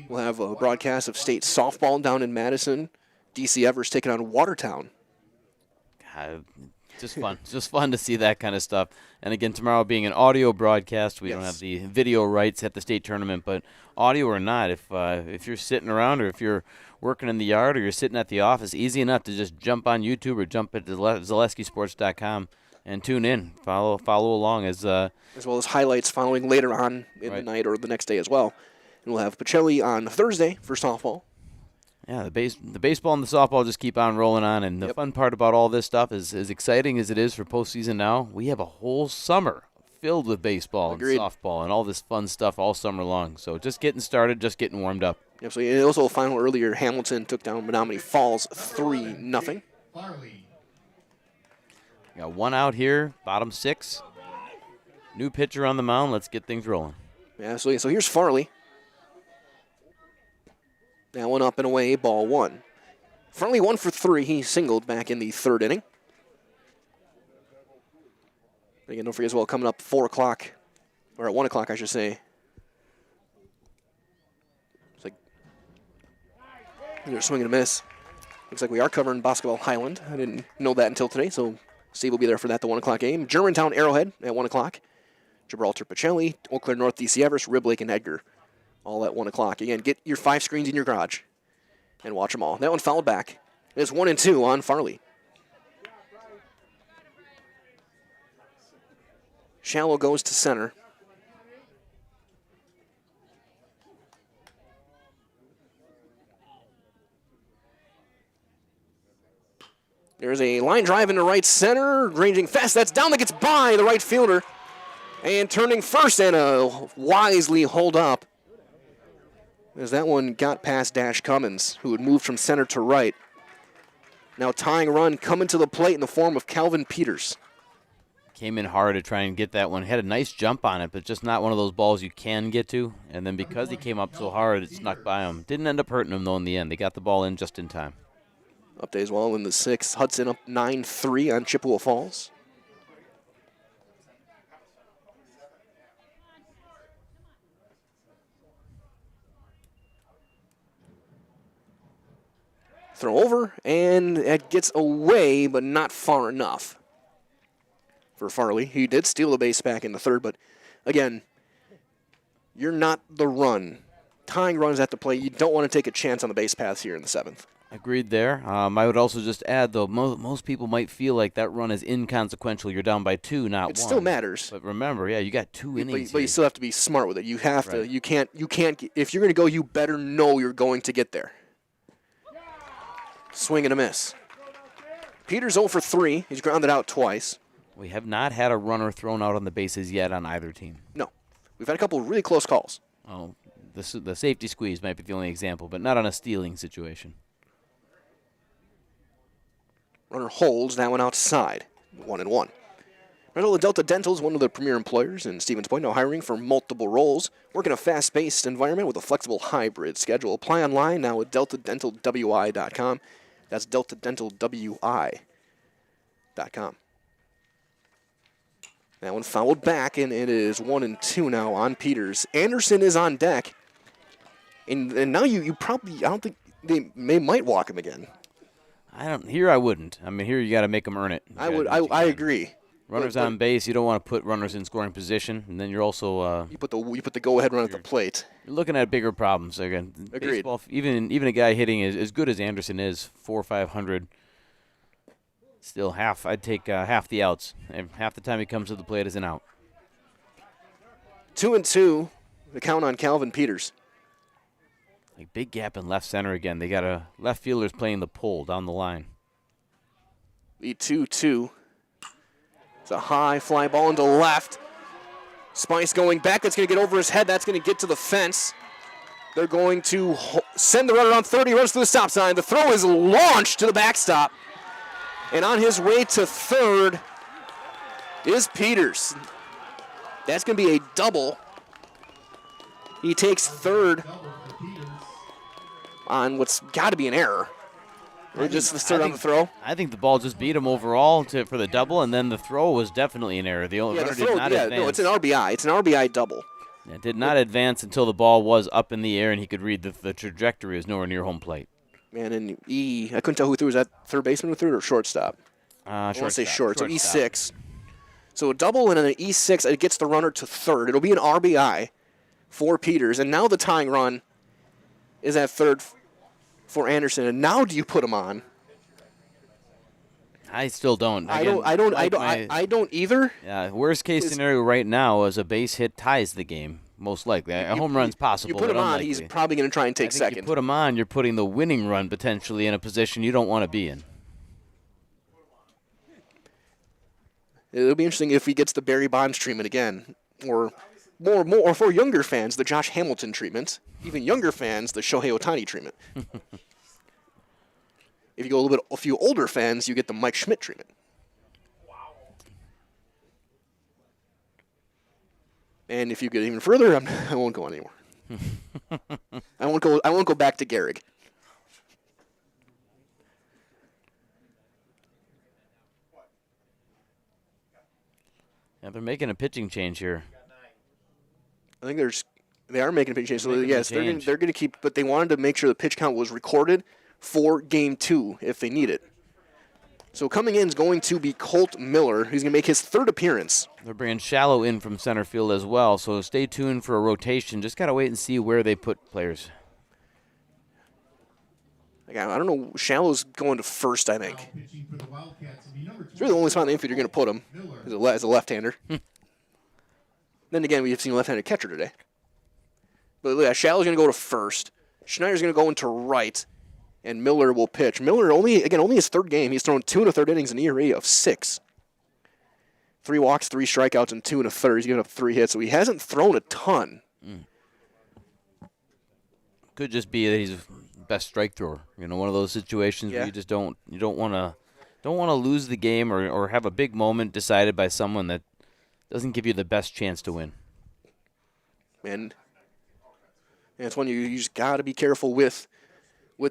we'll have a broadcast of state softball down in Madison. DC Evers taking on Watertown. Just fun. Just fun to see that kind of stuff. And again, tomorrow being an audio broadcast, we don't have the video rights at the state tournament, but audio or not, if you're sitting around or if you're working in the yard or you're sitting at the office, easy enough to just jump on YouTube or jump at ZaleskiSports.com and tune in. Follow along as well as highlights following later on in the night or the next day as well. And we'll have Pacelli on Thursday for softball. Yeah, the baseball and the softball just keep on rolling on, and the fun part about all this stuff is, as exciting as it is for postseason now, we have a whole summer filled with baseball and softball and all this fun stuff all summer long. So just getting started, just getting warmed up. Absolutely. And also a final earlier, Hamilton took down Menominee Falls 3-0. Got one out here, bottom 6. New pitcher on the mound. Let's get things rolling. Yeah, absolutely. So here's Farley. That one up and away, ball 1. Farley 1 for 3. He singled back in the 3rd inning. Again, don't forget as well, coming up 4 o'clock, or at 1 o'clock, I should say. It's like they're swing and a miss. Looks like we are covering Basketball Highland. I didn't know that until today, so Steve will be there for that, the 1 o'clock game. Germantown Arrowhead at 1 o'clock. Gibraltar Pacelli, Eau Claire North DC Evers, Rib Lake and Edgar. All at 1 o'clock. Again, get your 5 screens in your garage and watch them all. That one fouled back. It's 1-2 on Farley. Shallow goes to center. There's a line drive into right center, ranging fast. That's down, that gets by the right fielder. And turning first and a wisely hold up, as that one got past Dash Cummins, who had moved from center to right. Now tying run coming to the plate in the form of Calvin Peters. Came in hard to try and get that one. Had a nice jump on it, but just not one of those balls you can get to. And then because he came up so hard, it snuck by him. Didn't end up hurting him, though, in the end. They got the ball in just in time. Update as well in the 6th. Hudson up 9-3 on Chippewa Falls. Throw over, and it gets away, but not far enough for Farley. He did steal the base back in the 3rd, but again, you're not the run. Tying runs at the plate. You don't want to take a chance on the base paths here in the 7th. Agreed there. I would also just add, though, most people might feel like that run is inconsequential. You're down by 2, not 1. It still matters. But remember, you got 2 innings. But you still have to be smart with it. You have to. You can't. If you're going to go, you better know you're going to get there. Swing and a miss. Peters 0 for 3. He's grounded out twice. We have not had a runner thrown out on the bases yet on either team. No. We've had a couple of really close calls. Oh, the safety squeeze might be the only example, but not on a stealing situation. Runner holds that one outside. 1-1. Rental Delta Dental is one of the premier employers in Stevens Point, now hiring for multiple roles. Work in a fast-paced environment with a flexible hybrid schedule. Apply online now at deltadentalwi.com. That's deltadentalwi.com. That one fouled back, and it is 1-2 now on Peters. Anderson is on deck. And now you probably, I don't think they might walk him again. I wouldn't. I mean, here you got to make them earn it. I agree. Runners on base, you don't want to put runners in scoring position, and then you're also you put the go-ahead run at the plate. You're looking at bigger problems again. Agreed. Baseball, even a guy hitting as good as Anderson is, 400 or 500, still I'd take half the outs, and half the time he comes to the plate is an out. 2-2, the count on Calvin Peters. Like big gap in left center again. They got a left fielder's playing the pull down the line. Lead 2-2. It's a high fly ball into left. Spice going back. That's going to get over his head. That's going to get to the fence. They're going to send the runner on third. He runs to the stop sign. The throw is launched to the backstop. And on his way to third is Peters. That's going to be a double. He takes third on what's got to be an error. Or just the third on the throw. I think the ball just beat him overall for the double, and then the throw was definitely an error. The runner did not advance. No, it's an RBI. It's an RBI double. It did not advance until the ball was up in the air, and he could read the trajectory was nowhere near home plate. Man, and I couldn't tell who threw. Was that third baseman who threw it or shortstop? I want to say short. So E6. So a double and an E6. It gets the runner to third. It'll be an RBI for Peters, and now the tying run is at third for Anderson. And now do you put him on? I still don't. Again, I don't either. Yeah, worst case scenario right now is a base hit ties the game. Most likely, a home run's possible. You put him but on, unlikely. he's probably going to try and take second. You put him on, you're putting the winning run potentially in a position you don't want to be in. It'll be interesting if he gets the Barry Bonds treatment again, or more for younger fans, the Josh Hamilton treatment. Even younger fans, the Shohei Ohtani treatment. If you go a few older fans, you get the Mike Schmidt treatment. And if you get even further, I won't go anymore. I won't go back to Gehrig. Yeah, they're making a pitching change here. I think they are making a pitch change. So yes, they're going to keep, but they wanted to make sure the pitch count was recorded for Game 2 if they need it. So coming in is going to be Colt Miller. He's going to make his third appearance. They're bringing Shallow in from center field as well, so stay tuned for a rotation. Just got to wait and see where they put players. I don't know. Shallow's going to first, I think. It's really the only spot in the infield you're going to put him as a left-hander. Then again, we've seen a left-handed catcher today. But yeah, Shallow's going to go to first. Schneider's going to go into right. And Miller will pitch. Miller, only his third game. He's thrown 2 1/3 innings, an ERA of 6. 3 walks, 3 strikeouts, and 2 1/3. He's given up 3 hits, so he hasn't thrown a ton. Could just be that he's best strike thrower. One of those situations where you just don't want to lose the game or have a big moment decided by someone that doesn't give you the best chance to win. And it's one you just got to be careful with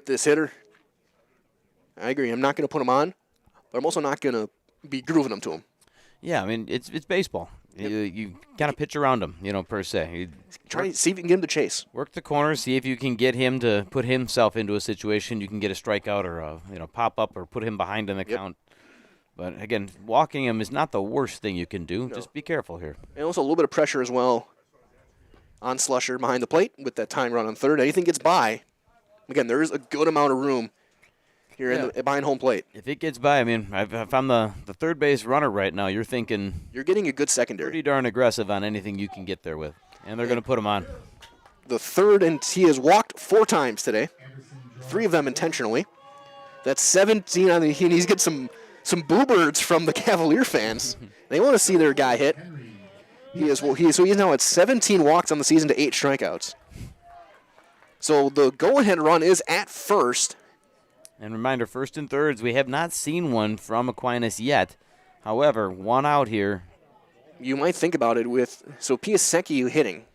this hitter. I agree. I'm not going to put him on, but I'm also not going to be grooving him to him. Yeah, I mean, it's baseball. Yep. You got to pitch around him, per se. Try to see if you can get him to chase. Work the corner, see if you can get him to put himself into a situation you can get a strikeout or a pop up or put him behind in the count. But again, walking him is not the worst thing you can do. No. Just be careful here. And also a little bit of pressure as well on Slusher behind the plate with that tying run on third. Anything gets by. Again, there is a good amount of room here behind home plate. If it gets by, I mean, if I'm the third base runner right now, you're thinking you're getting a good secondary. Pretty darn aggressive on anything you can get there with. And they're going to put him on. The third, and he has walked 4 times today, 3 of them intentionally. That's 17 on the, and he's got some boo birds from the Cavalier fans. They want to see their guy hit. He's now at 17 walks on the season to 8 strikeouts. So the go-ahead run is at first. And reminder, first and thirds, we have not seen one from Aquinas yet. However, 1 out here. You might think about it with, so Piasecki hitting.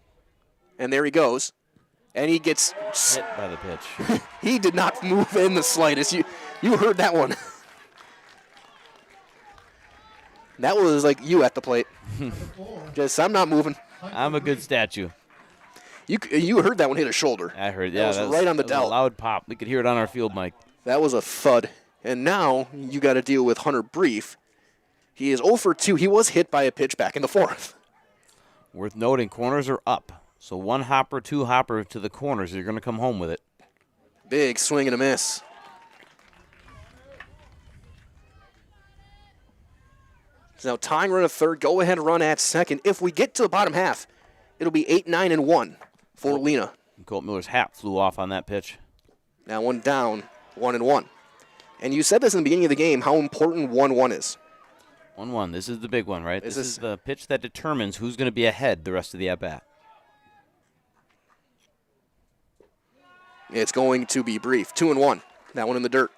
And there he goes. And he gets hit by the pitch. He did not move in the slightest. You heard that one. That was like you at the plate. I'm not moving. I'm a good statue. You heard that one hit a shoulder. I heard, that was right on the delt. A loud pop. We could hear it on our field mic. That was a thud. And now you got to deal with Hunter Brief. He is 0 for 2. He was hit by a pitch back in the 4th. Worth noting, corners are up. So 1 hopper, 2 hopper to the corners. You're going to come home with it. Big swing and a miss. So now tying run at third, go ahead run at second. If we get to the bottom half, it'll be 8-9-1 for Lena. Colt Miller's hat flew off on that pitch. Now one down, 1-1. And you said this in the beginning of the game, how important 1-1 is. 1-1. This is the big one, right? This is the pitch that determines who's going to be ahead the rest of the at-bat. It's going to be brief. 2-1. That one in the dirt.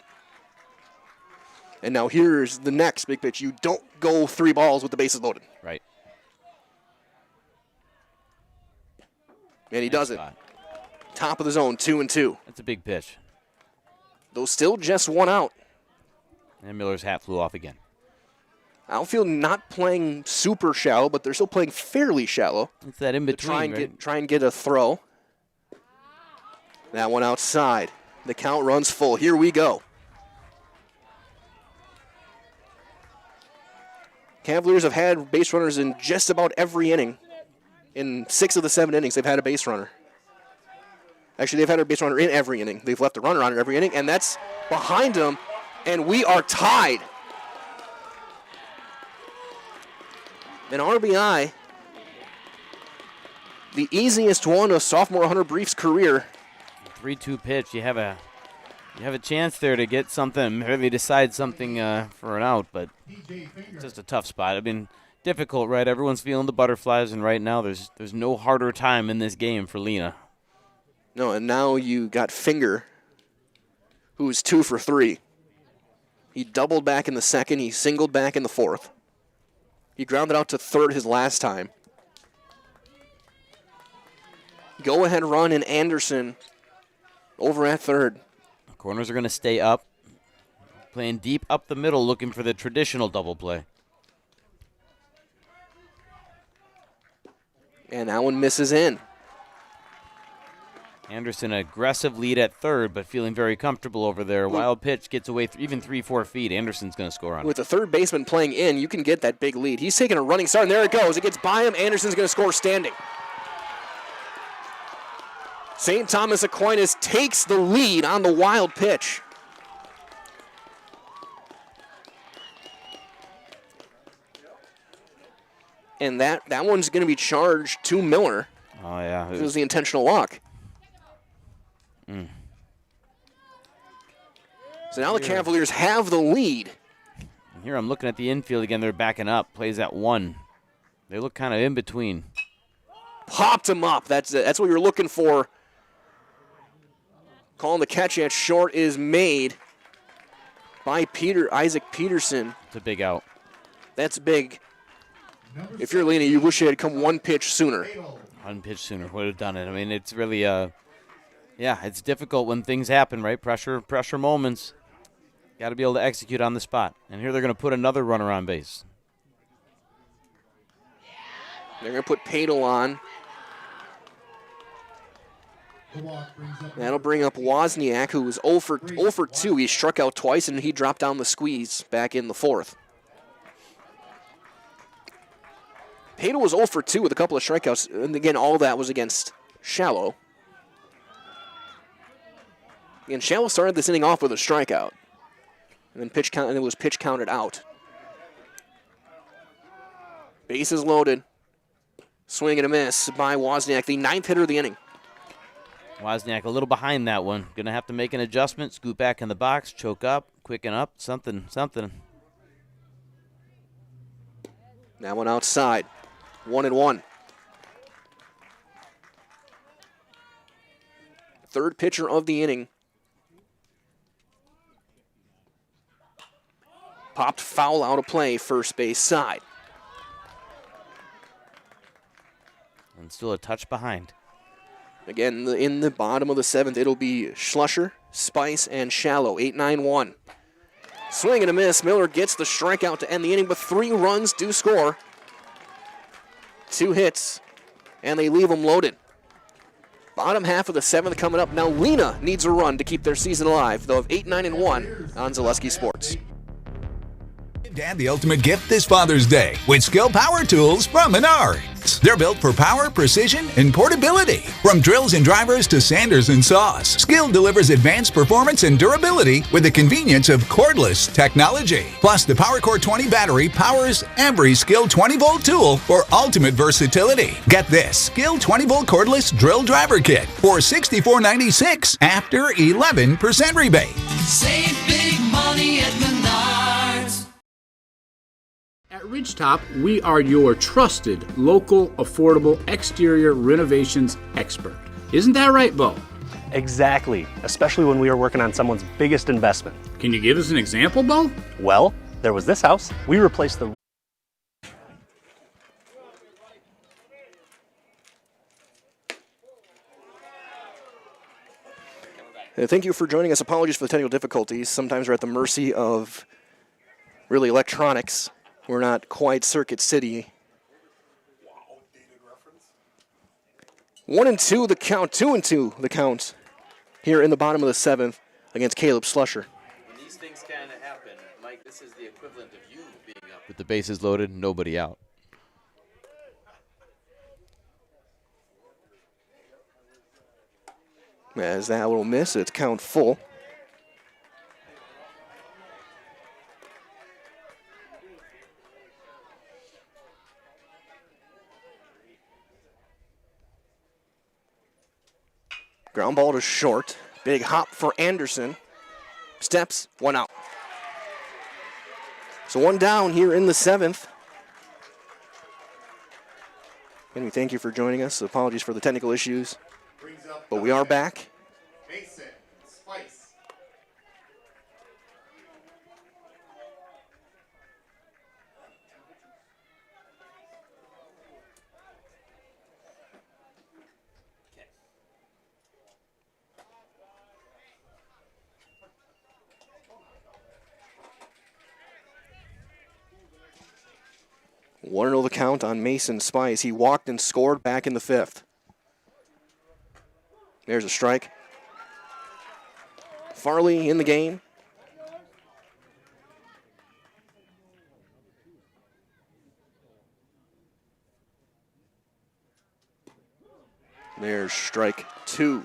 And now here's the next big pitch. You don't go 3 balls with the bases loaded. Right. And he does it. Top of the zone, 2-2. That's a big pitch. Though still just 1 out. And Miller's hat flew off again. Outfield not playing super shallow, but they're still playing fairly shallow. It's that in between. Try and get a throw. That one outside. The count runs full. Here we go. Cavaliers have had base runners in just about every inning. In 6 of the 7 innings, they've had a base runner. Actually, they've had a base runner in every inning. They've left a runner on in every inning, and that's behind them, and we are tied. An RBI, the easiest one of sophomore Hunter Brief's career. 3-2 pitch. You have a chance there to get something, maybe decide something for an out, but it's just a tough spot. I mean, difficult, right? Everyone's feeling the butterflies, and right now there's no harder time in this game for Lena. No, and now you got Finger, who's 2 for 3. He doubled back in the second. He singled back in the fourth. He grounded out to third his last time. Go-ahead run in Anderson over at third. Corners are going to stay up, playing deep up the middle, looking for the traditional double play. And that one misses in. Anderson, aggressive lead at third, but feeling very comfortable over there. Wild pitch gets away even 3-4 feet. Anderson's going to score on it. With the third baseman playing in, you can get that big lead. He's taking a running start, and there it goes. It gets by him. Anderson's going to score standing. St. Thomas Aquinas takes the lead on the wild pitch. And that one's going to be charged to Miller. Oh, yeah. It was the intentional walk. So now the Cavaliers have the lead. And here I'm looking at the infield again. They're backing up. Plays at 1. They look kind of in between. Popped him up. That's what you're looking for. Calling the catch at short is made by Isaac Peterson. It's a big out. That's big. If you're Lena, you wish it had come 1 pitch sooner. 1 pitch sooner would have done it. I mean, it's really, it's difficult when things happen, right? Pressure moments. Got to be able to execute on the spot. And here they're going to put another runner on base. They're going to put Padel on. That'll bring up Wozniak, who was 0 for 2. He struck out twice, and he dropped down the squeeze back in the fourth. Padel was 0 for 2 with a couple of strikeouts, and again, all that was against Shallow. Again, Shallow started this inning off with a strikeout, and then it was pitch counted out. Bases loaded. Swing and a miss by Wozniak, the 9th hitter of the inning. Wozniak a little behind that one. Going to have to make an adjustment, scoot back in the box, choke up, quicken up, something. That one outside. 1-1. Third pitcher of the inning. Popped foul out of play, first base side. And still a touch behind. Again, in the bottom of the 7th, it'll be Schlusser, Spice, and Shallow. 8-9-1. Swing and a miss. Miller gets the strikeout to end the inning, but 3 runs do score. 2 hits, and they leave them loaded. Bottom half of the 7th coming up. Now Lena needs a run to keep their season alive. They'll have 8-9-1 on Zaleski Sports. Dad, the ultimate gift this Father's Day with Skill Power Tools from Menards. They're built for power, precision, and portability. From drills and drivers to sanders and saws, Skill delivers advanced performance and durability with the convenience of cordless technology. Plus, the PowerCore 20 battery powers every Skill 20-volt tool for ultimate versatility. Get this Skill 20-volt cordless drill driver kit for $64.96 after 11% rebate. Save big money at Menards. At Ridgetop, we are your trusted, local, affordable exterior renovations expert. Isn't that right, Bo? Exactly, especially when we are working on someone's biggest investment. Can you give us an example, Bo? Well, there was this house. We replaced the Thank you for joining us. Apologies for the technical difficulties. Sometimes we're at the mercy of really electronics. We're not quite Circuit City. 1-2 the count, 2-2 the count here in the bottom of the 7th against Caleb Slusher. When these things kind of happen, Mike, this is the equivalent of you being up with the bases loaded, nobody out. As that little miss, it's count full. Ground ball to short. Big hop for Anderson. Steps, one out. So one down here in the 7th. And we thank you for joining us. Apologies for the technical issues. But we are back. Mason, Spice. One the count on Mason Spice. He walked and scored back in the 5th. There's a strike. Farley in the game. There's strike 2.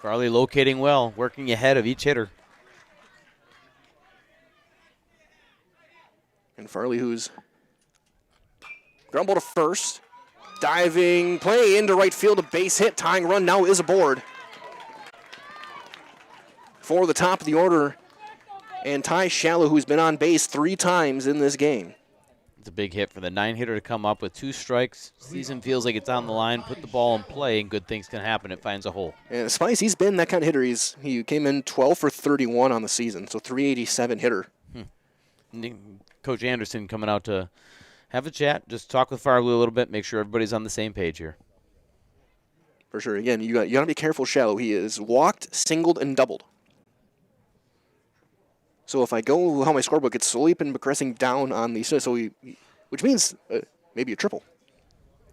Farley locating well, working ahead of each hitter. And Farley, who's ground ball to first. Diving play into right field, a base hit, tying run now is aboard. For the top of the order, and Ty Shallow, who's been on base 3 times in this game. It's a big hit for the 9-hitter to come up with 2 strikes. Season feels like it's on the line, put the ball in play, and good things can happen. It finds a hole. And Spice, he's been that kind of hitter. He came in 12 for 31 on the season, so 387 hitter. Coach Anderson coming out to have a chat, just talk with Farley a little bit, make sure everybody's on the same page here. For sure. Again, you got to be careful, Shallow. He is walked, singled, and doubled. So if I go how my scorebook, it's slowly been progressing down on the which means maybe a triple.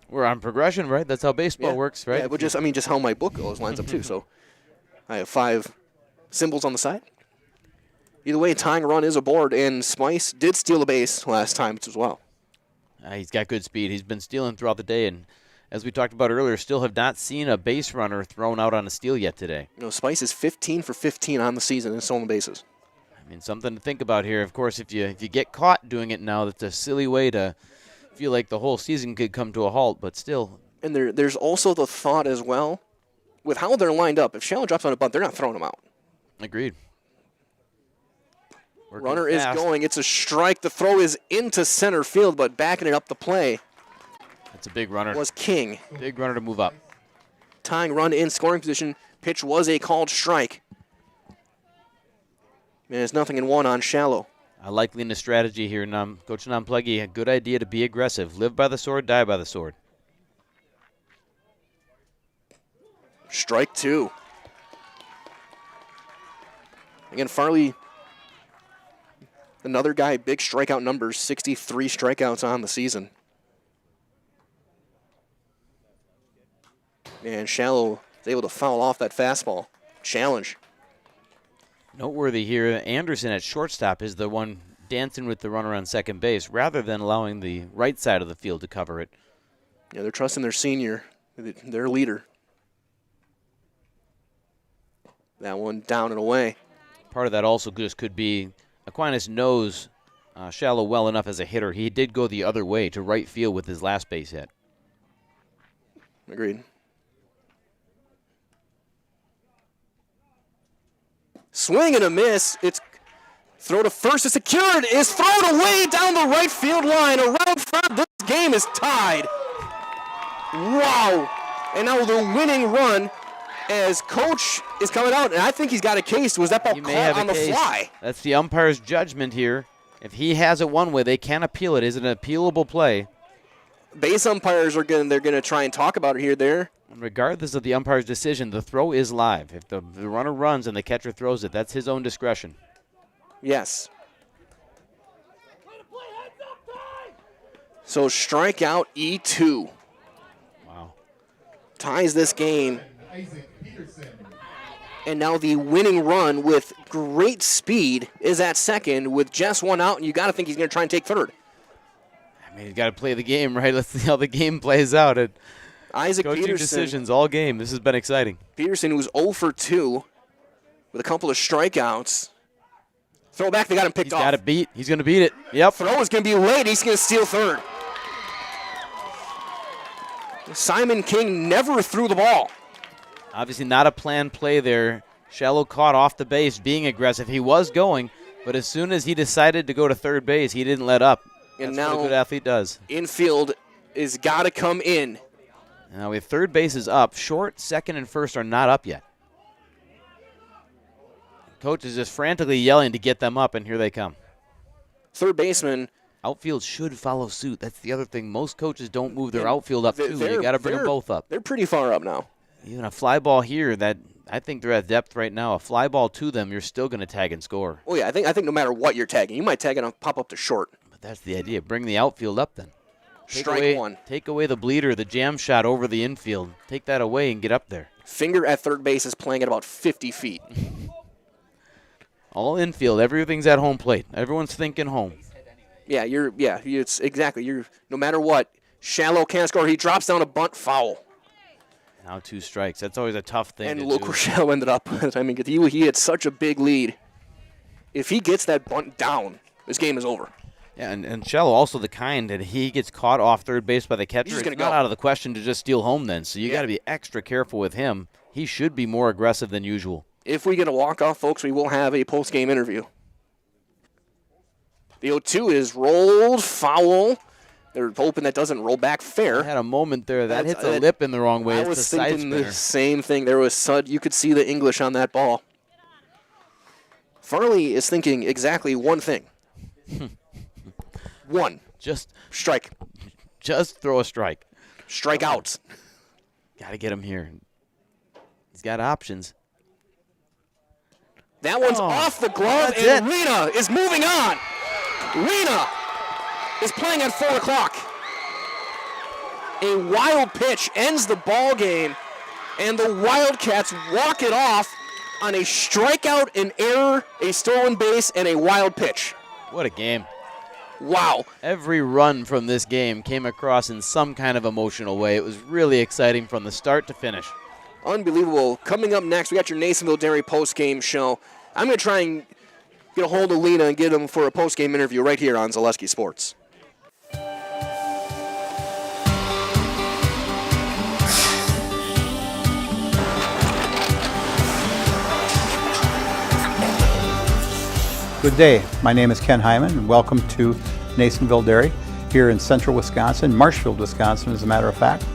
We're on progression, right? That's how baseball works, right? Yeah, but just how my book goes lines up too. So I have 5 symbols on the side. Either way, tying run is aboard, and Spice did steal a base last time as well. He's got good speed. He's been stealing throughout the day, and as we talked about earlier, still have not seen a base runner thrown out on a steal yet today. Spice is 15 for 15 on the season in stolen bases. I mean, something to think about here. Of course, if you get caught doing it now, that's a silly way to feel like the whole season could come to a halt, but still. And there's also the thought as well, with how they're lined up, if Shallow drops on a bunt, they're not throwing him out. Agreed. Runner is going. It's a strike. The throw is into center field, but backing it up the play. That's a big runner. Was King. Big runner to move up. Tying run in scoring position. Pitch was a called strike. And it's 0-1 on Shallow. I like Lena's strategy here. Coach Namplegi, a good idea to be aggressive. Live by the sword, die by the sword. Strike 2. Again, Farley, another guy, big strikeout numbers, 63 strikeouts on the season. And Shallow is able to foul off that fastball. Challenge. Noteworthy here, Anderson at shortstop is the one dancing with the runner on second base rather than allowing the right side of the field to cover it. Yeah, they're trusting their senior, their leader. That one down and away. Part of that also just could be Aquinas knows Shallow well enough as a hitter. He did go the other way to right field with his last base hit. Agreed. Swing and a miss. It's throw to first. It's secured. It's thrown away down the right field line. Around third. This game is tied. Wow. And now the winning run as coach is coming out, and I think he's got a case. Was that ball caught on the fly? That's the umpire's judgment here. If he has it one way, they can appeal it. Is it an appealable play? Base umpires are gonna try and talk about it here. There. And regardless of the umpire's decision, the throw is live. If the runner runs and the catcher throws it, that's his own discretion. Yes. So strikeout E2. Wow. Ties this game. And now the winning run with great speed is at second with just one out, and you got to think he's going to try and take third. I mean, he's got to play the game, right? Let's see how the game plays out. Isaac Coaching Peterson. decisions all game. This has been exciting. Peterson, who's 0 for 2 with a couple of strikeouts. Throw back, they got him picked off. He's got it beat. He's going to beat it. Yep. Throw is going to be late. He's going to steal third. Simon King never threw the ball. Obviously not a planned play there. Shallow caught off the base, being aggressive. He was going, but as soon as he decided to go to third base, he didn't let up. And That's now what a good athlete does. Infield is got to come in. Now we have third base is up. Short, second, and first are not up yet. Coach is just frantically yelling to get them up, and here they come. Third baseman. Outfield should follow suit. That's the other thing. Most coaches don't move their outfield up, too. You got to bring them both up. They're pretty far up now. Even a fly ball here, that I think they're at depth right now. A fly ball to them, you're still going to tag and score. Oh, yeah, I think no matter what you're tagging, you might tag it and pop up to short. But that's the idea. Bring the outfield up then. Strike one. Take away the bleeder, the jam shot over the infield. Take that away and get up there. Finger at third base is playing at about 50 feet. All infield. Everything's at home plate. Everyone's thinking home. Yeah, it's exactly. No matter what, Shallow can't score. He drops down a bunt foul. Now 2 strikes. That's always a tough thing and to look do. where Shallow ended up. I mean, he had such a big lead. If he gets that bunt down, this game is over. Yeah, and Shallow also the kind that he gets caught off third base by the catcher. He's It's not out of the question to just steal home then. So you got to be extra careful with him. He should be more aggressive than usual. If we get a walk-off, folks, we will have a post-game interview. The 0-2 is rolled foul. They're hoping that doesn't roll back fair. I had a moment there. That hits a lip in the wrong way. I It's was a side thinking spinner. the same thing. There was you could see the English on that ball. Farley is thinking exactly one thing. One. Just strike. Just throw a strike. Strike out. Got to get him here. He's got options. That one's off the glove, and Lena is moving on. Lena is playing at 4 o'clock. A wild pitch ends the ball game, and the Wildcats walk it off on a strikeout, an error, a stolen base, and a wild pitch. What a game. Wow. Every run from this game came across in some kind of emotional way. It was really exciting from the start to finish. Unbelievable. Coming up next, we got your Nasonville Dairy post-game show. I'm going to try and get a hold of Lena and get him for a post-game interview right here on Zaleski Sports. Good day. My name is Ken Hyman, and welcome to Nasonville Dairy here in central Wisconsin, Marshfield, Wisconsin, as a matter of fact.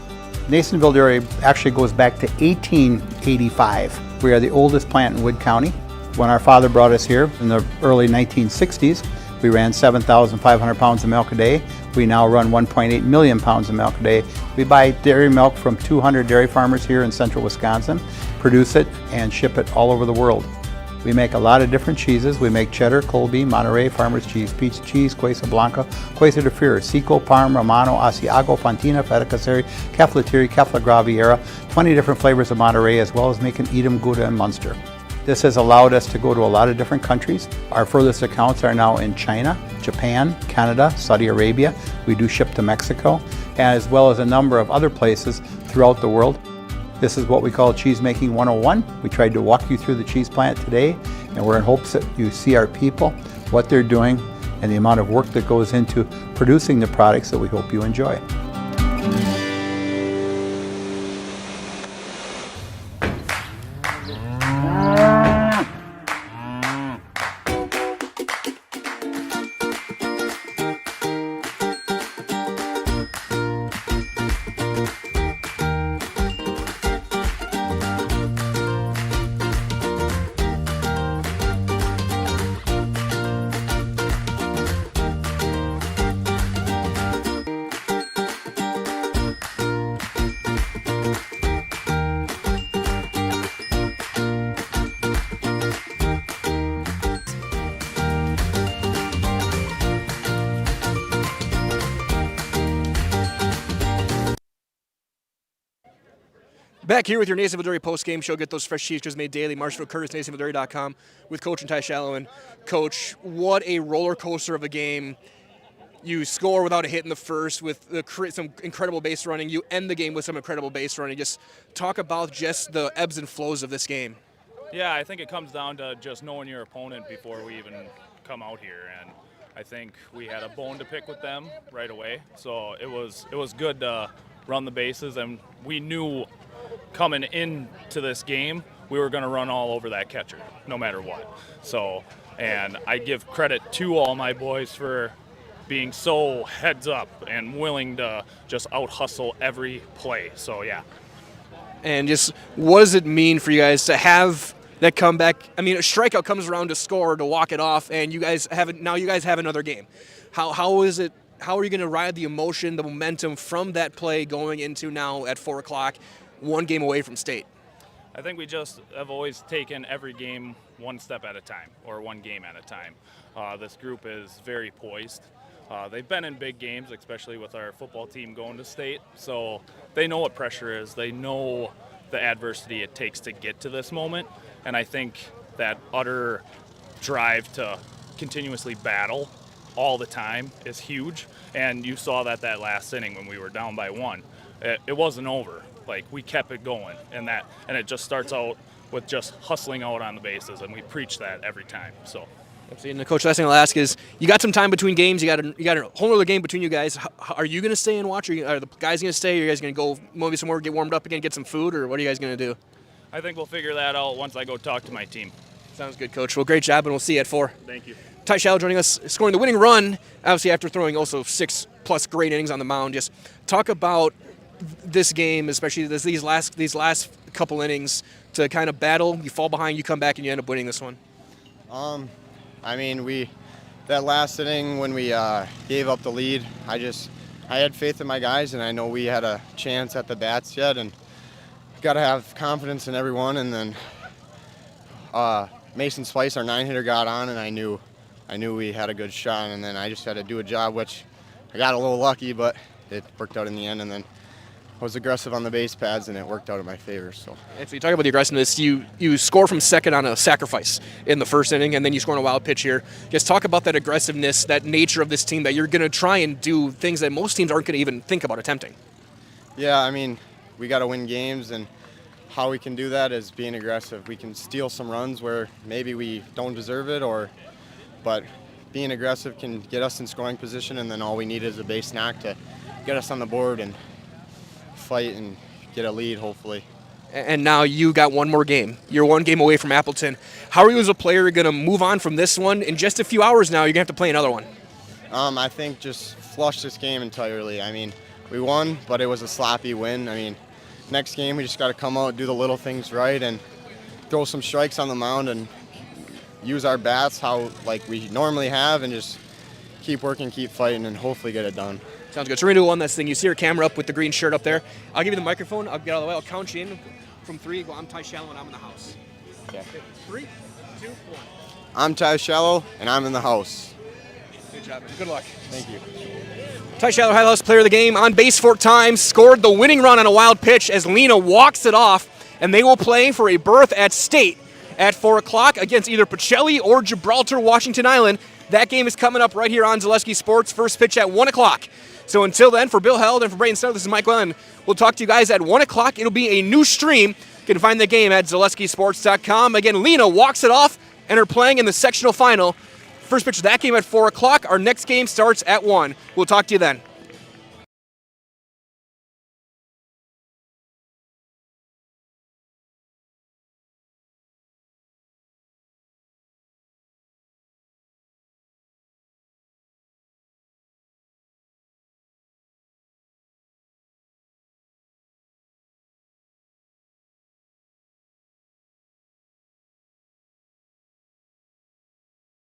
Nasonville Dairy actually goes back to 1885. We are the oldest plant in Wood County. When our father brought us here in the early 1960s, we ran 7,500 pounds of milk a day. We now run 1.8 million pounds of milk a day. We buy dairy milk from 200 dairy farmers here in central Wisconsin, produce it, and ship it all over the world. We make a lot of different cheeses. We make cheddar, Colby, Monterey, Farmer's Cheese, Peach Cheese, Quesa Blanca, Quesa de Fury, Seco, Parm, Romano, Asiago, Fontina, Feta Caseri, Keflatiri, Kefla Graviera, 20 different flavors of Monterey, as well as making Edam, Gouda, and Munster. This has allowed us to go to a lot of different countries. Our furthest accounts are now in China, Japan, Canada, Saudi Arabia. We do ship to Mexico, as well as a number of other places throughout the world. This is what we call Cheesemaking 101. We tried to walk you through the cheese plant today, and we're in hopes that you see our people, what they're doing, and the amount of work that goes into producing the products that we hope you enjoy. Back here with your Nasonville Dairy post-game show. Get those fresh cheeses made daily. Marshall Curtis, NasonvilleDairy.com with Coach and Ty Shallow. And Coach, what a roller coaster of a game. You score without a hit in the first with some incredible base running. You end the game with some incredible base running. Just talk about just the ebbs and flows of this game. Yeah, I think it comes down to just knowing your opponent before we even come out here. And I think we had a bone to pick with them right away. So it was good to run the bases, and we knew coming into this game we were going to run all over that catcher no matter what. So, and I give credit to all my boys for being so heads up and willing to just out hustle every play. So yeah. And just what does it mean for you guys to have that comeback? I mean, a strikeout comes around to score, to walk it off, and you guys have another game. How is it? How are you going to ride the emotion, the momentum from that play going into now at 4 o'clock, one game away from state? I think we just have always taken every game one step at a time, or one game at a time. This group is very poised. They've been in big games, especially with our football team going to state, so they know what pressure is. They know the adversity it takes to get to this moment, and I think that utter drive to continuously battle all the time is huge, and you saw that last inning when we were down by 1. It wasn't over. Like, we kept it going, and it just starts out with just hustling out on the bases, and we preach that every time. So. And the coach, last thing I'll ask is, you got some time between games. You got a whole other game between you guys. Are you going to stay and watch? Are the guys going to stay? Are you guys going to go maybe somewhere, get warmed up again, get some food, or what are you guys going to do? I think we'll figure that out once I go talk to my team. Sounds good, Coach. Well, great job, and we'll see you at 4. Thank you. Ty Shallow joining us, scoring the winning run, obviously after throwing also 6+ great innings on the mound. Just talk about this game, especially these last couple innings, to kind of battle. You fall behind, you come back, and you end up winning this one. I mean, that last inning when we gave up the lead, I had faith in my guys, and I know we had a chance at the bats yet, and got to have confidence in everyone. And then Mason Splice, our 9-hitter, got on, and I knew we had a good shot, and then I just had to do a job, which I got a little lucky, but it worked out in the end. And then I was aggressive on the base pads, and it worked out in my favor. So you talk about the aggressiveness. You score from second on a sacrifice in the first inning, and then you score on a wild pitch here. Just talk about that aggressiveness, that nature of this team, that you're going to try and do things that most teams aren't going to even think about attempting. Yeah, I mean, we got to win games, and how we can do that is being aggressive. We can steal some runs where maybe we don't deserve it, but being aggressive can get us in scoring position, and then all we need is a base knock to get us on the board and fight and get a lead, hopefully. And now you got one more game. You're one game away from Appleton. How are you as a player going to move on from this one? In just a few hours now, you're going to have to play another one. I think just flush this game entirely. I mean, we won, but it was a sloppy win. I mean, next game we just got to come out, do the little things right, and throw some strikes on the mound and use our bats how like we normally have, and just keep working, keep fighting, and hopefully get it done. Sounds good. So we're going to do one last thing. You see your camera up with the green shirt up there. I'll give you the microphone. I'll get all the way. I'll count you in from 3. Go, I'm Ty Shallow, and I'm in the house. Okay. 3, 2, 1. I'm Ty Shallow, and I'm in the house. Good job, man. Good luck. Thank you. Ty Shallow, highlights player of the game, on base 4 times, scored the winning run on a wild pitch as Lena walks it off, and they will play for a berth at state at 4 o'clock against either Pacelli or Gibraltar, Washington Island. That game is coming up right here on Zaleski Sports. First pitch at 1 o'clock. So until then, for Bill Held and for Brayden Snow, this is Mike Glenn. We'll talk to you guys at 1 o'clock. It'll be a new stream. You can find the game at ZaleskiSports.com. Again, Lena walks it off and are playing in the sectional final. First pitch of that game at 4 o'clock. Our next game starts at 1. We'll talk to you then.